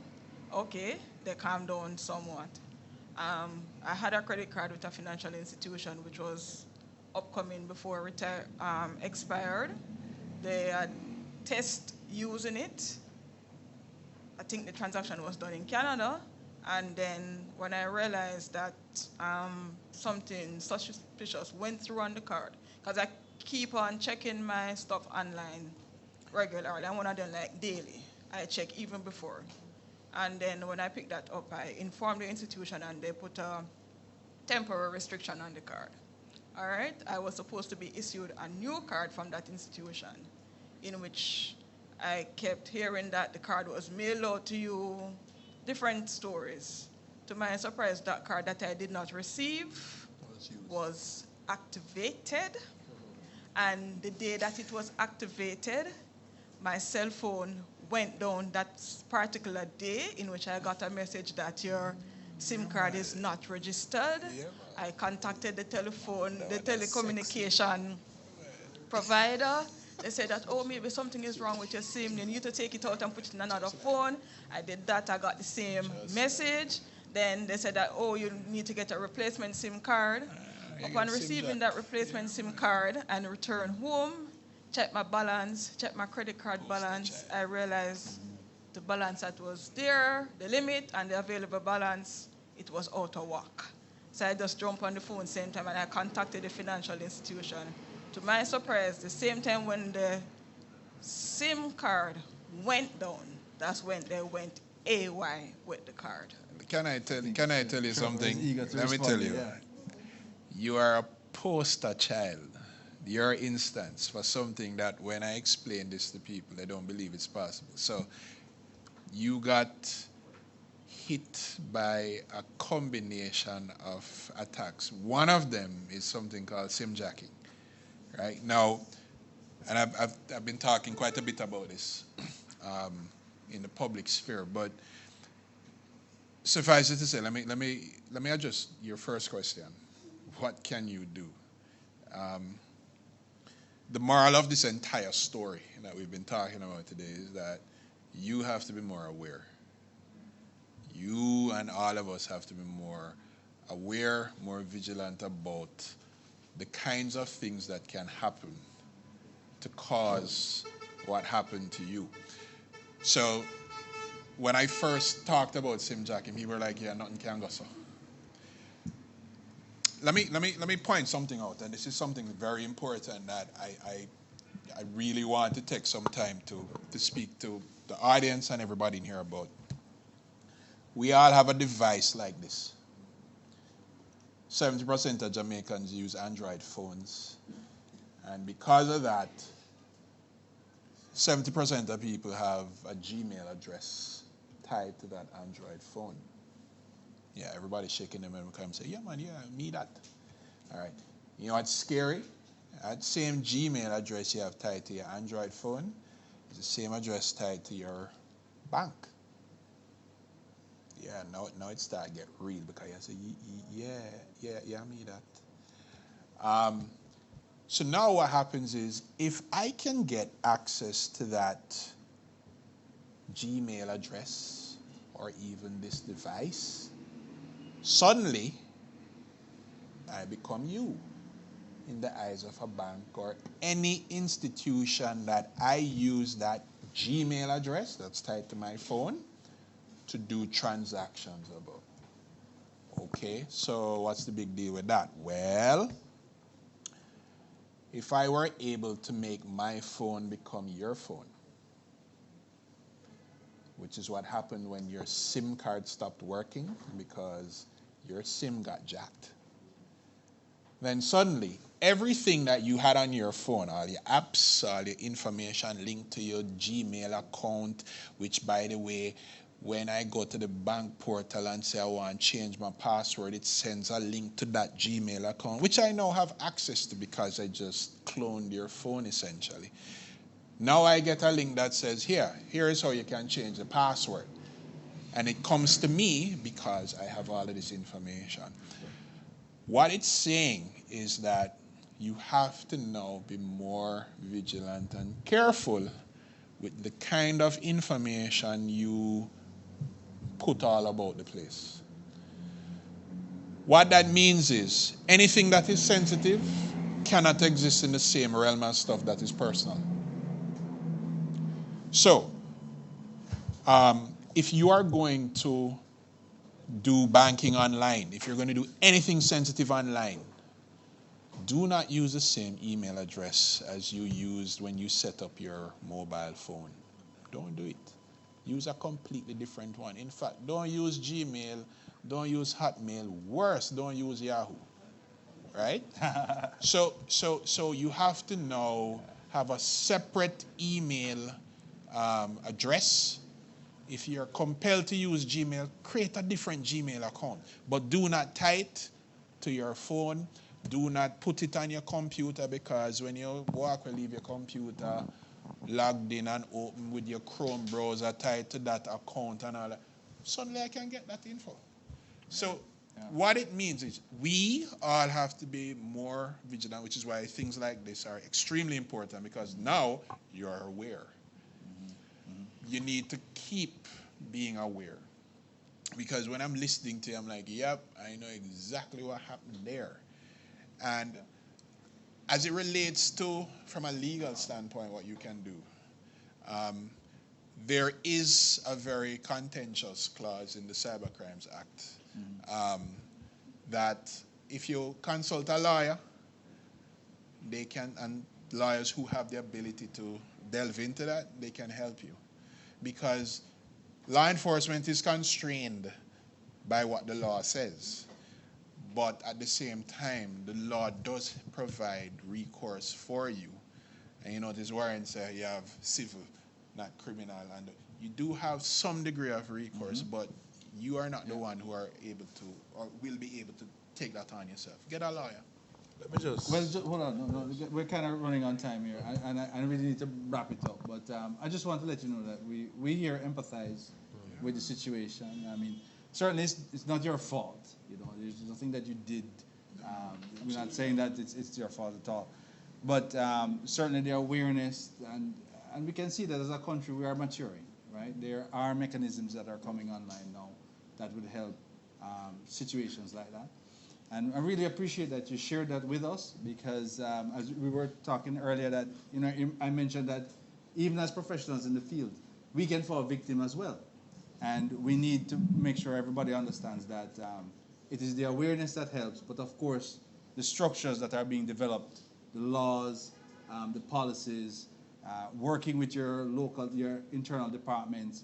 Okay, they calmed down somewhat. I had a credit card with a financial institution which was upcoming before expired. They had test using it. I think the transaction was done in Canada. And then when I realized that something suspicious went through on the card, because I keep on checking my stuff online regularly. I want to do like daily. I check even before. And then when I picked that up, I informed the institution and they put a temporary restriction on the card. All right, I was supposed to be issued a new card from that institution in which I kept hearing that the card was mailed out to you, different stories. To my surprise, that card that I did not receive was activated. And the day that it was activated, my cell phone went down that particular day in which I got a message that your SIM card is not registered. I contacted the telecommunication provider. They said that, oh, maybe something is wrong with your SIM. You need to take it out and put it in another phone. I did that. I got the same message. Then they said that, oh, you need to get a replacement SIM card. Upon receiving that replacement SIM card and return home, check my balance, check my credit card balance, I realized the balance that was there, the limit and the available balance, it was out of whack. So I just jumped on the phone same time and I contacted the financial institution. To my surprise, the same time when the SIM card went down, that's when they went AY with the card. Can I tell you something? Let me respond, tell you. yeah. You are a poster child, your instance, for something that when I explain this to people, they don't believe it's possible. So you got hit by a combination of attacks. One of them is something called SIM jacking, right? Now, and I've been talking quite a bit about this in the public sphere, but suffice it to say, let me address your first question. What can you do? The moral of this entire story that we've been talking about today is that you have to be more aware. You and all of us have to be more aware, more vigilant about the kinds of things that can happen to cause what happened to you. So when I first talked about SIM jacking, people were like, yeah, nothing can go so. Let me point something out, and this is something very important that I really want to take some time to speak to the audience and everybody in here about. We all have a device like this. 70% of Jamaicans use Android phones, and because of that, 70% of people have a Gmail address tied to that Android phone. Yeah, everybody's shaking them and come and say, yeah, man, yeah, me that. All right. You know what's scary? That same Gmail address you have tied to your Android phone is the same address tied to your bank. Yeah, now it starts to get real because you say, yeah, me that. So now what happens is, if I can get access to that Gmail address or even this device, suddenly I become you in the eyes of a bank or any institution that I use that Gmail address that's tied to my phone to do transactions about. Okay, so what's the big deal with that? Well, if I were able to make my phone become your phone, which is what happened when your SIM card stopped working because your SIM got jacked, then suddenly everything that you had on your phone, all your apps, all your information linked to your Gmail account, which, by the way, when I go to the bank portal and say I want to change my password, it sends a link to that Gmail account, which I now have access to because I just cloned your phone essentially. Now I get a link that says, here is how you can change the password. And it comes to me because I have all of this information. What it's saying is that you have to now be more vigilant and careful with the kind of information you put all about the place. What that means is anything that is sensitive cannot exist in the same realm as stuff that is personal. So, if you are going to do banking online, if you're going to do anything sensitive online, do not use the same email address as you used when you set up your mobile phone. Don't do it. Use a completely different one. In fact, don't use Gmail, don't use Hotmail. Worse, don't use Yahoo. Right? So you have to now have a separate email address. If you're compelled to use Gmail, create a different Gmail account. But do not tie it to your phone. Do not put it on your computer, because when you walk or leave your computer logged in and open with your Chrome browser tied to that account and all that, suddenly I can get that info. So what it means is we all have to be more vigilant, which is why things like this are extremely important, because now you're aware. You need to keep being aware. Because when I'm listening to you, I'm like, yep, I know exactly what happened there. And as it relates to, from a legal standpoint, what you can do, there is a very contentious clause in the Cybercrimes Act that if you consult a lawyer, they can, and lawyers who have the ability to delve into that, they can help you. Because law enforcement is constrained by what the law says. But at the same time, the law does provide recourse for you. And you know, this warrant says you have civil, not criminal. And you do have some degree of recourse, but you are not the one who are able to, or will be able to take that on yourself. Get a lawyer. Let me just... Well, hold on. No, we're kind of running on time here, and I really need to wrap it up. But I just want to let you know that we here empathize with the situation. I mean, certainly it's not your fault. You know, there's nothing that you did. We're not saying that it's your fault at all. But certainly the awareness, and we can see that as a country we are maturing, right? There are mechanisms that are coming online now that would help situations like that. And I really appreciate that you shared that with us, because as we were talking earlier, that I mentioned that even as professionals in the field, we can fall victim as well. And we need to make sure everybody understands that it is the awareness that helps, but of course, the structures that are being developed, the laws, the policies, working with your internal departments,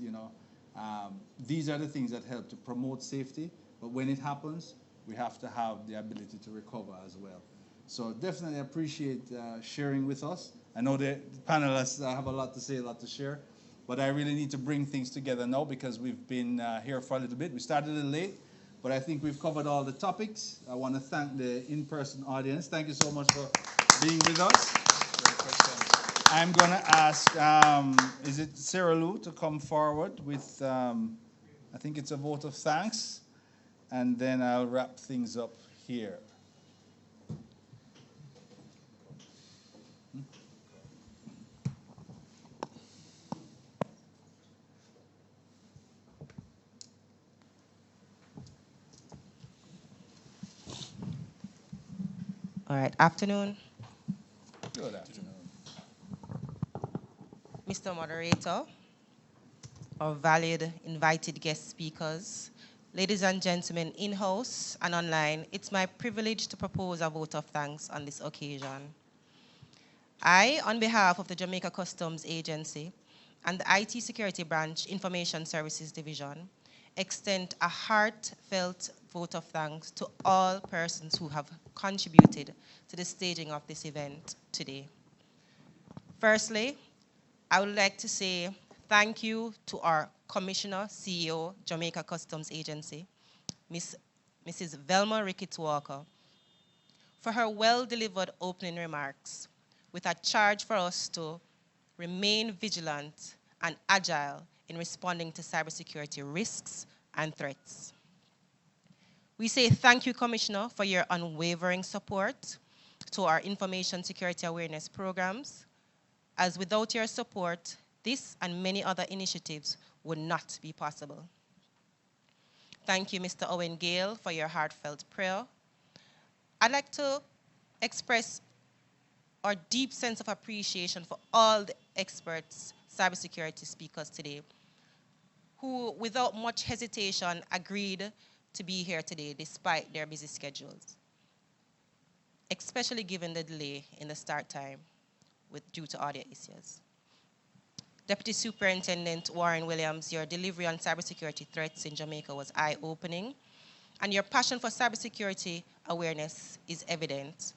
these are the things that help to promote safety. But when it happens, we have to have the ability to recover as well. So definitely appreciate sharing with us. I know the panelists have a lot to say, a lot to share, but I really need to bring things together now because we've been here for a little bit. We started a little late, but I think we've covered all the topics. I want to thank the in-person audience. Thank you so much for being with us. Great questions. I'm going to ask, is it Sarah Lou to come forward with, I think it's a vote of thanks. And then I'll wrap things up here. All right, afternoon. Good afternoon. Mr. Moderator, our valued invited guest speakers, ladies and gentlemen in-house and online, it's my privilege to propose a vote of thanks on this occasion. I, on behalf of the Jamaica Customs Agency and the IT Security Branch Information Services Division, extend a heartfelt vote of thanks to all persons who have contributed to the staging of this event today. Firstly, I would like to say thank you to our Commissioner, CEO, Jamaica Customs Agency, Mrs. Velma Ricketts Walker, for her well-delivered opening remarks with a charge for us to remain vigilant and agile in responding to cybersecurity risks and threats. We say thank you, Commissioner, for your unwavering support to our information security awareness programs, as without your support, this and many other initiatives would not be possible. Thank you, Mr. Owen Gale, for your heartfelt prayer. I'd like to express our deep sense of appreciation for all the experts, cybersecurity speakers today, who, without much hesitation, agreed to be here today despite their busy schedules, especially given the delay in the start time due to audio issues. Deputy Superintendent Warren Williams, your delivery on cybersecurity threats in Jamaica was eye-opening, and your passion for cybersecurity awareness is evident.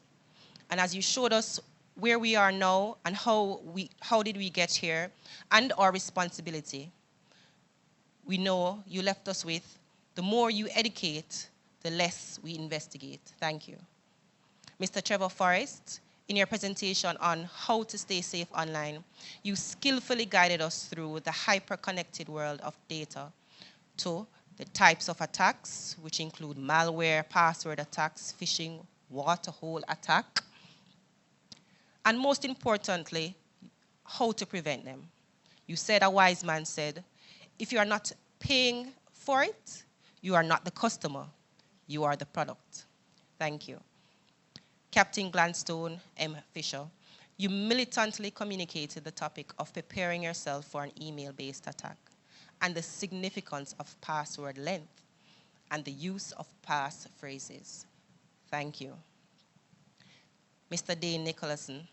And as you showed us where we are now and how did we get here and our responsibility, we know you left us with, the more you educate, the less we investigate. Thank you. Mr. Trevor Forrest, in your presentation on how to stay safe online, you skillfully guided us through the hyper-connected world of data to the types of attacks, which include malware, password attacks, phishing, waterhole attack, and most importantly, how to prevent them. You said, a wise man said, if you are not paying for it, you are not the customer, you are the product. Thank you. Captain Gladstone M. Fisher, you militantly communicated the topic of preparing yourself for an email-based attack and the significance of password length and the use of passphrases. Thank you. Mr. Dane Nicholson,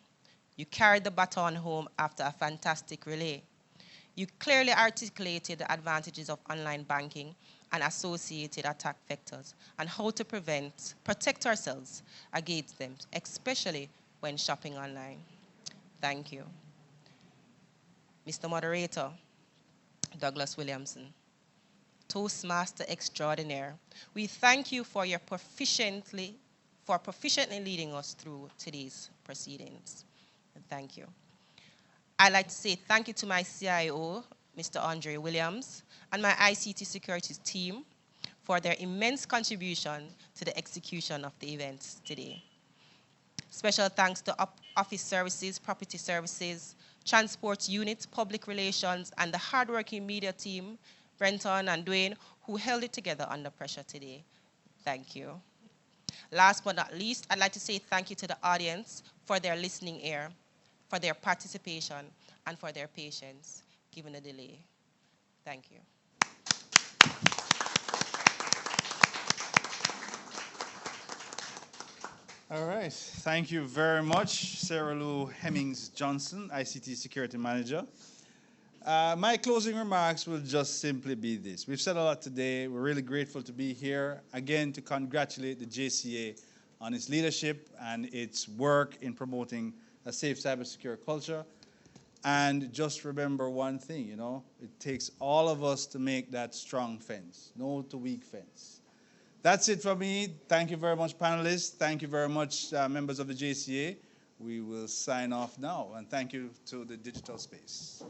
you carried the baton home after a fantastic relay. You clearly articulated the advantages of online banking and associated attack vectors and how to protect ourselves against them, especially when shopping online. Thank you. Mr. Moderator, Douglas Williamson, Toastmaster extraordinaire, we thank you for your proficiently leading us through today's proceedings. Thank you. I'd like to say thank you to my CIO, Mr. Andre Williams, and my ICT security team for their immense contribution to the execution of the events today. Special thanks to office services, property services, transport units, public relations, and the hardworking media team, Brenton and Dwayne, who held it together under pressure today. Thank you. Last but not least, I'd like to say thank you to the audience for their listening ear, for their participation, and for their patience, given the delay. Thank you. All right. Thank you very much, Sarah Lou Hemmings-Johnson, ICT Security Manager. My closing remarks will just simply be this. We've said a lot today. We're really grateful to be here, again, to congratulate the JCA on its leadership and its work in promoting a safe cybersecurity culture. And just remember one thing, it takes all of us to make that strong fence, no to weak fence. That's it for me. Thank you very much, panelists. Thank you very much, members of the JCA. We will sign off now, and thank you to the digital space.